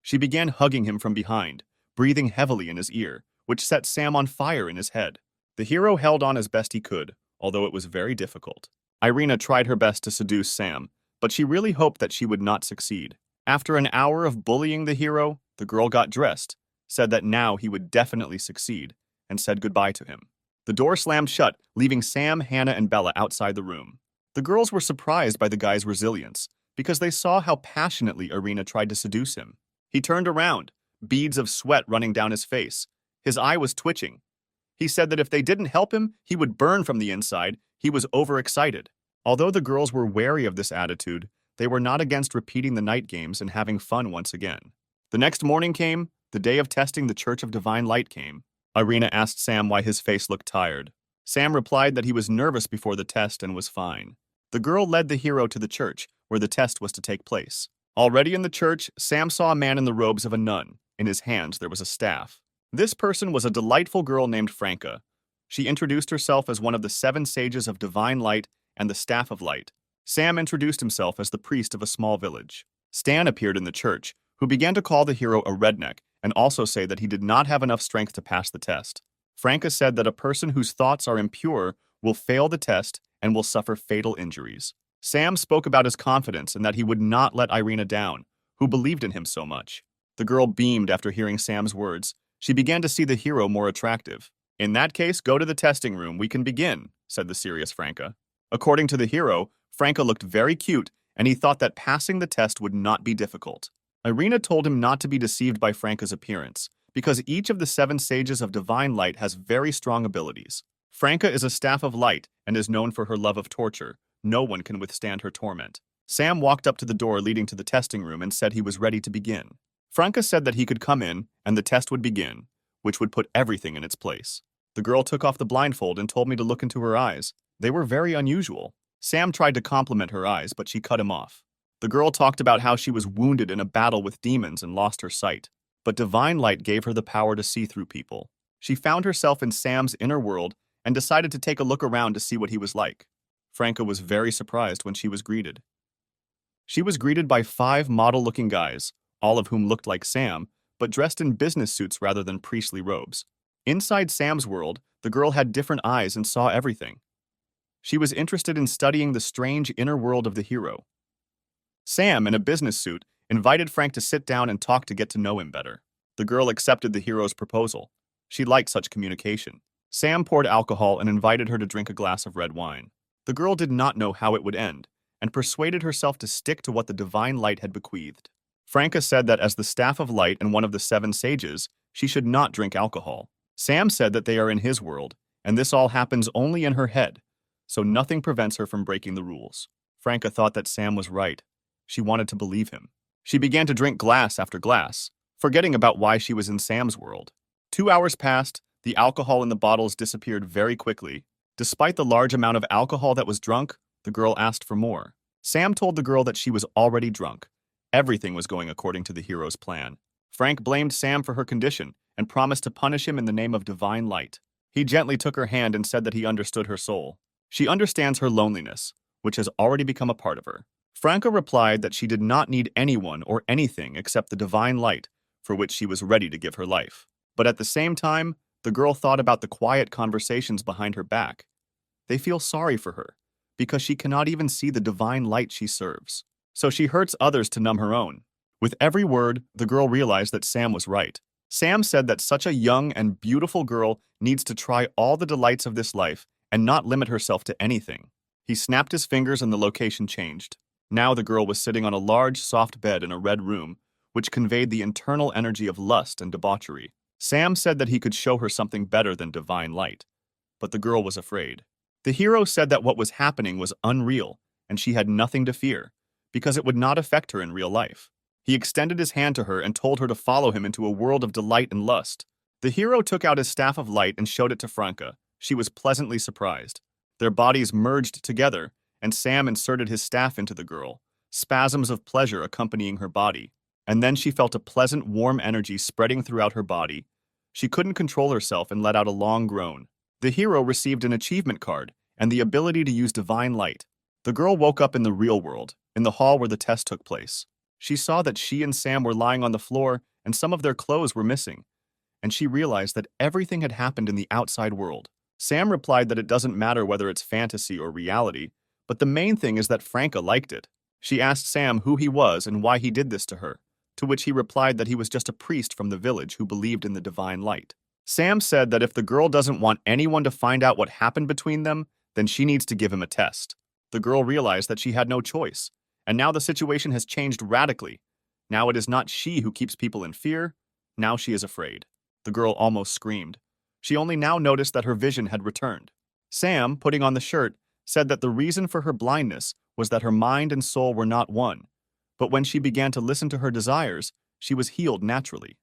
She began hugging him from behind, breathing heavily in his ear, which set Sam on fire in his head. The hero held on as best he could, although it was very difficult. Irina tried her best to seduce Sam, but she really hoped that she would not succeed. After an hour of bullying the hero, the girl got dressed, said that now he would definitely succeed, and said goodbye to him. The door slammed shut, leaving Sam, Hannah, and Bella outside the room. The girls were surprised by the guy's resilience, because they saw how passionately Irina tried to seduce him. He turned around, beads of sweat running down his face. His eye was twitching. He said that if they didn't help him, he would burn from the inside. He was overexcited. Although the girls were wary of this attitude, they were not against repeating the night games and having fun once again. The next morning came, the day of testing the Church of Divine Light came. Irina asked Sam why his face looked tired. Sam replied that he was nervous before the test and was fine. The girl led the hero to the church, where the test was to take place. Already in the church, Sam saw a man in the robes of a nun. In his hands there was a staff. This person was a delightful girl named Franca. She introduced herself as one of the 7 sages of divine light and the staff of light. Sam introduced himself as the priest of a small village. Stan appeared in the church, who began to call the hero a redneck and also say that he did not have enough strength to pass the test. Franca said that a person whose thoughts are impure will fail the test and will suffer fatal injuries. Sam spoke about his confidence and that he would not let Irina down, who believed in him so much. The girl beamed after hearing Sam's words. She began to see the hero more attractive. "In that case, go to the testing room. We can begin," said the serious Franca. According to the hero, Franca looked very cute, and he thought that passing the test would not be difficult. Irina told him not to be deceived by Franca's appearance, because each of the 7 sages of divine light has very strong abilities. Franca is a staff of light and is known for her love of torture. No one can withstand her torment. Sam walked up to the door leading to the testing room and said he was ready to begin. Franca said that he could come in and the test would begin, which would put everything in its place. The girl took off the blindfold and told me to look into her eyes. They were very unusual. Sam tried to compliment her eyes, but she cut him off. The girl talked about how she was wounded in a battle with demons and lost her sight, but divine light gave her the power to see through people. She found herself in Sam's inner world and decided to take a look around to see what he was like. Franca was very surprised when she was greeted. She was greeted by 5 model-looking guys, all of whom looked like Sam, but dressed in business suits rather than priestly robes. Inside Sam's world, the girl had different eyes and saw everything. She was interested in studying the strange inner world of the hero. Sam, in a business suit, invited Frank to sit down and talk to get to know him better. The girl accepted the hero's proposal. She liked such communication. Sam poured alcohol and invited her to drink a glass of red wine. The girl did not know how it would end, and persuaded herself to stick to what the divine light had bequeathed. Franca said that as the staff of light and one of the 7 sages, she should not drink alcohol. Sam said that they are in his world, and this all happens only in her head, so nothing prevents her from breaking the rules. Franca thought that Sam was right. She wanted to believe him. She began to drink glass after glass, forgetting about why she was in Sam's world. 2 hours passed. The alcohol in the bottles disappeared very quickly. Despite the large amount of alcohol that was drunk, the girl asked for more. Sam told the girl that she was already drunk. Everything was going according to the hero's plan. Frank blamed Sam for her condition and promised to punish him in the name of divine light. He gently took her hand and said that he understood her soul. She understands her loneliness, which has already become a part of her. Franca replied that she did not need anyone or anything except the divine light, for which she was ready to give her life. But at the same time, the girl thought about the quiet conversations behind her back. They feel sorry for her, because she cannot even see the divine light she serves. So she hurts others to numb her own. With every word, the girl realized that Sam was right. Sam said that such a young and beautiful girl needs to try all the delights of this life and not limit herself to anything. He snapped his fingers and the location changed. Now the girl was sitting on a large, soft bed in a red room, which conveyed the internal energy of lust and debauchery. Sam said that he could show her something better than divine light, but the girl was afraid. The hero said that what was happening was unreal, and she had nothing to fear, because it would not affect her in real life. He extended his hand to her and told her to follow him into a world of delight and lust. The hero took out his staff of light and showed it to Franca. She was pleasantly surprised. Their bodies merged together, and Sam inserted his staff into the girl, spasms of pleasure accompanying her body. And then she felt a pleasant, warm energy spreading throughout her body. She couldn't control herself and let out a long groan. The hero received an achievement card and the ability to use divine light. The girl woke up in the real world, in the hall where the test took place. She saw that she and Sam were lying on the floor and some of their clothes were missing, and she realized that everything had happened in the outside world. Sam replied that it doesn't matter whether it's fantasy or reality, but the main thing is that Franca liked it. She asked Sam who he was and why he did this to her, to which he replied that he was just a priest from the village who believed in the divine light. Sam said that if the girl doesn't want anyone to find out what happened between them, then she needs to give him a test. The girl realized that she had no choice, and now the situation has changed radically. Now it is not she who keeps people in fear, now she is afraid. The girl almost screamed. She only now noticed that her vision had returned. Sam, putting on the shirt, said that the reason for her blindness was that her mind and soul were not one, but when she began to listen to her desires, she was healed naturally.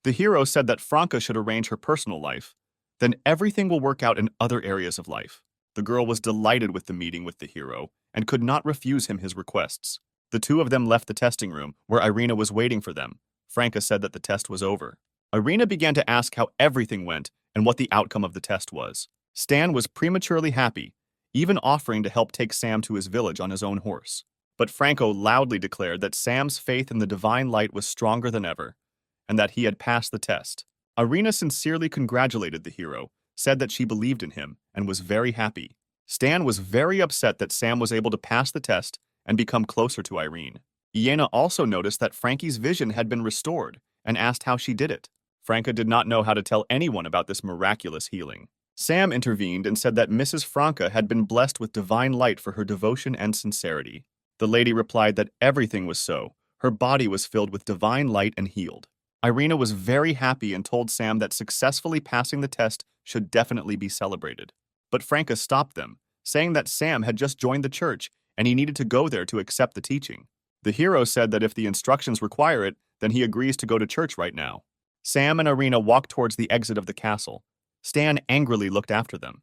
The hero said that Franca should arrange her personal life, then everything will work out in other areas of life. The girl was delighted with the meeting with the hero and could not refuse him his requests. The two of them left the testing room, where Irina was waiting for them. Franca said that the test was over. Irina began to ask how everything went and what the outcome of the test was. Stan was prematurely happy, even offering to help take Sam to his village on his own horse. But Franco loudly declared that Sam's faith in the divine light was stronger than ever, and that he had passed the test. Irina sincerely congratulated the hero, said that she believed in him, and was very happy. Stan was very upset that Sam was able to pass the test and become closer to Irene. Iena also noticed that Frankie's vision had been restored and asked how she did it. Franca did not know how to tell anyone about this miraculous healing. Sam intervened and said that Mrs. Franca had been blessed with divine light for her devotion and sincerity. The lady replied that everything was so. Her body was filled with divine light and healed. Irina was very happy and told Sam that successfully passing the test should definitely be celebrated. But Franca stopped them, saying that Sam had just joined the church and he needed to go there to accept the teaching. The hero said that if the instructions require it, then he agrees to go to church right now. Sam and Irina walked towards the exit of the castle. Stan angrily looked after them.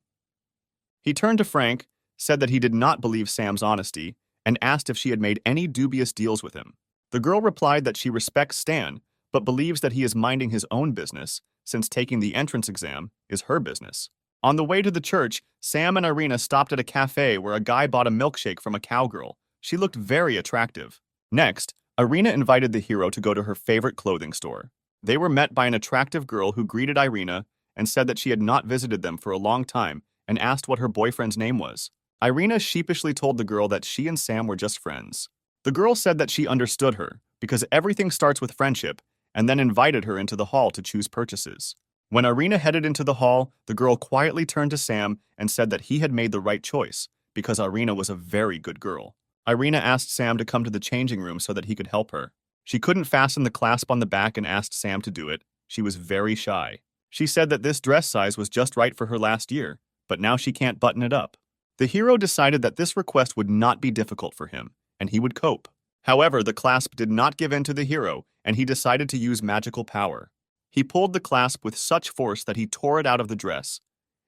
He turned to Frank, said that he did not believe Sam's honesty, and asked if she had made any dubious deals with him. The girl replied that she respects Stan, but believes that he is minding his own business, since taking the entrance exam is her business. On the way to the church, Sam and Irina stopped at a cafe where a guy bought a milkshake from a cowgirl. She looked very attractive. Next, Irina invited the hero to go to her favorite clothing store. They were met by an attractive girl who greeted Irina and said that she had not visited them for a long time and asked what her boyfriend's name was. Irina sheepishly told the girl that she and Sam were just friends. The girl said that she understood her because everything starts with friendship, and then invited her into the hall to choose purchases. When Irina headed into the hall, the girl quietly turned to Sam and said that he had made the right choice because Irina was a very good girl. Irina asked Sam to come to the changing room so that he could help her. She couldn't fasten the clasp on the back and asked Sam to do it. She was very shy. She said that this dress size was just right for her last year, but now she can't button it up. The hero decided that this request would not be difficult for him, and he would cope. However, the clasp did not give in to the hero, and he decided to use magical power. He pulled the clasp with such force that he tore it out of the dress.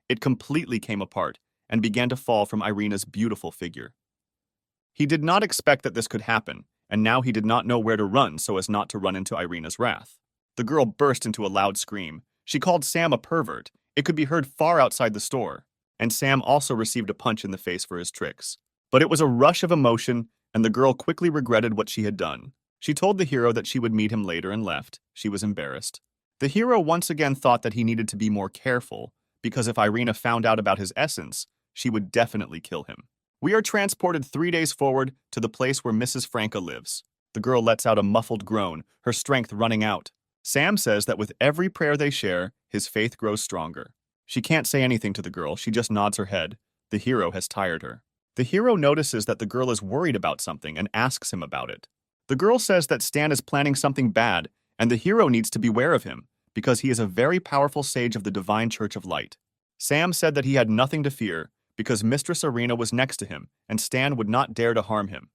It completely came apart and began to fall from Irina's beautiful figure. He did not expect that this could happen, and now he did not know where to run so as not to run into Irina's wrath. The girl burst into a loud scream. She called Sam a pervert. It could be heard far outside the store. And Sam also received a punch in the face for his tricks. But it was a rush of emotion, and the girl quickly regretted what she had done. She told the hero that she would meet him later and left. She was embarrassed. The hero once again thought that he needed to be more careful, because if Irina found out about his essence, she would definitely kill him. We are transported 3 days forward to the place where Mrs. Franca lives. The girl lets out a muffled groan, her strength running out. Sam says that with every prayer they share, his faith grows stronger. She can't say anything to the girl, she just nods her head. The hero has tired her. The hero notices that the girl is worried about something and asks him about it. The girl says that Stan is planning something bad, and the hero needs to beware of him, because he is a very powerful sage of the Divine Church of Light. Sam said that he had nothing to fear, because Mistress Irina was next to him, and Stan would not dare to harm him.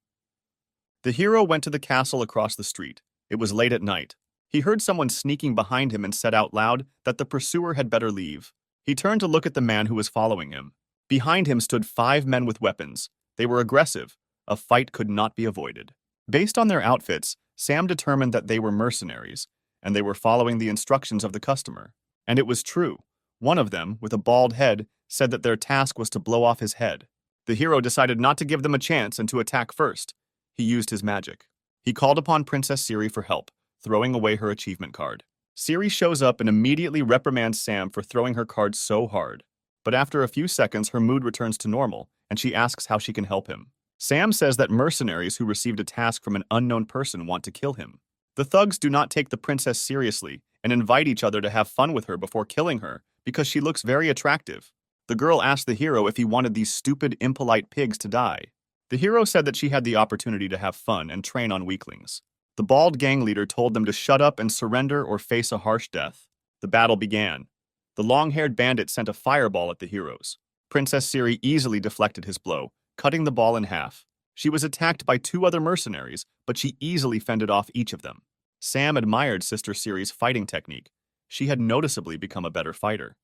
The hero went to the castle across the street. It was late at night. He heard someone sneaking behind him and said out loud that the pursuer had better leave. He turned to look at the man who was following him. Behind him stood 5 men with weapons. They were aggressive. A fight could not be avoided. Based on their outfits, Sam determined that they were mercenaries, and they were following the instructions of the customer. And it was true. One of them, with a bald head, said that their task was to blow off his head. The hero decided not to give them a chance and to attack first. He used his magic. He called upon Princess Siri for help, throwing away her achievement card. Siri shows up and immediately reprimands Sam for throwing her card so hard. But after a few seconds, her mood returns to normal, and she asks how she can help him. Sam says that mercenaries who received a task from an unknown person want to kill him. The thugs do not take the princess seriously and invite each other to have fun with her before killing her because she looks very attractive. The girl asked the hero if he wanted these stupid, impolite pigs to die. The hero said that she had the opportunity to have fun and train on weaklings. The bald gang leader told them to shut up and surrender or face a harsh death. The battle began. The long-haired bandit sent a fireball at the heroes. Princess Siri easily deflected his blow, cutting the ball in half. She was attacked by 2 other mercenaries, but she easily fended off each of them. Sam admired Sister Siri's fighting technique. She had noticeably become a better fighter.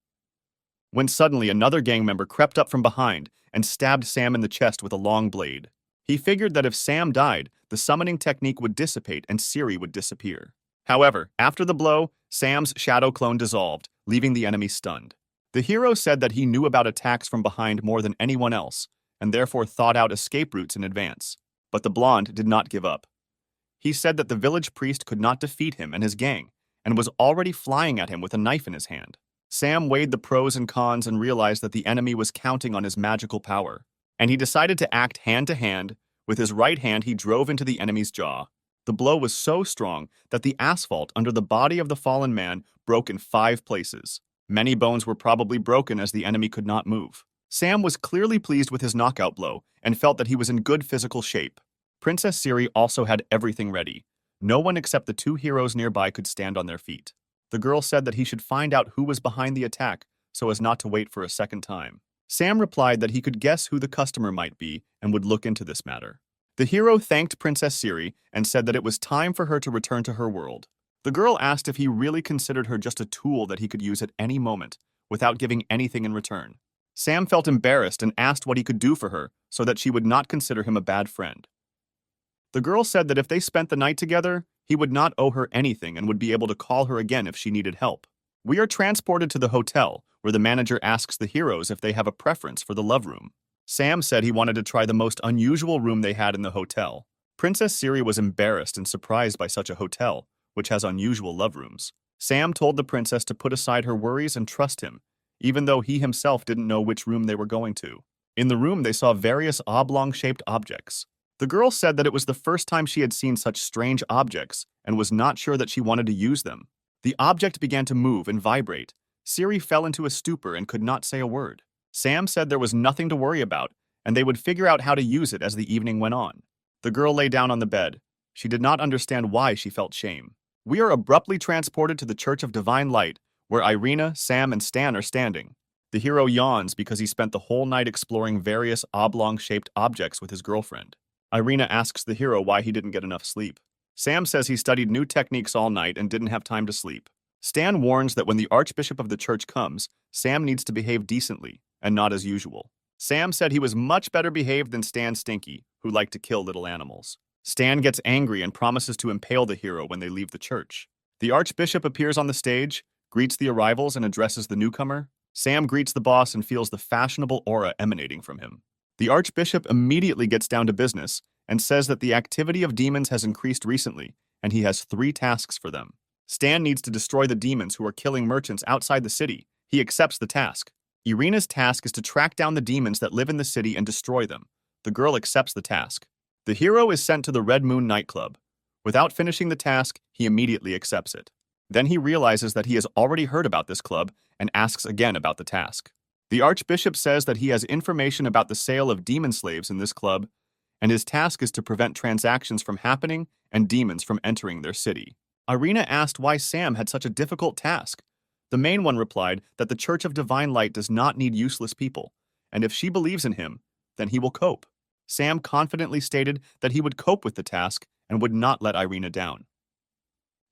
when suddenly another gang member crept up from behind and stabbed Sam in the chest with a long blade. He figured that if Sam died, the summoning technique would dissipate and Siri would disappear. However, after the blow, Sam's shadow clone dissolved, leaving the enemy stunned. The hero said that he knew about attacks from behind more than anyone else, and therefore thought out escape routes in advance. But the blonde did not give up. He said that the village priest could not defeat him and his gang, and was already flying at him with a knife in his hand. Sam weighed the pros and cons and realized that the enemy was counting on his magical power, and he decided to act hand to hand. With his right hand, he drove into the enemy's jaw. The blow was so strong that the asphalt under the body of the fallen man broke in 5 places. Many bones were probably broken as the enemy could not move. Sam was clearly pleased with his knockout blow and felt that he was in good physical shape. Princess Siri also had everything ready. No one except the 2 heroes nearby could stand on their feet. The girl said that he should find out who was behind the attack so as not to wait for a second time. Sam replied that he could guess who the customer might be and would look into this matter. The hero thanked Princess Siri and said that it was time for her to return to her world. The girl asked if he really considered her just a tool that he could use at any moment, without giving anything in return. Sam felt embarrassed and asked what he could do for her so that she would not consider him a bad friend. The girl said that if they spent the night together, he would not owe her anything and would be able to call her again if she needed help. We are transported to the hotel, where the manager asks the heroes if they have a preference for the love room. Sam said he wanted to try the most unusual room they had in the hotel. Princess Siri was embarrassed and surprised by such a hotel, which has unusual love rooms. Sam told the princess to put aside her worries and trust him, even though he himself didn't know which room they were going to. In the room, they saw various oblong-shaped objects. The girl said that it was the first time she had seen such strange objects and was not sure that she wanted to use them. The object began to move and vibrate. Siri fell into a stupor and could not say a word. Sam said there was nothing to worry about, and they would figure out how to use it as the evening went on. The girl lay down on the bed. She did not understand why she felt shame. We are abruptly transported to the Church of Divine Light, where Irina, Sam, and Stan are standing. The hero yawns because he spent the whole night exploring various oblong-shaped objects with his girlfriend. Irina asks the hero why he didn't get enough sleep. Sam says he studied new techniques all night and didn't have time to sleep. Stan warns that when the Archbishop of the church comes, Sam needs to behave decently, and not as usual. Sam said he was much better behaved than Stan Stinky, who liked to kill little animals. Stan gets angry and promises to impale the hero when they leave the church. The Archbishop appears on the stage, greets the arrivals, and addresses the newcomer. Sam greets the boss and feels the fashionable aura emanating from him. The Archbishop immediately gets down to business and says that the activity of demons has increased recently, and he has 3 tasks for them. Stan needs to destroy the demons who are killing merchants outside the city. He accepts the task. Irina's task is to track down the demons that live in the city and destroy them. The girl accepts the task. The hero is sent to the Red Moon nightclub. Without finishing the task, he immediately accepts it. Then he realizes that he has already heard about this club and asks again about the task. The Archbishop says that he has information about the sale of demon slaves in this club, and his task is to prevent transactions from happening and demons from entering their city. Irina asked why Sam had such a difficult task. The main one replied that the Church of Divine Light does not need useless people, and if she believes in him, then he will cope. Sam confidently stated that he would cope with the task and would not let Irina down.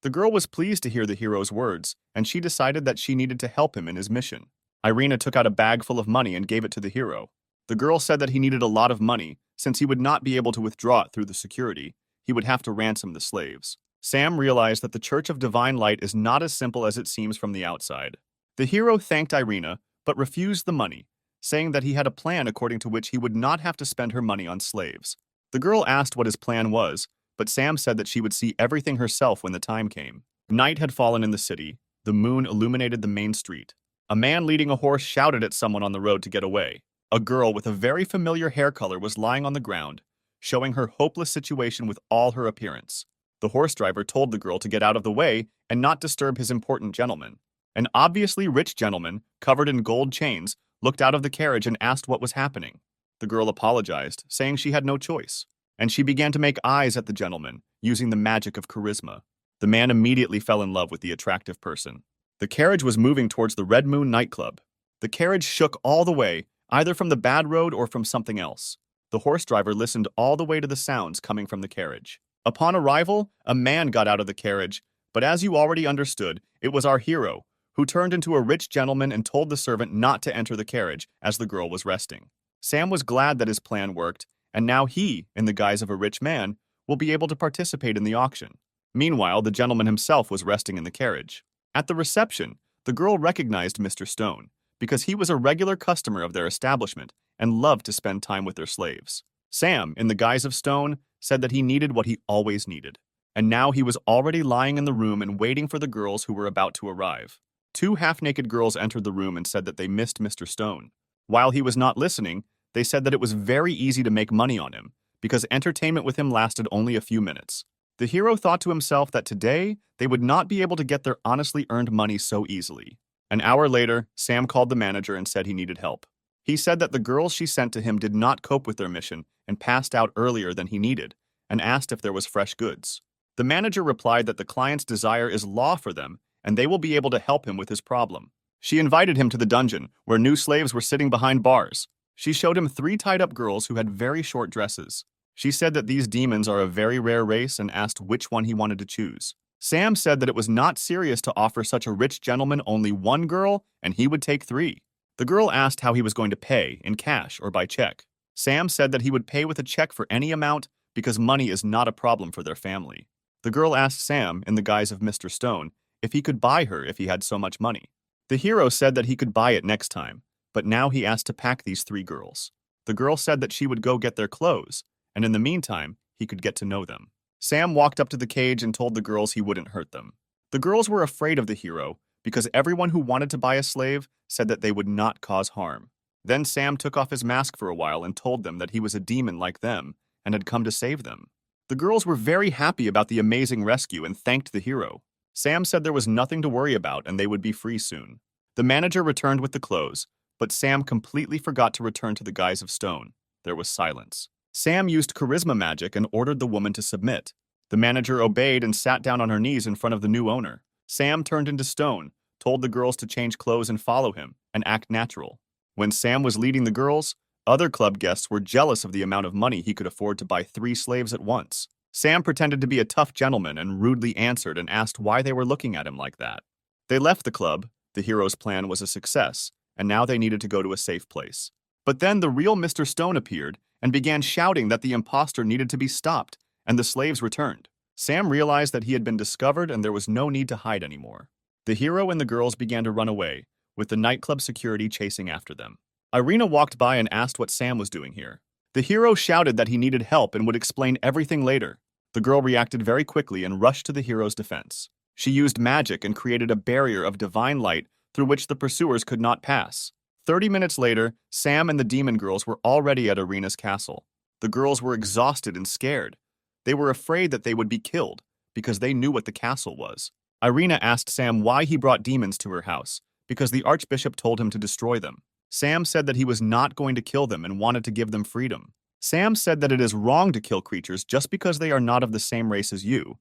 The girl was pleased to hear the hero's words, and she decided that she needed to help him in his mission. Irina took out a bag full of money and gave it to the hero. The girl said that he needed a lot of money, since he would not be able to withdraw it through the security. He would have to ransom the slaves. Sam realized that the Church of Divine Light is not as simple as it seems from the outside. The hero thanked Irina, but refused the money, saying that he had a plan according to which he would not have to spend her money on slaves. The girl asked what his plan was, but Sam said that she would see everything herself when the time came. Night had fallen in the city. The moon illuminated the main street. A man leading a horse shouted at someone on the road to get away. A girl with a very familiar hair color was lying on the ground, showing her hopeless situation with all her appearance. The horse driver told the girl to get out of the way and not disturb his important gentleman. An obviously rich gentleman, covered in gold chains, looked out of the carriage and asked what was happening. The girl apologized, saying she had no choice, and she began to make eyes at the gentleman, using the magic of charisma. The man immediately fell in love with the attractive person. The carriage was moving towards the Red Moon nightclub. The carriage shook all the way, either from the bad road or from something else. The horse driver listened all the way to the sounds coming from the carriage. Upon arrival, a man got out of the carriage, but as you already understood, it was our hero, who turned into a rich gentleman and told the servant not to enter the carriage as the girl was resting. Sam was glad that his plan worked, and now he, in the guise of a rich man, will be able to participate in the auction. Meanwhile, the gentleman himself was resting in the carriage. At the reception, the girl recognized Mr. Stone because he was a regular customer of their establishment and loved to spend time with their slaves. Sam, in the guise of Stone, said that he needed what he always needed, and now he was already lying in the room and waiting for the girls who were about to arrive. Two half-naked girls entered the room and said that they missed Mr. Stone. While he was not listening, they said that it was very easy to make money on him because entertainment with him lasted only a few minutes. The hero thought to himself that today they would not be able to get their honestly earned money so easily. An hour later, Sam called the manager and said he needed help. He said that the girls she sent to him did not cope with their mission and passed out earlier than he needed, and asked if there was fresh goods. The manager replied that the client's desire is law for them, and they will be able to help him with his problem. She invited him to the dungeon, where new slaves were sitting behind bars. She showed him 3 tied-up girls who had very short dresses. She said that these demons are a very rare race and asked which one he wanted to choose. Sam said that it was not serious to offer such a rich gentleman only 1 girl, and he would take 3. The girl asked how he was going to pay, in cash or by check. Sam said that he would pay with a check for any amount because money is not a problem for their family. The girl asked Sam, in the guise of Mr. Stone, if he could buy her if he had so much money. The hero said that he could buy it next time, but now he asked to pack these 3 girls. The girl said that she would go get their clothes, and in the meantime, he could get to know them. Sam walked up to the cage and told the girls he wouldn't hurt them. The girls were afraid of the hero because everyone who wanted to buy a slave said that they would not cause harm. Then Sam took off his mask for a while and told them that he was a demon like them and had come to save them. The girls were very happy about the amazing rescue and thanked the hero. Sam said there was nothing to worry about and they would be free soon. The manager returned with the clothes, but Sam completely forgot to return to the guise of Stone. There was silence. Sam used charisma magic and ordered the woman to submit. The manager obeyed and sat down on her knees in front of the new owner. Sam turned into Stone, told the girls to change clothes and follow him, and act natural. When Sam was leading the girls, other club guests were jealous of the amount of money he could afford to buy 3 slaves at once. Sam pretended to be a tough gentleman and rudely answered and asked why they were looking at him like that. They left the club. The hero's plan was a success, and now they needed to go to a safe place. But then the real Mr. Stone appeared and began shouting that the imposter needed to be stopped, and the slaves returned. Sam realized that he had been discovered and there was no need to hide anymore. The hero and the girls began to run away, with the nightclub security chasing after them. Irina walked by and asked what Sam was doing here. The hero shouted that he needed help and would explain everything later. The girl reacted very quickly and rushed to the hero's defense. She used magic and created a barrier of divine light through which the pursuers could not pass. 30 minutes later, Sam and the demon girls were already at Irina's castle. The girls were exhausted and scared. They were afraid that they would be killed because they knew what the castle was. Irina asked Sam why he brought demons to her house, because the archbishop told him to destroy them. Sam said that he was not going to kill them and wanted to give them freedom. Sam said that it is wrong to kill creatures just because they are not of the same race as you,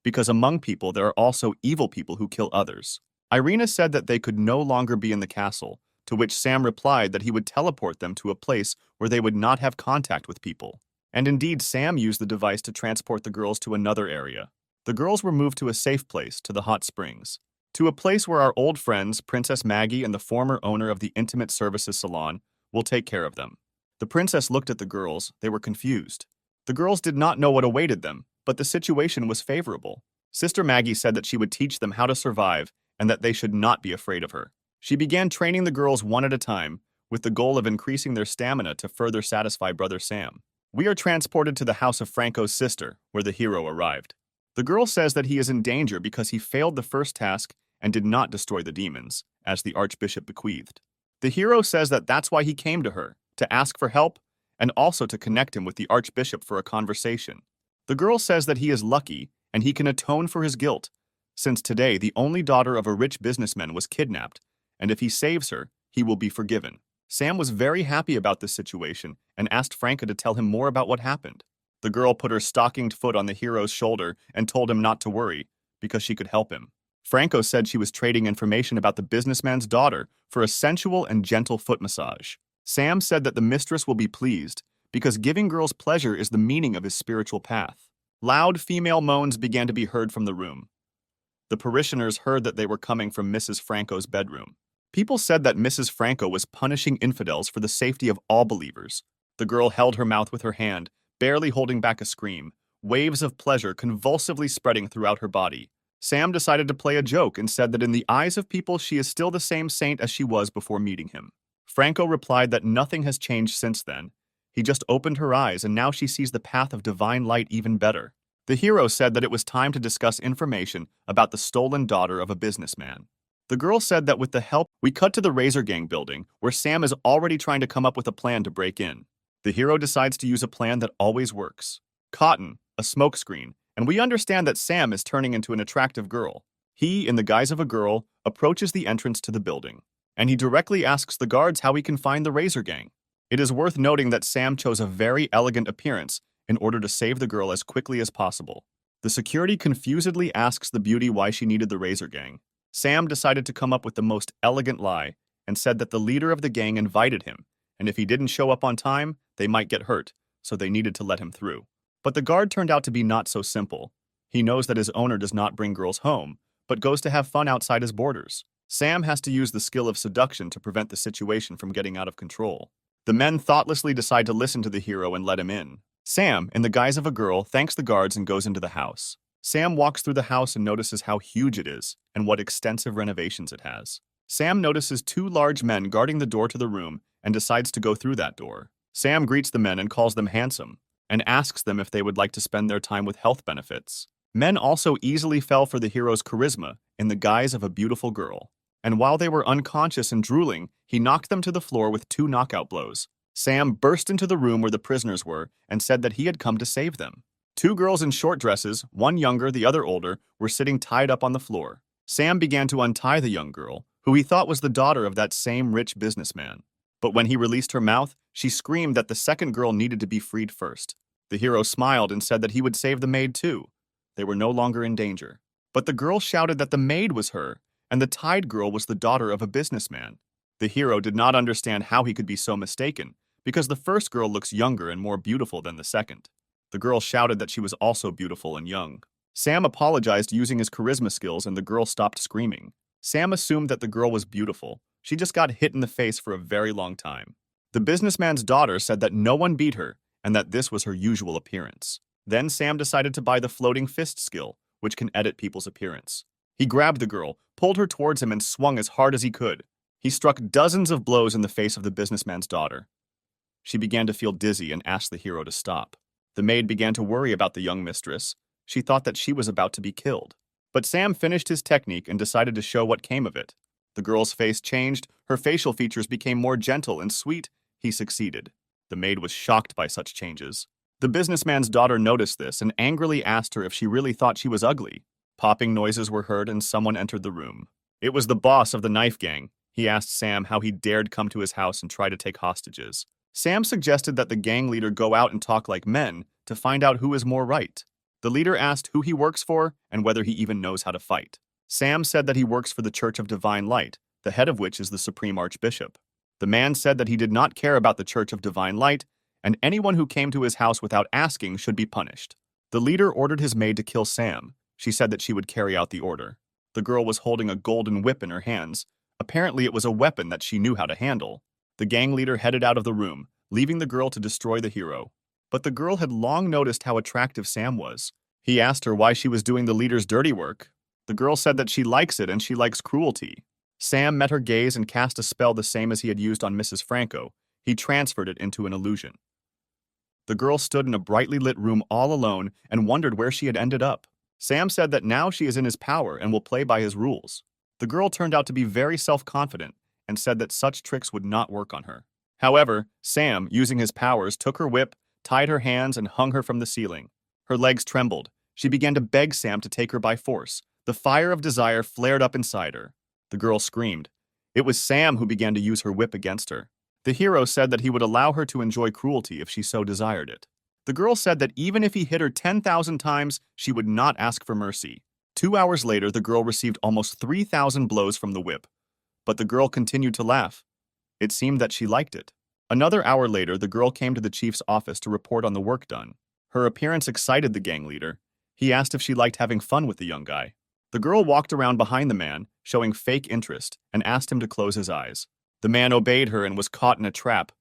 because among people there are also evil people who kill others. Irina said that they could no longer be in the castle, to which Sam replied that he would teleport them to a place where they would not have contact with people. And indeed, Sam used the device to transport the girls to another area. The girls were moved to a safe place, to the hot springs, to a place where our old friends, Princess Maggie and the former owner of the Intimate Services Salon, will take care of them. The princess looked at the girls. They were confused. The girls did not know what awaited them, but the situation was favorable. Sister Maggie said that she would teach them how to survive and that they should not be afraid of her. She began training the girls one at a time, with the goal of increasing their stamina to further satisfy Brother Sam. We are transported to the house of Franco's sister, where the hero arrived. The girl says that he is in danger because he failed the first task and did not destroy the demons, as the archbishop bequeathed. The hero says that that's why he came to her, to ask for help, and also to connect him with the archbishop for a conversation. The girl says that he is lucky and he can atone for his guilt, since today the only daughter of a rich businessman was kidnapped, and if he saves her, he will be forgiven. Sam was very happy about this situation and asked Franca to tell him more about what happened. The girl put her stockinged foot on the hero's shoulder and told him not to worry, because she could help him. Franco said she was trading information about the businessman's daughter for a sensual and gentle foot massage. Sam said that the mistress will be pleased, because giving girls pleasure is the meaning of his spiritual path. Loud female moans began to be heard from the room. The parishioners heard that they were coming from Mrs. Franco's bedroom. People said that Mrs. Franco was punishing infidels for the safety of all believers. The girl held her mouth with her hand, barely holding back a scream, waves of pleasure convulsively spreading throughout her body. Sam decided to play a joke and said that in the eyes of people she is still the same saint as she was before meeting him. Franco replied that nothing has changed since then. He just opened her eyes and now she sees the path of divine light even better. The hero said that it was time to discuss information about the stolen daughter of a businessman. The girl said that with the help, we cut to the Razor Gang building, where Sam is already trying to come up with a plan to break in. The hero decides to use a plan that always works. Cotton, a smokescreen, and we understand that Sam is turning into an attractive girl. He, in the guise of a girl, approaches the entrance to the building, and he directly asks the guards how he can find the Razor Gang. It is worth noting that Sam chose a very elegant appearance in order to save the girl as quickly as possible. The security confusedly asks the beauty why she needed the Razor Gang. Sam decided to come up with the most elegant lie and said that the leader of the gang invited him, and if he didn't show up on time, they might get hurt, so they needed to let him through. But the guard turned out to be not so simple. He knows that his owner does not bring girls home, but goes to have fun outside his borders. Sam has to use the skill of seduction to prevent the situation from getting out of control. The men thoughtlessly decide to listen to the hero and let him in. Sam, in the guise of a girl, thanks the guards and goes into the house. Sam walks through the house and notices how huge it is and what extensive renovations it has. Sam notices two large men guarding the door to the room and decides to go through that door. Sam greets the men and calls them handsome and asks them if they would like to spend their time with health benefits. Men also easily fell for the hero's charisma in the guise of a beautiful girl. And while they were unconscious and drooling, he knocked them to the floor with 2 knockout blows. Sam burst into the room where the prisoners were and said that he had come to save them. 2 girls in short dresses, one younger, the other older, were sitting tied up on the floor. Sam began to untie the young girl, who he thought was the daughter of that same rich businessman. But when he released her mouth, she screamed that the second girl needed to be freed first. The hero smiled and said that he would save the maid too. They were no longer in danger. But the girl shouted that the maid was her, and the tied girl was the daughter of a businessman. The hero did not understand how he could be so mistaken, because the first girl looks younger and more beautiful than the second. The girl shouted that she was also beautiful and young. Sam apologized using his charisma skills and the girl stopped screaming. Sam assumed that the girl was beautiful. She just got hit in the face for a very long time. The businessman's daughter said that no one beat her and that this was her usual appearance. Then Sam decided to buy the floating fist skill, which can edit people's appearance. He grabbed the girl, pulled her towards him and swung as hard as he could. He struck dozens of blows in the face of the businessman's daughter. She began to feel dizzy and asked the hero to stop. The maid began to worry about the young mistress. She thought that she was about to be killed. But Sam finished his technique and decided to show what came of it. The girl's face changed, her facial features became more gentle and sweet. He succeeded. The maid was shocked by such changes. The businessman's daughter noticed this and angrily asked her if she really thought she was ugly. Popping noises were heard and someone entered the room. It was the boss of the knife gang. He asked Sam how he dared come to his house and try to take hostages. Sam suggested that the gang leader go out and talk like men to find out who is more right. The leader asked who he works for and whether he even knows how to fight. Sam said that he works for the Church of Divine Light, the head of which is the Supreme Archbishop. The man said that he did not care about the Church of Divine Light, and anyone who came to his house without asking should be punished. The leader ordered his maid to kill Sam. She said that she would carry out the order. The girl was holding a golden whip in her hands. Apparently it was a weapon that she knew how to handle. The gang leader headed out of the room, leaving the girl to destroy the hero. But the girl had long noticed how attractive Sam was. He asked her why she was doing the leader's dirty work. The girl said that she likes it and she likes cruelty. Sam met her gaze and cast a spell the same as he had used on Mrs. Franco. He transferred it into an illusion. The girl stood in a brightly lit room all alone and wondered where she had ended up. Sam said that now she is in his power and will play by his rules. The girl turned out to be very self-confident and said that such tricks would not work on her. However, Sam, using his powers, took her whip, tied her hands, and hung her from the ceiling. Her legs trembled. She began to beg Sam to take her by force. The fire of desire flared up inside her. The girl screamed. It was Sam who began to use her whip against her. The hero said that he would allow her to enjoy cruelty if she so desired it. The girl said that even if he hit her 10,000 times, she would not ask for mercy. 2 hours later, the girl received almost 3,000 blows from the whip. But the girl continued to laugh. It seemed that she liked it. Another hour later, the girl came to the chief's office to report on the work done. Her appearance excited the gang leader. He asked if she liked having fun with the young guy. The The girl walked around behind the man, showing fake interest, and asked him to close his eyes. The man obeyed her and was caught in a trap.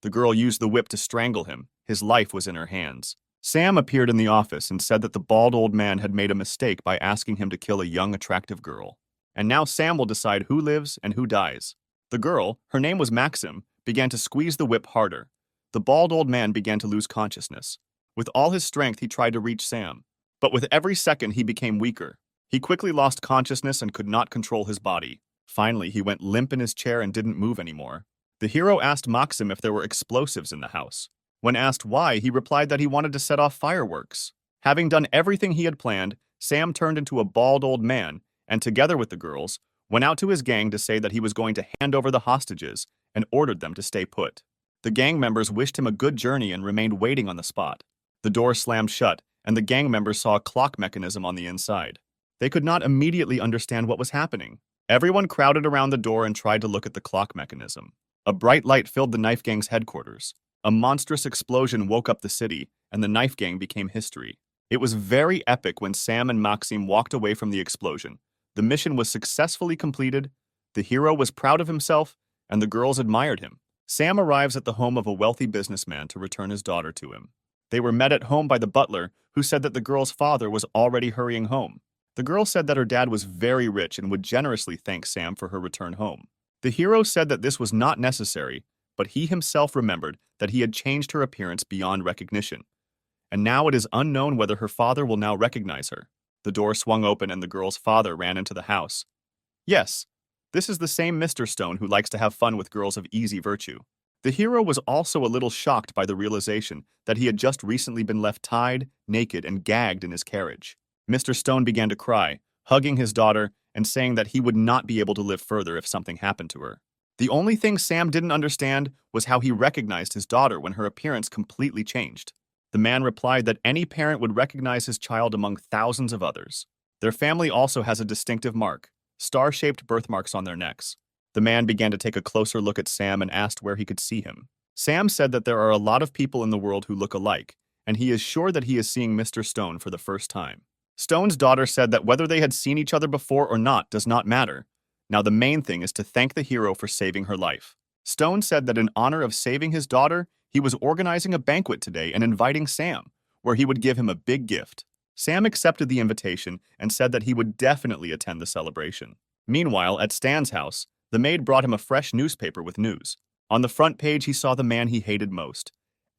The girl used the whip to strangle him. His life was in her hands. Sam appeared in the office and said that the bald old man had made a mistake by asking him to kill a young, attractive girl. And now Sam will decide who lives and who dies. The girl, her name was Maxim, began to squeeze the whip harder. The bald old man began to lose consciousness. With all his strength, he tried to reach Sam. But with every second, he became weaker. He quickly lost consciousness and could not control his body. Finally, he went limp in his chair and didn't move anymore. The hero asked Maxim if there were explosives in the house. When asked why, he replied that he wanted to set off fireworks. Having done everything he had planned, Sam turned into a bald old man and, together with the girls, went out to his gang to say that he was going to hand over the hostages and ordered them to stay put. The gang members wished him a good journey and remained waiting on the spot. The door slammed shut, and the gang members saw a clock mechanism on the inside. They could not immediately understand what was happening. Everyone crowded around the door and tried to look at the clock mechanism. A bright light filled the knife gang's headquarters. A monstrous explosion woke up the city, and the knife gang became history. It was very epic when Sam and Maxim walked away from the explosion. The mission was successfully completed, the hero was proud of himself, and the girls admired him. Sam arrives at the home of a wealthy businessman to return his daughter to him. They were met at home by the butler, who said that the girl's father was already hurrying home. The girl said that her dad was very rich and would generously thank Sam for her return home. The hero said that this was not necessary, but he himself remembered that he had changed her appearance beyond recognition. And now it is unknown whether her father will now recognize her. The door swung open and the girl's father ran into the house. Yes, this is the same Mr. Stone who likes to have fun with girls of easy virtue. The hero was also a little shocked by the realization that he had just recently been left tied, naked, and gagged in his carriage. Mr. Stone began to cry, hugging his daughter and saying that he would not be able to live further if something happened to her. The only thing Sam didn't understand was how he recognized his daughter when her appearance completely changed. The man replied that any parent would recognize his child among thousands of others. Their family also has a distinctive mark, star-shaped birthmarks on their necks. The man began to take a closer look at Sam and asked where he could see him. Sam said that there are a lot of people in the world who look alike, and he is sure that he is seeing Mr. Stone for the first time. Stone's daughter said that whether they had seen each other before or not does not matter. Now the main thing is to thank the hero for saving her life. Stone said that in honor of saving his daughter, he was organizing a banquet today and inviting Sam, where he would give him a big gift. Sam accepted the invitation and said that he would definitely attend the celebration. Meanwhile, at Stan's house, the maid brought him a fresh newspaper with news. On the front page, he saw the man he hated most.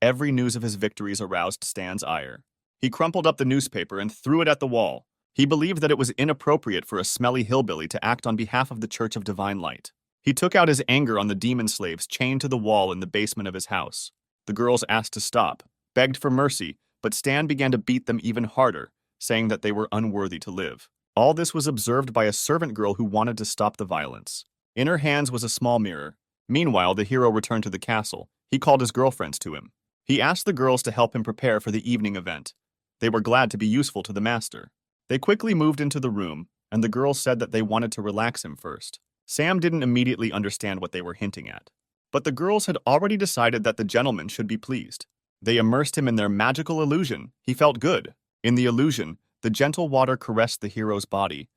Every news of his victories aroused Stan's ire. He crumpled up the newspaper and threw it at the wall. He believed that it was inappropriate for a smelly hillbilly to act on behalf of the Church of Divine Light. He took out his anger on the demon slaves chained to the wall in the basement of his house. The girls asked to stop, begged for mercy, but Stan began to beat them even harder, saying that they were unworthy to live. All this was observed by a servant girl who wanted to stop the violence. In her hands was a small mirror. Meanwhile, the hero returned to the castle. He called his girlfriends to him. He asked the girls to help him prepare for the evening event. They were glad to be useful to the master. They quickly moved into the room, and the girls said that they wanted to relax him first. Sam didn't immediately understand what they were hinting at. But the girls had already decided that the gentleman should be pleased. They immersed him in their magical illusion. He felt good. In the illusion, the gentle water caressed the hero's body.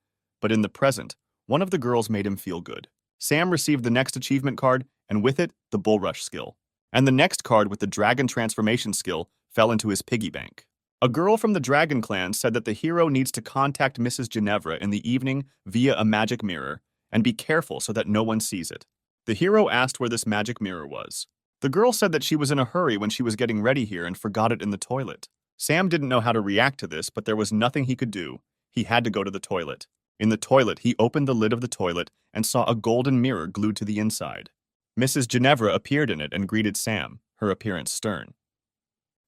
But in the present, one of the girls made him feel good. Sam received the next achievement card, and with it, the bull rush skill. And the next card with the dragon transformation skill fell into his piggy bank. A girl from the Dragon Clan said that the hero needs to contact Mrs. Ginevra in the evening via a magic mirror, and be careful so that no one sees it. The hero asked where this magic mirror was. The girl said that she was in a hurry when she was getting ready here and forgot it in the toilet. Sam didn't know how to react to this, but there was nothing he could do. He had to go to the toilet. In the toilet, he opened the lid of the toilet and saw a golden mirror glued to the inside. Mrs. Ginevra appeared in it and greeted Sam, her appearance stern.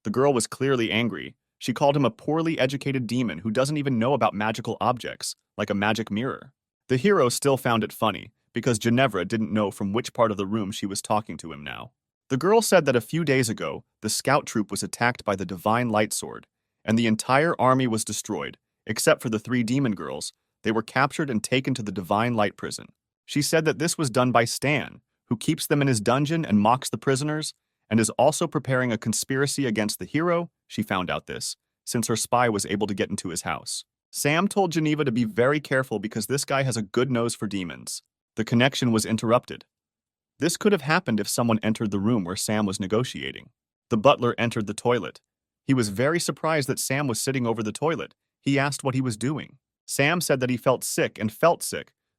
The girl was clearly angry. She called him a poorly educated demon who doesn't even know about magical objects, like a magic mirror. The hero still found it funny, because Ginevra didn't know from which part of the room she was talking to him now. The girl said that a few days ago, the scout troop was attacked by the Divine Light Sword, and the entire army was destroyed, except for the 3 demon girls. They were captured and taken to the Divine Light prison. She said that this was done by Stan, who keeps them in his dungeon and mocks the prisoners, and is also preparing a conspiracy against the hero. She found out this, since her spy was able to get into his house. Sam told Geneva to be very careful because this guy has a good nose for demons. The connection was interrupted. This could have happened if someone entered the room where Sam was negotiating. The butler entered the toilet. He was very surprised that Sam was sitting over the toilet. He asked what he was doing. Sam said that he felt sick,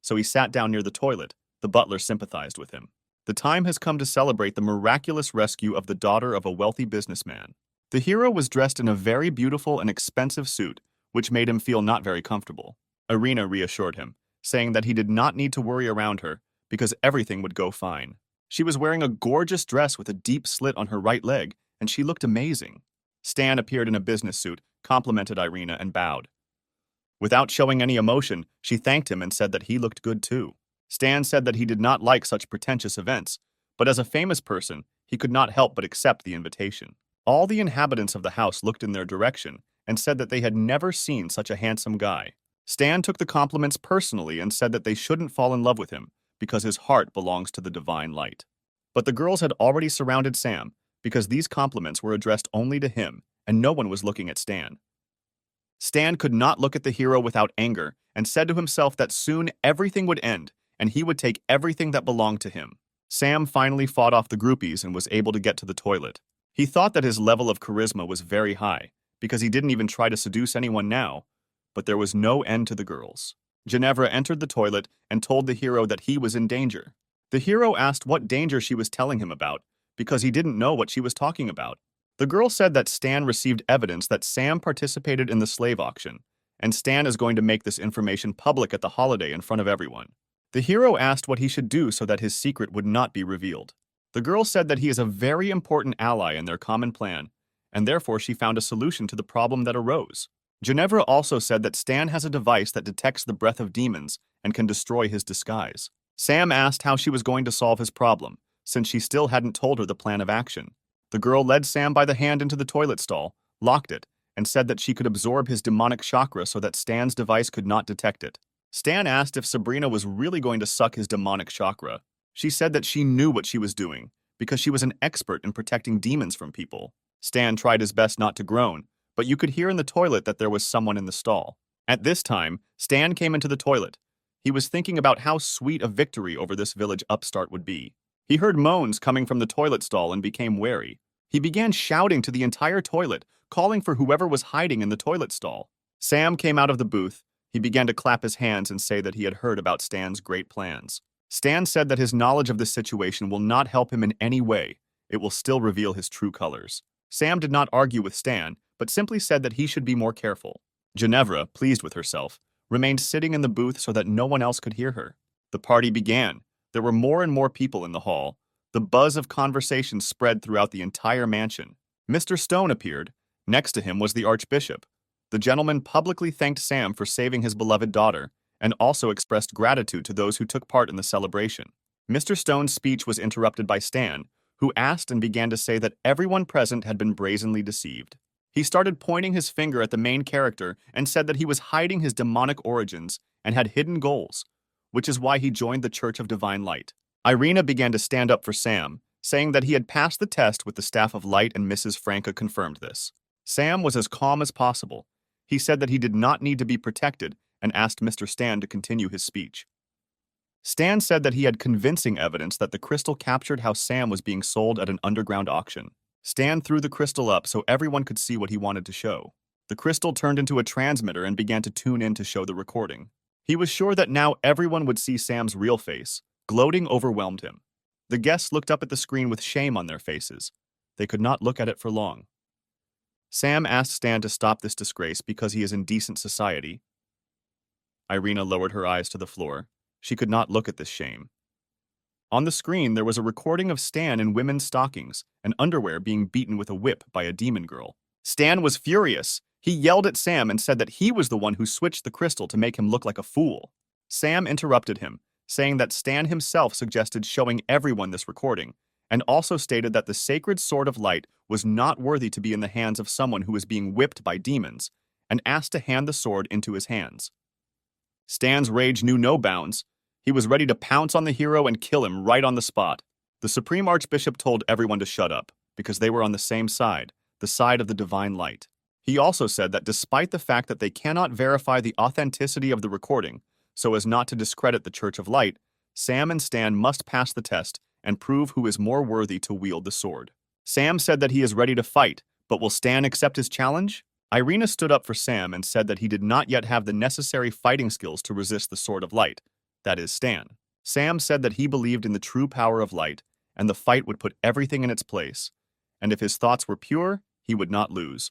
so he sat down near the toilet. The butler sympathized with him. The time has come to celebrate the miraculous rescue of the daughter of a wealthy businessman. The hero was dressed in a very beautiful and expensive suit, which made him feel not very comfortable. Irina reassured him, saying that he did not need to worry around her because everything would go fine. She was wearing a gorgeous dress with a deep slit on her right leg, and she looked amazing. Stan appeared in a business suit, complimented Irina, and bowed. Without showing any emotion, she thanked him and said that he looked good too. Stan said that he did not like such pretentious events, but as a famous person, he could not help but accept the invitation. All the inhabitants of the house looked in their direction and said that they had never seen such a handsome guy. Stan took the compliments personally and said that they shouldn't fall in love with him because his heart belongs to the divine light. But the girls had already surrounded Sam because these compliments were addressed only to him and no one was looking at Stan. Stan could not look at the hero without anger and said to himself that soon everything would end and he would take everything that belonged to him. Sam finally fought off the groupies and was able to get to the toilet. He thought that his level of charisma was very high because he didn't even try to seduce anyone now, but there was no end to the girls. Ginevra entered the toilet and told the hero that he was in danger. The hero asked what danger she was telling him about because he didn't know what she was talking about. The girl said that Stan received evidence that Sam participated in the slave auction, and Stan is going to make this information public at the holiday in front of everyone. The hero asked what he should do so that his secret would not be revealed. The girl said that he is a very important ally in their common plan, and therefore she found a solution to the problem that arose. Ginevra also said that Stan has a device that detects the breath of demons and can destroy his disguise. Sam asked how she was going to solve his problem, since she still hadn't told her the plan of action. The girl led Sam by the hand into the toilet stall, locked it, and said that she could absorb his demonic chakra so that Stan's device could not detect it. Stan asked if Sabrina was really going to suck his demonic chakra. She said that she knew what she was doing, because she was an expert in protecting demons from people. Stan tried his best not to groan, but you could hear in the toilet that there was someone in the stall. At this time, Stan came into the toilet. He was thinking about how sweet a victory over this village upstart would be. He heard moans coming from the toilet stall and became wary. He began shouting to the entire toilet, calling for whoever was hiding in the toilet stall. Sam came out of the booth. He began to clap his hands and say that he had heard about Stan's great plans. Stan said that his knowledge of this situation will not help him in any way. It will still reveal his true colors. Sam did not argue with Stan, but simply said that he should be more careful. Ginevra, pleased with herself, remained sitting in the booth so that no one else could hear her. The party began. There were more and more people in the hall. The buzz of conversation spread throughout the entire mansion. Mr. Stone appeared. Next to him was the Archbishop. The gentleman publicly thanked Sam for saving his beloved daughter, and also expressed gratitude to those who took part in the celebration. Mr. Stone's speech was interrupted by Stan, who asked and began to say that everyone present had been brazenly deceived. He started pointing his finger at the main character and said that he was hiding his demonic origins and had hidden goals, which is why he joined the Church of Divine Light. Irina began to stand up for Sam, saying that he had passed the test with the Staff of Light, and Mrs. Franca confirmed this. Sam was as calm as possible. He said that he did not need to be protected and asked Mr. Stan to continue his speech. Stan said that he had convincing evidence that the crystal captured how Sam was being sold at an underground auction. Stan threw the crystal up so everyone could see what he wanted to show. The crystal turned into a transmitter and began to tune in to show the recording. He was sure that now everyone would see Sam's real face. Gloating overwhelmed him. The guests looked up at the screen with shame on their faces. They could not look at it for long. Sam asked Stan to stop this disgrace because he is in decent society. Irina lowered her eyes to the floor. She could not look at this shame. On the screen, there was a recording of Stan in women's stockings and underwear being beaten with a whip by a demon girl. Stan was furious. He yelled at Sam and said that he was the one who switched the crystal to make him look like a fool. Sam interrupted him, saying that Stan himself suggested showing everyone this recording, and also stated that the sacred sword of light was not worthy to be in the hands of someone who was being whipped by demons, and asked to hand the sword into his hands. Stan's rage knew no bounds. He was ready to pounce on the hero and kill him right on the spot. The Supreme Archbishop told everyone to shut up, because they were on the same side, the side of the divine light. He also said that despite the fact that they cannot verify the authenticity of the recording, so as not to discredit the Church of Light, Sam and Stan must pass the test and prove who is more worthy to wield the sword. Sam said that he is ready to fight, but will Stan accept his challenge? Irina stood up for Sam and said that he did not yet have the necessary fighting skills to resist the Sword of Light, that is, Stan. Sam said that he believed in the true power of light, and the fight would put everything in its place, and if his thoughts were pure, he would not lose,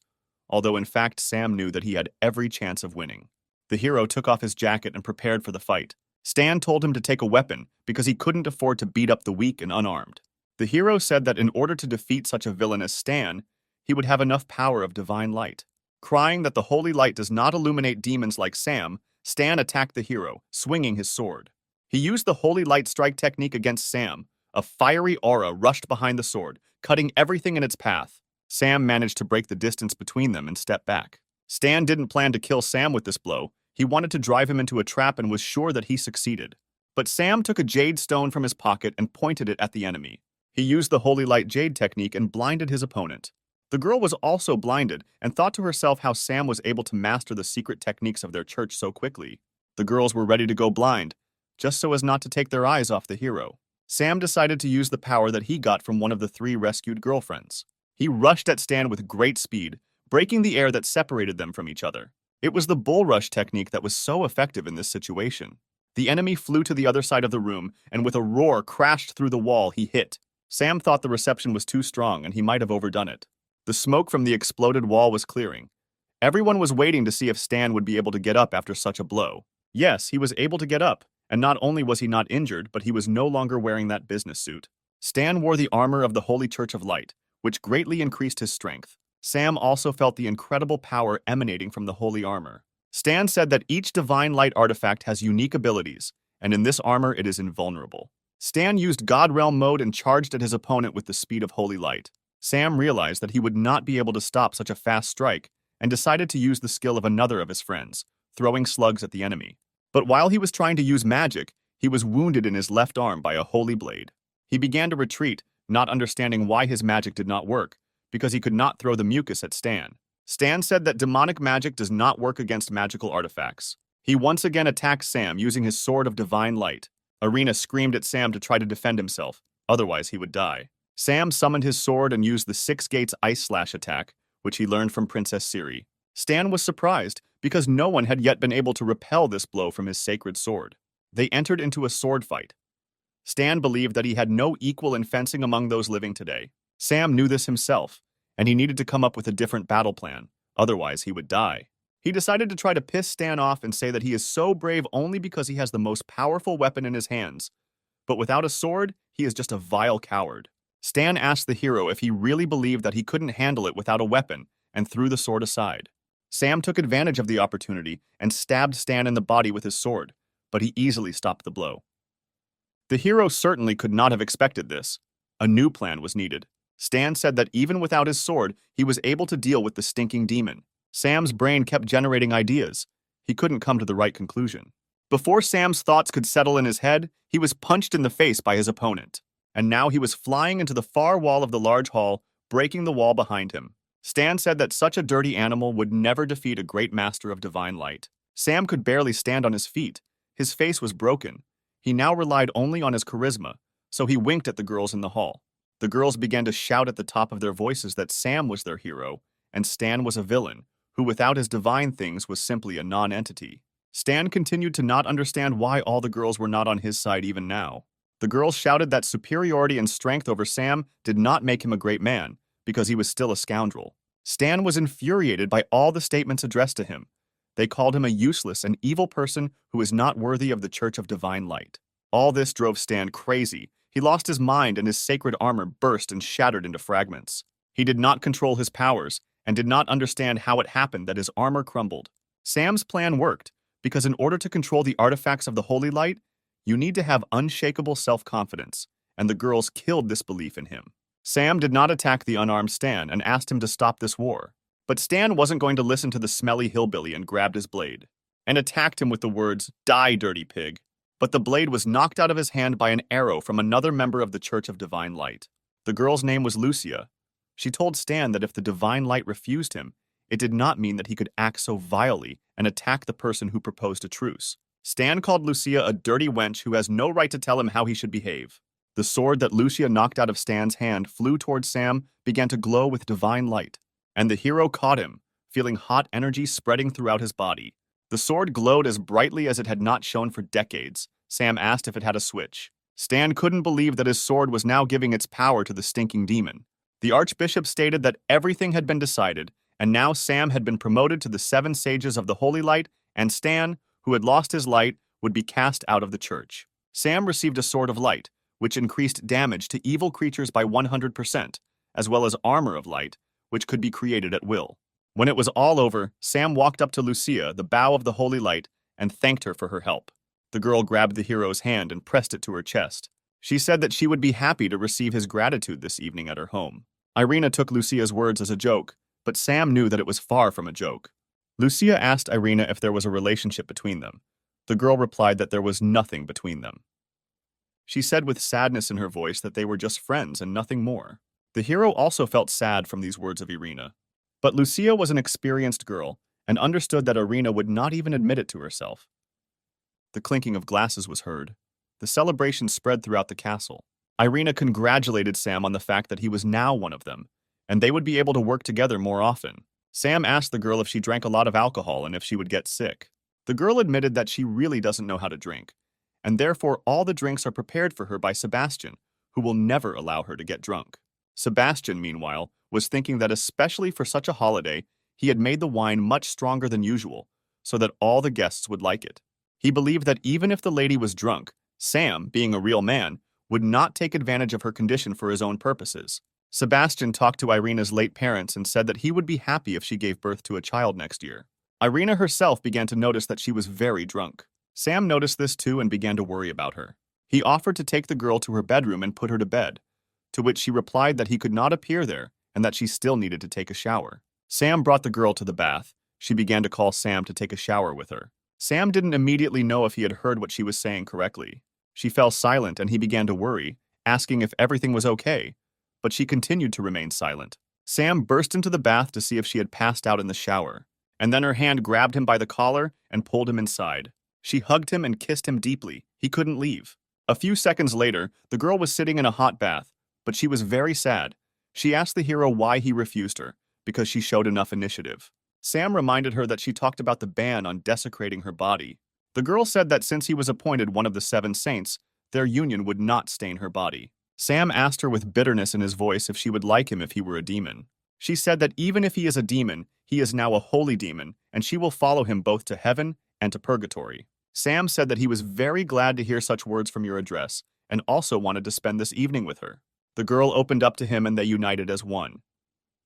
although in fact Sam knew that he had every chance of winning. The hero took off his jacket and prepared for the fight. Stan told him to take a weapon because he couldn't afford to beat up the weak and unarmed. The hero said that in order to defeat such a villain as Stan, he would have enough power of divine light. Crying that the holy light does not illuminate demons like Sam, Stan attacked the hero, swinging his sword. He used the holy light strike technique against Sam. A fiery aura rushed behind the sword, cutting everything in its path. Sam managed to break the distance between them and step back. Stan didn't plan to kill Sam with this blow. He wanted to drive him into a trap and was sure that he succeeded. But Sam took a jade stone from his pocket and pointed it at the enemy. He used the holy light jade technique and blinded his opponent. The girl was also blinded and thought to herself how Sam was able to master the secret techniques of their church so quickly. The girls were ready to go blind, just so as not to take their eyes off the hero. Sam decided to use the power that he got from one of the 3 rescued girlfriends. He rushed at Stan with great speed, breaking the air that separated them from each other. It was the bull rush technique that was so effective in this situation. The enemy flew to the other side of the room and with a roar crashed through the wall he hit. Sam thought the reception was too strong and he might have overdone it. The smoke from the exploded wall was clearing. Everyone was waiting to see if Stan would be able to get up after such a blow. Yes, he was able to get up, and not only was he not injured, but he was no longer wearing that business suit. Stan wore the armor of the Holy Church of Light, which greatly increased his strength. Sam also felt the incredible power emanating from the holy armor. Stan said that each divine light artifact has unique abilities, and in this armor it is invulnerable. Stan used God Realm mode and charged at his opponent with the speed of holy light. Sam realized that he would not be able to stop such a fast strike and decided to use the skill of another of his friends, throwing slugs at the enemy. But while he was trying to use magic, he was wounded in his left arm by a holy blade. He began to retreat, not understanding why his magic did not work, because he could not throw the mucus at Stan. Stan said that demonic magic does not work against magical artifacts. He once again attacked Sam using his sword of divine light. Irina screamed at Sam to try to defend himself, otherwise he would die. Sam summoned his sword and used the 6 Gates Ice Slash attack, which he learned from Princess Siri. Stan was surprised, because no one had yet been able to repel this blow from his sacred sword. They entered into a sword fight. Stan believed that he had no equal in fencing among those living today. Sam knew this himself, and he needed to come up with a different battle plan, otherwise he would die. He decided to try to piss Stan off and say that he is so brave only because he has the most powerful weapon in his hands. But without a sword, he is just a vile coward. Stan asked the hero if he really believed that he couldn't handle it without a weapon, and threw the sword aside. Sam took advantage of the opportunity and stabbed Stan in the body with his sword, but he easily stopped the blow. The hero certainly could not have expected this. A new plan was needed. Stan said that even without his sword, he was able to deal with the stinking demon. Sam's brain kept generating ideas. He couldn't come to the right conclusion. Before Sam's thoughts could settle in his head, he was punched in the face by his opponent. And now he was flying into the far wall of the large hall, breaking the wall behind him. Stan said that such a dirty animal would never defeat a great master of divine light. Sam could barely stand on his feet. His face was broken. He now relied only on his charisma, so he winked at the girls in the hall. The girls began to shout at the top of their voices that Sam was their hero, and Stan was a villain, who without his divine things was simply a non-entity. Stan continued to not understand why all the girls were not on his side even now. The girls shouted that superiority and strength over Sam did not make him a great man, because he was still a scoundrel. Stan was infuriated by all the statements addressed to him. They called him a useless and evil person who is not worthy of the Church of Divine Light. All this drove Stan crazy. He lost his mind and his sacred armor burst and shattered into fragments. He did not control his powers and did not understand how it happened that his armor crumbled. Sam's plan worked, because in order to control the artifacts of the Holy Light, you need to have unshakable self-confidence, and the girls killed this belief in him. Sam did not attack the unarmed Stan and asked him to stop this war. But Stan wasn't going to listen to the smelly hillbilly and grabbed his blade, and attacked him with the words, "Die, dirty pig." But the blade was knocked out of his hand by an arrow from another member of the Church of Divine Light. The girl's name was Lucia. She told Stan that if the Divine Light refused him, it did not mean that he could act so vilely and attack the person who proposed a truce. Stan called Lucia a dirty wench who has no right to tell him how he should behave. The sword that Lucia knocked out of Stan's hand flew towards Sam, began to glow with divine light. And the hero caught him, feeling hot energy spreading throughout his body. The sword glowed as brightly as it had not shone for decades. Sam asked if it had a switch. Stan couldn't believe that his sword was now giving its power to the stinking demon. The archbishop stated that everything had been decided, and now Sam had been promoted to the 7 sages of the Holy Light, and Stan, who had lost his light, would be cast out of the church. Sam received a sword of light, which increased damage to evil creatures by 100%, as well as armor of light, which could be created at will. When it was all over, Sam walked up to Lucia, the bow of the Holy Light, and thanked her for her help. The girl grabbed the hero's hand and pressed it to her chest. She said that she would be happy to receive his gratitude this evening at her home. Irina took Lucia's words as a joke, but Sam knew that it was far from a joke. Lucia asked Irina if there was a relationship between them. The girl replied that there was nothing between them. She said with sadness in her voice that they were just friends and nothing more. The hero also felt sad from these words of Irina. But Lucia was an experienced girl and understood that Irina would not even admit it to herself. The clinking of glasses was heard. The celebration spread throughout the castle. Irina congratulated Sam on the fact that he was now one of them, and they would be able to work together more often. Sam asked the girl if she drank a lot of alcohol and if she would get sick. The girl admitted that she really doesn't know how to drink, and therefore all the drinks are prepared for her by Sebastian, who will never allow her to get drunk. Sebastian, meanwhile, was thinking that especially for such a holiday, he had made the wine much stronger than usual, so that all the guests would like it. He believed that even if the lady was drunk, Sam, being a real man, would not take advantage of her condition for his own purposes. Sebastian talked to Irina's late parents and said that he would be happy if she gave birth to a child next year. Irina herself began to notice that she was very drunk. Sam noticed this too and began to worry about her. He offered to take the girl to her bedroom and put her to bed, to which she replied that he could not appear there and that she still needed to take a shower. Sam brought the girl to the bath. She began to call Sam to take a shower with her. Sam didn't immediately know if he had heard what she was saying correctly. She fell silent and he began to worry, asking if everything was okay, but she continued to remain silent. Sam burst into the bath to see if she had passed out in the shower, and then her hand grabbed him by the collar and pulled him inside. She hugged him and kissed him deeply. He couldn't leave. A few seconds later, the girl was sitting in a hot bath, but she was very sad. She asked the hero why he refused her, because she showed enough initiative. Sam reminded her that she talked about the ban on desecrating her body. The girl said that since he was appointed one of the 7 saints, their union would not stain her body. Sam asked her with bitterness in his voice if she would like him if he were a demon. She said that even if he is a demon, he is now a holy demon, and she will follow him both to heaven and to purgatory. Sam said that he was very glad to hear such words from your address, and also wanted to spend this evening with her. The girl opened up to him and they united as one.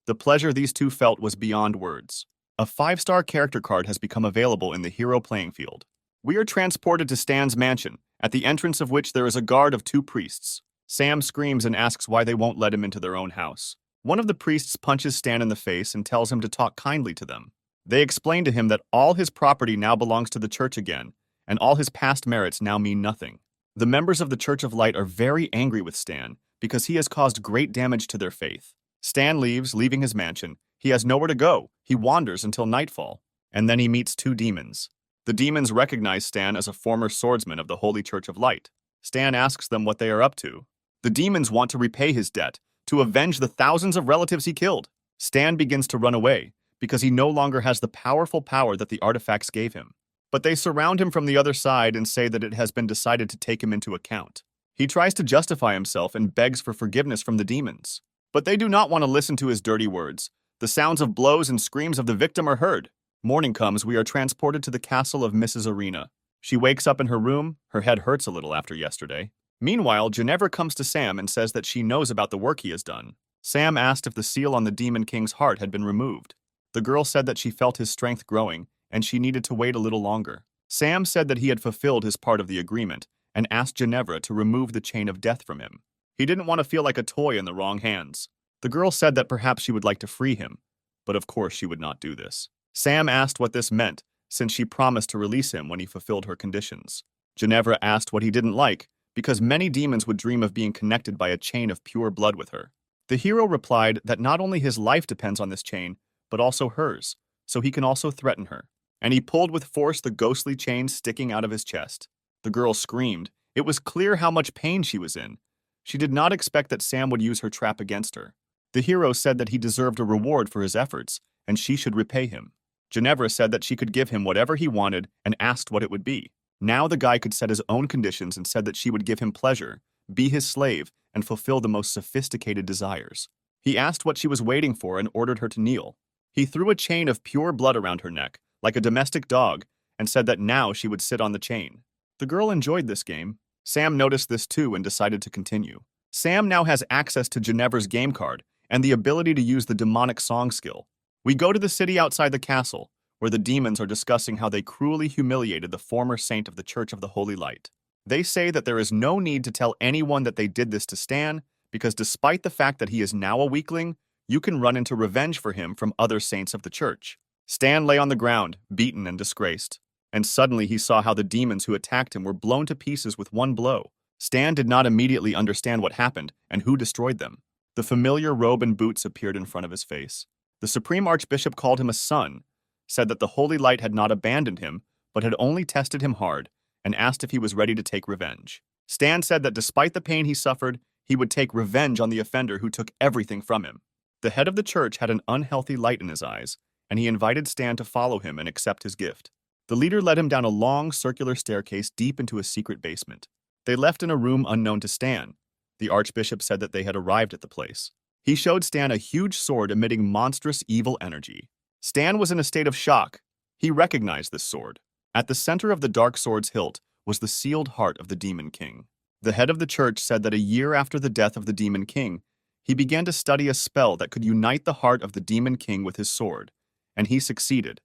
The pleasure these two felt was beyond words. A 5-star character card has become available in the hero playing field. We are transported to Stan's mansion, at the entrance of which there is a guard of 2 priests. Sam screams and asks why they won't let him into their own house. One of the priests punches Stan in the face and tells him to talk kindly to them. They explain to him that all his property now belongs to the church again, and all his past merits now mean nothing. The members of the Church of Light are very angry with Stan because he has caused great damage to their faith. Stan leaves, leaving his mansion. He has nowhere to go. He wanders until nightfall, and then he meets 2 demons. The demons recognize Stan as a former swordsman of the Holy Church of Light. Stan asks them what they are up to. The demons want to repay his debt, to avenge the thousands of relatives he killed. Stan begins to run away, because he no longer has the powerful power that the artifacts gave him. But they surround him from the other side and say that it has been decided to take him into account. He tries to justify himself and begs for forgiveness from the demons. But they do not want to listen to his dirty words. The sounds of blows and screams of the victim are heard. Morning comes, we are transported to the castle of Mrs. Arena. She wakes up in her room. Her head hurts a little after yesterday. Meanwhile, Ginevra comes to Sam and says that she knows about the work he has done. Sam asked if the seal on the Demon King's heart had been removed. The girl said that she felt his strength growing, and she needed to wait a little longer. Sam said that he had fulfilled his part of the agreement, and asked Ginevra to remove the chain of death from him. He didn't want to feel like a toy in the wrong hands. The girl said that perhaps she would like to free him, but of course she would not do this. Sam asked what this meant, since she promised to release him when he fulfilled her conditions. Ginevra asked what he didn't like, because many demons would dream of being connected by a chain of pure blood with her. The hero replied that not only his life depends on this chain, but also hers, so he can also threaten her. And he pulled with force the ghostly chain sticking out of his chest. The girl screamed. It was clear how much pain she was in. She did not expect that Sam would use her trap against her. The hero said that he deserved a reward for his efforts, and she should repay him. Ginevra said that she could give him whatever he wanted and asked what it would be. Now the guy could set his own conditions and said that she would give him pleasure, be his slave, and fulfill the most sophisticated desires. He asked what she was waiting for and ordered her to kneel. He threw a chain of pure blood around her neck, like a domestic dog, and said that now she would sit on the chain. The girl enjoyed this game. Sam noticed this too and decided to continue. Sam now has access to Ginevra's game card and the ability to use the demonic song skill. We go to the city outside the castle, where the demons are discussing how they cruelly humiliated the former saint of the Church of the Holy Light. They say that there is no need to tell anyone that they did this to Stan, because despite the fact that he is now a weakling, you can run into revenge for him from other saints of the church. Stan lay on the ground, beaten and disgraced, and suddenly he saw how the demons who attacked him were blown to pieces with one blow. Stan did not immediately understand what happened and who destroyed them. The familiar robe and boots appeared in front of his face. The Supreme Archbishop called him a son, said that the Holy Light had not abandoned him, but had only tested him hard, and asked if he was ready to take revenge. Stan said that despite the pain he suffered, he would take revenge on the offender who took everything from him. The head of the church had an unhealthy light in his eyes, and he invited Stan to follow him and accept his gift. The leader led him down a long, circular staircase deep into a secret basement. They left in a room unknown to Stan. The Archbishop said that they had arrived at the place. He showed Stan a huge sword emitting monstrous evil energy. Stan was in a state of shock. He recognized this sword. At the center of the dark sword's hilt was the sealed heart of the Demon King. The head of the church said that a year after the death of the Demon King, he began to study a spell that could unite the heart of the Demon King with his sword, and he succeeded.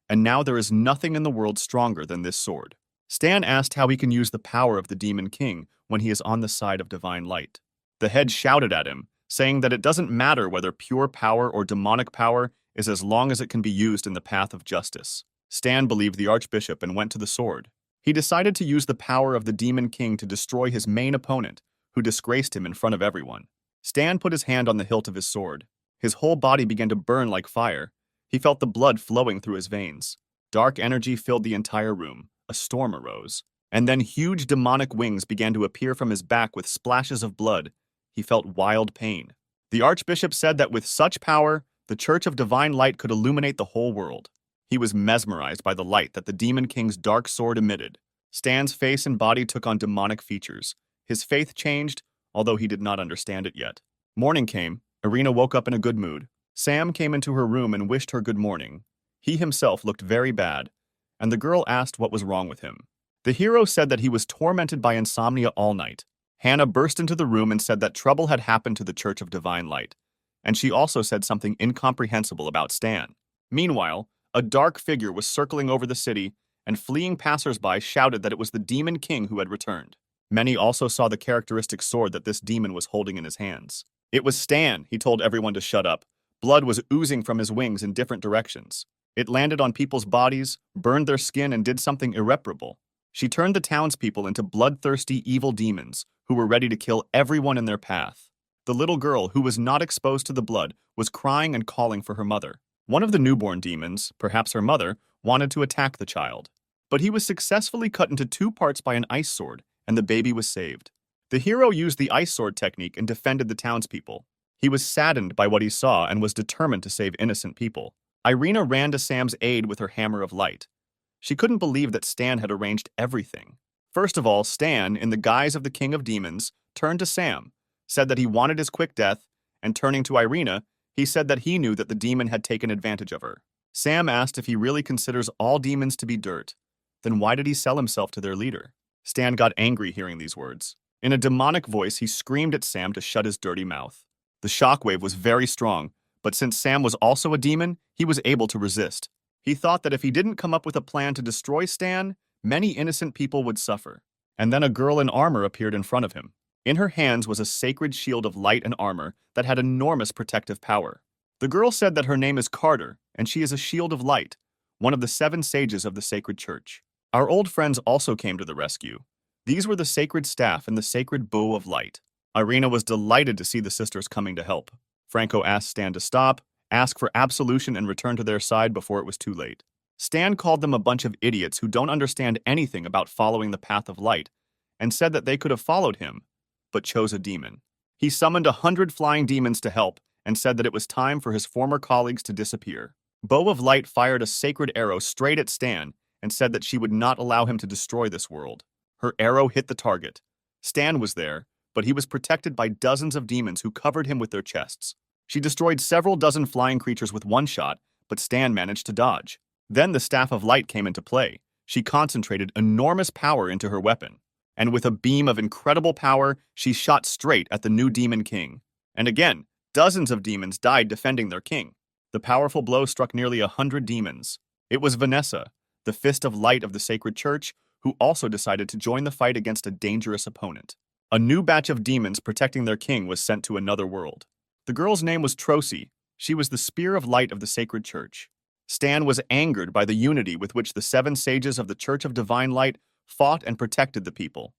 And now there is nothing in the world stronger than this sword. Stan asked how he can use the power of the Demon King when he is on the side of divine light. The head shouted at him, saying that it doesn't matter whether pure power or demonic power is as long as it can be used in the path of justice. Stan believed the Archbishop and went to the sword. He decided to use the power of the Demon King to destroy his main opponent, who disgraced him in front of everyone. Stan put his hand on the hilt of his sword. His whole body began to burn like fire. He felt the blood flowing through his veins. Dark energy filled the entire room. A storm arose. And then huge demonic wings began to appear from his back with splashes of blood. He felt wild pain. The Archbishop said that with such power, the Church of Divine Light could illuminate the whole world. He was mesmerized by the light that the Demon King's dark sword emitted. Stan's face and body took on demonic features. His faith changed, although he did not understand it yet. Morning came. Irina woke up in a good mood. Sam came into her room and wished her good morning. He himself looked very bad, and the girl asked what was wrong with him. The hero said that he was tormented by insomnia all night. Hannah burst into the room and said that trouble had happened to the Church of Divine Light, and she also said something incomprehensible about Stan. Meanwhile, a dark figure was circling over the city, and fleeing passersby shouted that it was the Demon King who had returned. Many also saw the characteristic sword that this demon was holding in his hands. It was Stan, he told everyone to shut up. Blood was oozing from his wings in different directions. It landed on people's bodies, burned their skin, and did something irreparable. She turned the townspeople into bloodthirsty evil demons who were ready to kill everyone in their path. The little girl, who was not exposed to the blood, was crying and calling for her mother. One of the newborn demons, perhaps her mother, wanted to attack the child. But he was successfully cut into 2 parts by an ice sword, and the baby was saved. The hero used the ice sword technique and defended the townspeople. He was saddened by what he saw and was determined to save innocent people. Irina ran to Sam's aid with her hammer of light. She couldn't believe that Stan had arranged everything. First of all, Stan, in the guise of the King of Demons, turned to Sam, said that he wanted his quick death, and turning to Irina, he said that he knew that the demon had taken advantage of her. Sam asked if he really considers all demons to be dirt. Then why did he sell himself to their leader? Stan got angry hearing these words. In a demonic voice, he screamed at Sam to shut his dirty mouth. The shockwave was very strong, but since Sam was also a demon, he was able to resist. He thought that if he didn't come up with a plan to destroy Stan, many innocent people would suffer. And then a girl in armor appeared in front of him. In her hands was a sacred shield of light and armor that had enormous protective power. The girl said that her name is Carter, and she is a shield of light, one of the 7 sages of the sacred church. Our old friends also came to the rescue. These were the sacred staff and the sacred bow of light. Irina was delighted to see the sisters coming to help. Franco asked Stan to stop, ask for absolution and return to their side before it was too late. Stan called them a bunch of idiots who don't understand anything about following the path of light, and said that they could have followed him, but chose a demon. He summoned 100 flying demons to help and said that it was time for his former colleagues to disappear. Bow of Light fired a sacred arrow straight at Stan and said that she would not allow him to destroy this world. Her arrow hit the target. Stan was there, but he was protected by dozens of demons who covered him with their chests. She destroyed several dozen flying creatures with one shot, but Stan managed to dodge. Then the Staff of Light came into play. She concentrated enormous power into her weapon, and with a beam of incredible power, she shot straight at the new Demon King. And again, dozens of demons died defending their king. The powerful blow struck nearly 100 demons. It was Vanessa, the Fist of Light of the Sacred Church, who also decided to join the fight against a dangerous opponent. A new batch of demons protecting their king was sent to another world. The girl's name was Trosi. She was the Spear of Light of the Sacred Church. Stan was angered by the unity with which the 7 sages of the Church of Divine Light fought and protected the people.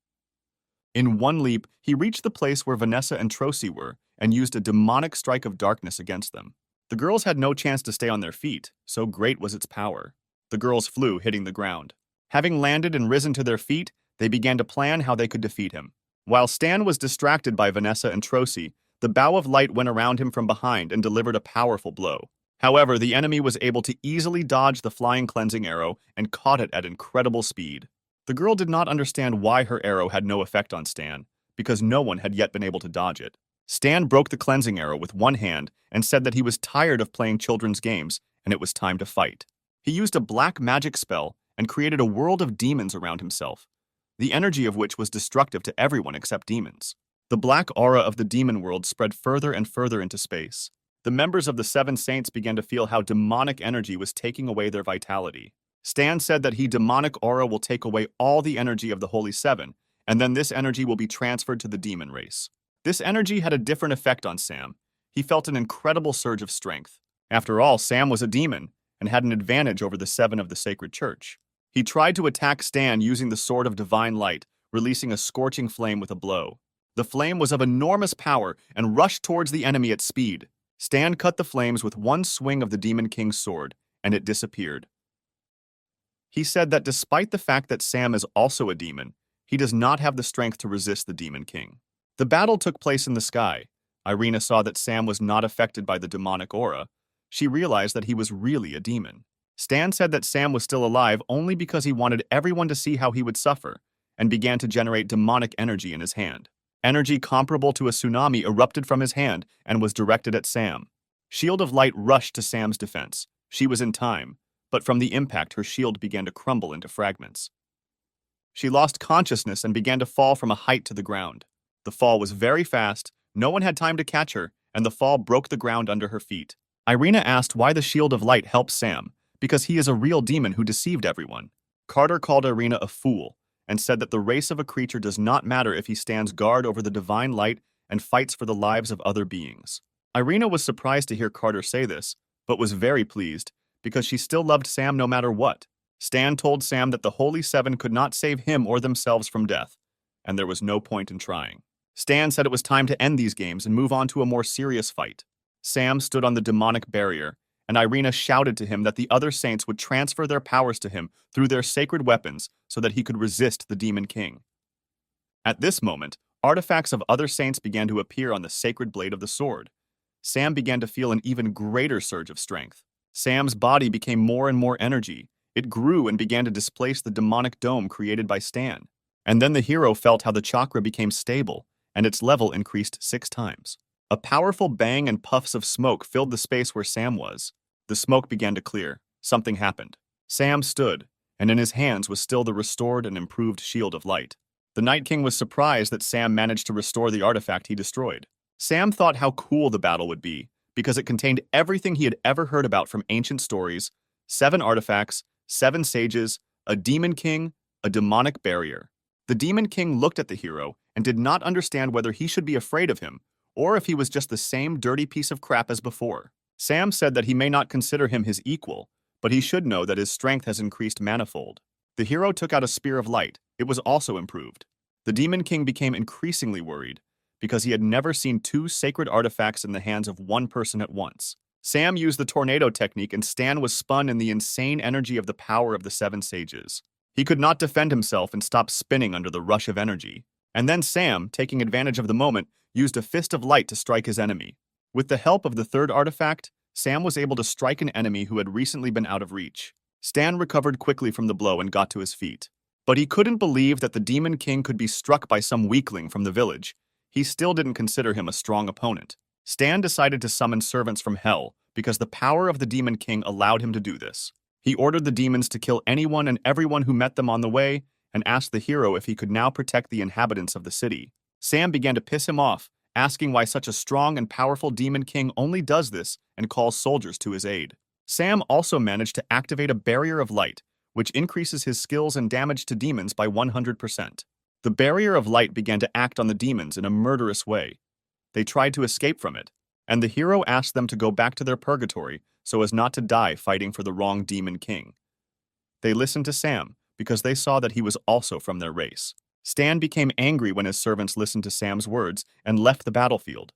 In one leap, he reached the place where Vanessa and Trosi were and used a demonic strike of darkness against them. The girls had no chance to stay on their feet, so great was its power. The girls flew, hitting the ground. Having landed and risen to their feet, they began to plan how they could defeat him. While Stan was distracted by Vanessa and Trosi, the Bow of Light went around him from behind and delivered a powerful blow. However, the enemy was able to easily dodge the flying cleansing arrow and caught it at incredible speed. The girl did not understand why her arrow had no effect on Stan, because no one had yet been able to dodge it. Stan broke the cleansing arrow with one hand and said that he was tired of playing children's games and it was time to fight. He used a black magic spell and created a world of demons around himself, the energy of which was destructive to everyone except demons. The black aura of the demon world spread further and further into space. The members of the 7 saints began to feel how demonic energy was taking away their vitality. Stan said that demonic aura will take away all the energy of the Holy 7, and then this energy will be transferred to the demon race. This energy had a different effect on Sam. He felt an incredible surge of strength. After all, Sam was a demon and had an advantage over the 7 of the Sacred Church. He tried to attack Stan using the Sword of Divine Light, releasing a scorching flame with a blow. The flame was of enormous power and rushed towards the enemy at speed. Stan cut the flames with one swing of the Demon King's sword, and it disappeared. He said that despite the fact that Sam is also a demon, he does not have the strength to resist the Demon King. The battle took place in the sky. Irina saw that Sam was not affected by the demonic aura. She realized that he was really a demon. Stan said that Sam was still alive only because he wanted everyone to see how he would suffer, and began to generate demonic energy in his hand. Energy comparable to a tsunami erupted from his hand and was directed at Sam. Shield of Light rushed to Sam's defense. She was in time, but from the impact her shield began to crumble into fragments. She lost consciousness and began to fall from a height to the ground. The fall was very fast, no one had time to catch her, and the fall broke the ground under her feet. Irina asked why the Shield of Light helped Sam, because he is a real demon who deceived everyone. Carter called Irina a fool, and said that the race of a creature does not matter if he stands guard over the divine light and fights for the lives of other beings. Irina was surprised to hear Carter say this, but was very pleased, because she still loved Sam no matter what. Stan told Sam that the Holy 7 could not save him or themselves from death, and there was no point in trying. Stan said it was time to end these games and move on to a more serious fight. Sam stood on the demonic barrier, and Irina shouted to him that the other saints would transfer their powers to him through their sacred weapons so that he could resist the Demon King. At this moment, artifacts of other saints began to appear on the sacred blade of the sword. Sam began to feel an even greater surge of strength. Sam's body became more and more energy. It grew and began to displace the demonic dome created by Stan. And then the hero felt how the chakra became stable, and its level increased 6 times. A powerful bang and puffs of smoke filled the space where Sam was. The smoke began to clear. Something happened. Sam stood, and in his hands was still the restored and improved Shield of Light. The Night King was surprised that Sam managed to restore the artifact he destroyed. Sam thought how cool the battle would be, because it contained everything he had ever heard about from ancient stories: 7 artifacts, 7 sages, a Demon King, a demonic barrier. The Demon King looked at the hero and did not understand whether he should be afraid of him, or if he was just the same dirty piece of crap as before. Sam said that he may not consider him his equal, but he should know that his strength has increased manifold. The hero took out a Spear of Light. It was also improved. The Demon King became increasingly worried, because he had never seen 2 sacred artifacts in the hands of one person at once. Sam used the tornado technique and Stan was spun in the insane energy of the power of the Seven Sages. He could not defend himself and stopped spinning under the rush of energy. And then Sam, taking advantage of the moment, used a fist of light to strike his enemy. With the help of the third artifact, Sam was able to strike an enemy who had recently been out of reach. Stan recovered quickly from the blow and got to his feet. But he couldn't believe that the Demon King could be struck by some weakling from the village. He still didn't consider him a strong opponent. Stan decided to summon servants from hell because the power of the Demon King allowed him to do this. He ordered the demons to kill anyone and everyone who met them on the way and asked the hero if he could now protect the inhabitants of the city. Sam began to piss him off, asking why such a strong and powerful Demon King only does this and calls soldiers to his aid. Sam also managed to activate a barrier of light, which increases his skills and damage to demons by 100%. The barrier of light began to act on the demons in a murderous way. They tried to escape from it, and the hero asked them to go back to their purgatory so as not to die fighting for the wrong Demon King. They listened to Sam because they saw that he was also from their race. Stan became angry when his servants listened to Sam's words and left the battlefield.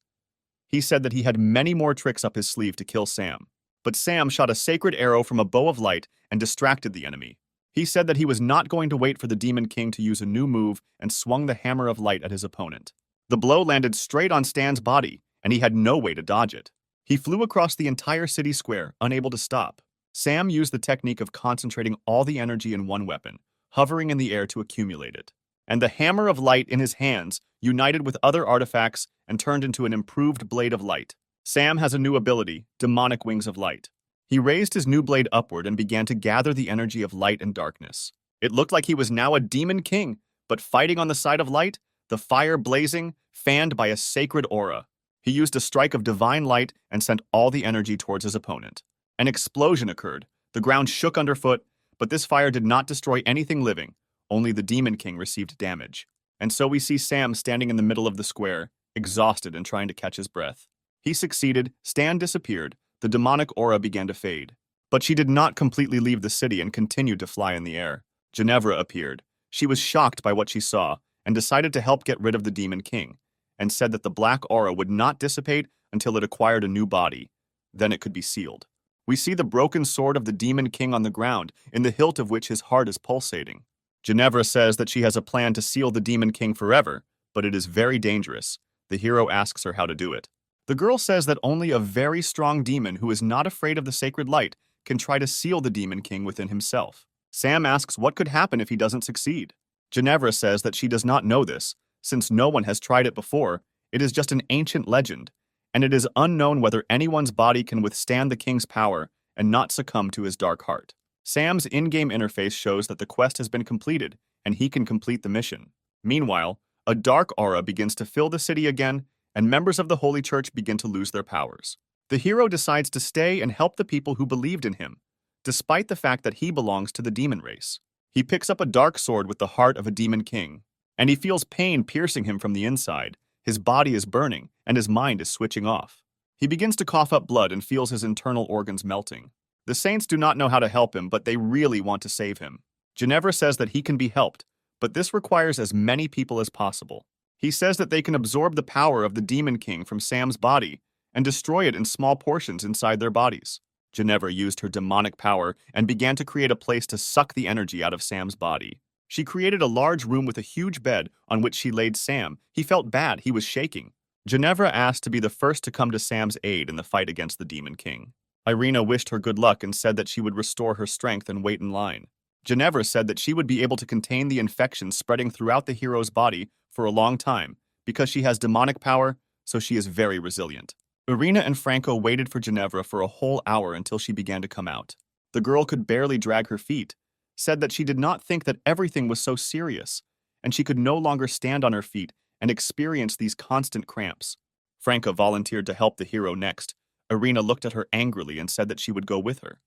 He said that he had many more tricks up his sleeve to kill Sam. But Sam shot a sacred arrow from a bow of light and distracted the enemy. He said that he was not going to wait for the Demon King to use a new move and swung the hammer of light at his opponent. The blow landed straight on Stan's body, and he had no way to dodge it. He flew across the entire city square, unable to stop. Sam used the technique of concentrating all the energy in one weapon, hovering in the air to accumulate it. And the hammer of light in his hands united with other artifacts and turned into an improved blade of light. Sam has a new ability, Demonic Wings of Light. He raised his new blade upward and began to gather the energy of light and darkness. It looked like he was now a Demon King, but fighting on the side of light, the fire blazing, fanned by a sacred aura. He used a strike of divine light and sent all the energy towards his opponent. An explosion occurred. The ground shook underfoot, but this fire did not destroy anything living. Only the Demon King received damage. And so we see Sam standing in the middle of the square, exhausted and trying to catch his breath. He succeeded, Stan disappeared, the demonic aura began to fade. But she did not completely leave the city and continued to fly in the air. Ginevra appeared. She was shocked by what she saw and decided to help get rid of the Demon King, and said that the black aura would not dissipate until it acquired a new body. Then it could be sealed. We see the broken sword of the Demon King on the ground, in the hilt of which his heart is pulsating. Ginevra says that she has a plan to seal the Demon King forever, but it is very dangerous. The hero asks her how to do it. The girl says that only a very strong demon who is not afraid of the sacred light can try to seal the Demon King within himself. Sam asks what could happen if he doesn't succeed. Ginevra says that she does not know this, since no one has tried it before. It is just an ancient legend, and it is unknown whether anyone's body can withstand the king's power and not succumb to his dark heart. Sam's in-game interface shows that the quest has been completed, and he can complete the mission. Meanwhile, a dark aura begins to fill the city again, and members of the Holy Church begin to lose their powers. The hero decides to stay and help the people who believed in him, despite the fact that he belongs to the demon race. He picks up a dark sword with the heart of a Demon King, and he feels pain piercing him from the inside. His body is burning, and his mind is switching off. He begins to cough up blood and feels his internal organs melting. The saints do not know how to help him, but they really want to save him. Ginevra says that he can be helped, but this requires as many people as possible. He says that they can absorb the power of the Demon King from Sam's body and destroy it in small portions inside their bodies. Ginevra used her demonic power and began to create a place to suck the energy out of Sam's body. She created a large room with a huge bed on which she laid Sam. He felt bad, he was shaking. Ginevra asked to be the first to come to Sam's aid in the fight against the Demon King. Irina wished her good luck and said that she would restore her strength and wait in line. Ginevra said that she would be able to contain the infection spreading throughout the hero's body for a long time, because she has demonic power, so she is very resilient. Irina and Franco waited for Ginevra for a whole hour until she began to come out. The girl could barely drag her feet, said that she did not think that everything was so serious, and she could no longer stand on her feet and experience these constant cramps. Franco volunteered to help the hero next. Irina looked at her angrily and said that she would go with her.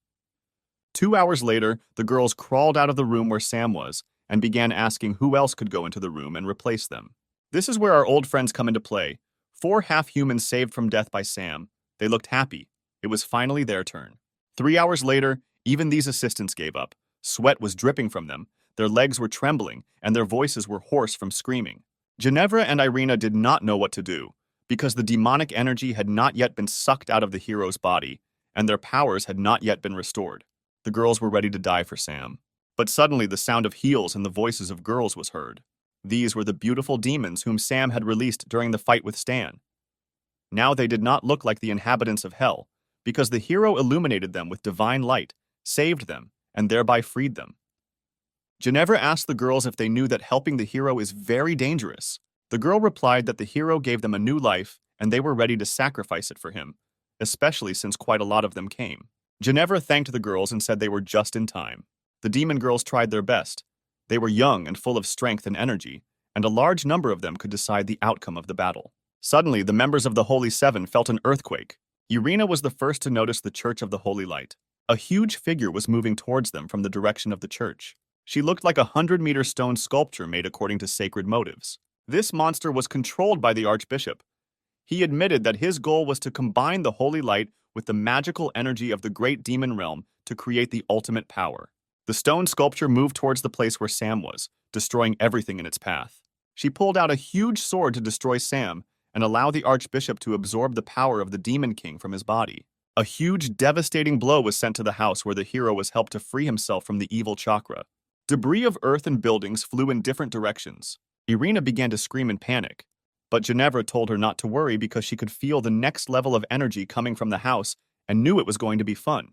2 hours later, the girls crawled out of the room where Sam was and began asking who else could go into the room and replace them. This is where our old friends come into play. 4 half-humans saved from death by Sam. They looked happy. It was finally their turn. 3 hours later, even these assistants gave up. Sweat was dripping from them, their legs were trembling, and their voices were hoarse from screaming. Ginevra and Irina did not know what to do, because the demonic energy had not yet been sucked out of the hero's body, and their powers had not yet been restored. The girls were ready to die for Sam. But suddenly the sound of heels and the voices of girls was heard. These were the beautiful demons whom Sam had released during the fight with Stan. Now they did not look like the inhabitants of hell, because the hero illuminated them with divine light, saved them, and thereby freed them. Ginevra asked the girls if they knew that helping the hero is very dangerous. The girl replied that the hero gave them a new life, and they were ready to sacrifice it for him, especially since quite a lot of them came. Ginevra thanked the girls and said they were just in time. The demon girls tried their best. They were young and full of strength and energy, and a large number of them could decide the outcome of the battle. Suddenly, the members of the Holy Seven felt an earthquake. Irina was the first to notice the Church of the Holy Light. A huge figure was moving towards them from the direction of the church. She looked like a 100-meter stone sculpture made according to sacred motives. This monster was controlled by the Archbishop. He admitted that his goal was to combine the holy light with the magical energy of the great demon realm to create the ultimate power. The stone sculpture moved towards the place where Sam was, destroying everything in its path. She pulled out a huge sword to destroy Sam and allow the Archbishop to absorb the power of the Demon King from his body. A huge, devastating blow was sent to the house where the hero was helped to free himself from the evil chakra. Debris of earth and buildings flew in different directions. Irina began to scream in panic, but Ginevra told her not to worry because she could feel the next level of energy coming from the house and knew it was going to be fun.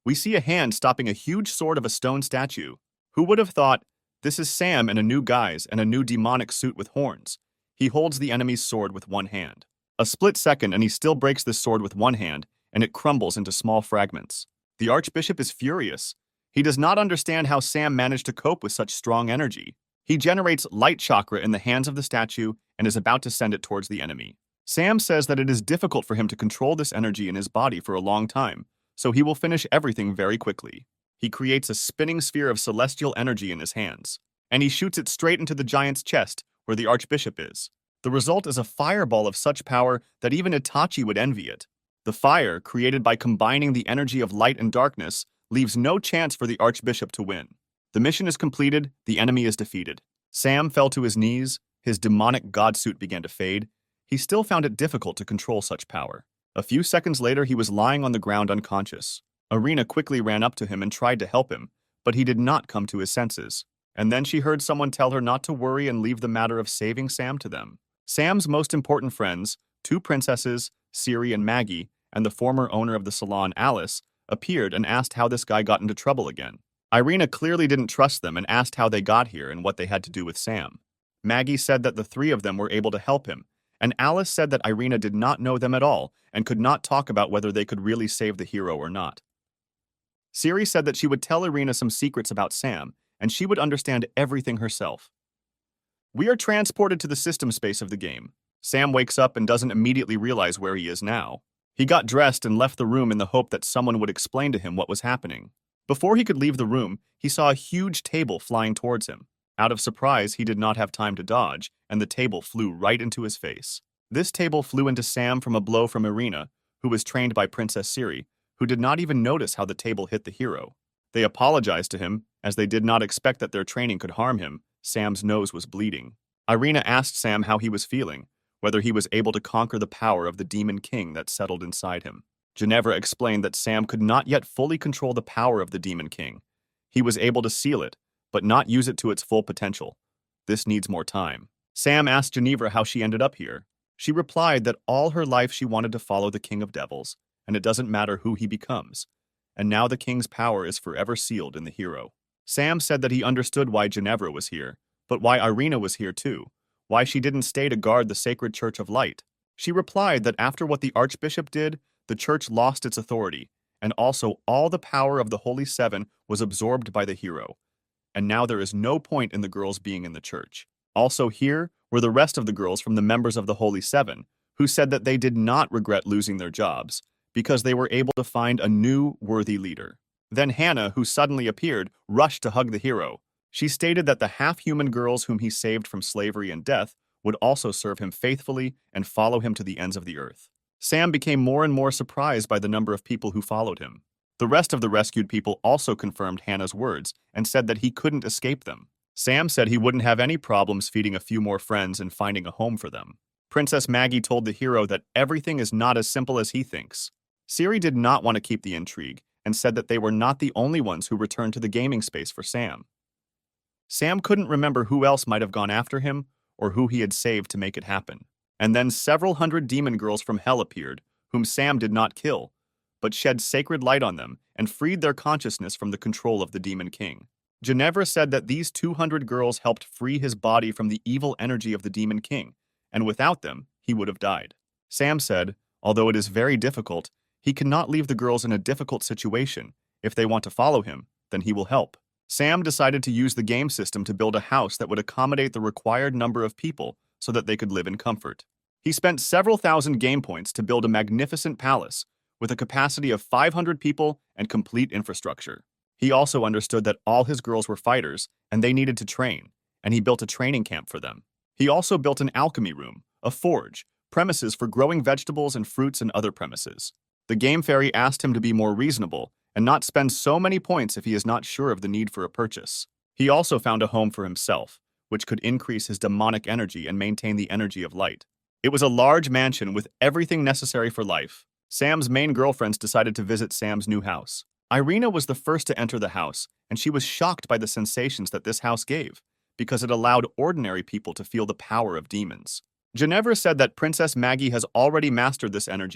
We see a hand stopping a huge sword of a stone statue. Who would have thought? This is Sam in a new guise and a new demonic suit with horns. He holds the enemy's sword with one hand. A split second and he still breaks this sword with one hand, and it crumbles into small fragments. The Archbishop is furious. He does not understand how Sam managed to cope with such strong energy. He generates light chakra in the hands of the statue and is about to send it towards the enemy. Sam says that it is difficult for him to control this energy in his body for a long time, so he will finish everything very quickly. He creates a spinning sphere of celestial energy in his hands, and he shoots it straight into the giant's chest, where the Archbishop is. The result is a fireball of such power that even Itachi would envy it. The fire, created by combining the energy of light and darkness, leaves no chance for the Archbishop to win. The mission is completed, the enemy is defeated. Sam fell to his knees, his demonic god suit began to fade. He still found it difficult to control such power. A few seconds later, he was lying on the ground unconscious. Irina quickly ran up to him and tried to help him, but he did not come to his senses. And then she heard someone tell her not to worry and leave the matter of saving Sam to them. Sam's most important friends, two princesses, Siri and Maggie, and the former owner of the salon, Alice, appeared and asked how this guy got into trouble again. Irina clearly didn't trust them and asked how they got here and what they had to do with Sam. Maggie said that the three of them were able to help him, and Alice said that Irina did not know them at all and could not talk about whether they could really save the hero or not. Siri said that she would tell Irina some secrets about Sam, and she would understand everything herself. We are transported to the system space of the game. Sam wakes up and doesn't immediately realize where he is now. He got dressed and left the room in the hope that someone would explain to him what was happening. Before he could leave the room, he saw a huge table flying towards him. Out of surprise, he did not have time to dodge, and the table flew right into his face. This table flew into Sam from a blow from Irina, who was trained by Princess Siri, who did not even notice how the table hit the hero. They apologized to him, as they did not expect that their training could harm him. Sam's nose was bleeding. Irina asked Sam how he was feeling, whether he was able to conquer the power of the Demon King that settled inside him. Ginevra explained that Sam could not yet fully control the power of the Demon King. He was able to seal it, but not use it to its full potential. This needs more time. Sam asked Ginevra how she ended up here. She replied that all her life she wanted to follow the King of Devils, and it doesn't matter who he becomes. And now the king's power is forever sealed in the hero. Sam said that he understood why Ginevra was here, but why Irina was here too, why she didn't stay to guard the sacred Church of Light. She replied that after what the Archbishop did, the church lost its authority, and also all the power of the Holy Seven was absorbed by the hero. And now there is no point in the girls being in the church. Also here were the rest of the girls from the members of the Holy Seven, who said that they did not regret losing their jobs, because they were able to find a new, worthy leader. Then Hannah, who suddenly appeared, rushed to hug the hero. She stated that the half-human girls whom he saved from slavery and death would also serve him faithfully and follow him to the ends of the earth. Sam became more and more surprised by the number of people who followed him. The rest of the rescued people also confirmed Hannah's words and said that he couldn't escape them. Sam said he wouldn't have any problems feeding a few more friends and finding a home for them. Princess Maggie told the hero that everything is not as simple as he thinks. Siri did not want to keep the intrigue and said that they were not the only ones who returned to the gaming space for Sam. Sam couldn't remember who else might have gone after him or who he had saved to make it happen. And then several hundred demon girls from hell appeared, whom Sam did not kill, but shed sacred light on them and freed their consciousness from the control of the Demon King. Ginevra said that these 200 girls helped free his body from the evil energy of the Demon King, and without them, he would have died. Sam said, although it is very difficult, he cannot leave the girls in a difficult situation. If they want to follow him, then he will help. Sam decided to use the game system to build a house that would accommodate the required number of people so that they could live in comfort. He spent several thousand game points to build a magnificent palace with a capacity of 500 people and complete infrastructure. He also understood that all his girls were fighters and they needed to train, and he built a training camp for them. He also built an alchemy room, a forge, premises for growing vegetables and fruits and other premises. The game fairy asked him to be more reasonable and not spend so many points if he is not sure of the need for a purchase. He also found a home for himself, which could increase his demonic energy and maintain the energy of light. It was a large mansion with everything necessary for life. Sam's main girlfriends decided to visit Sam's new house. Irina was the first to enter the house, and she was shocked by the sensations that this house gave, because it allowed ordinary people to feel the power of demons. Ginevra said that Princess Maggie has already mastered this energy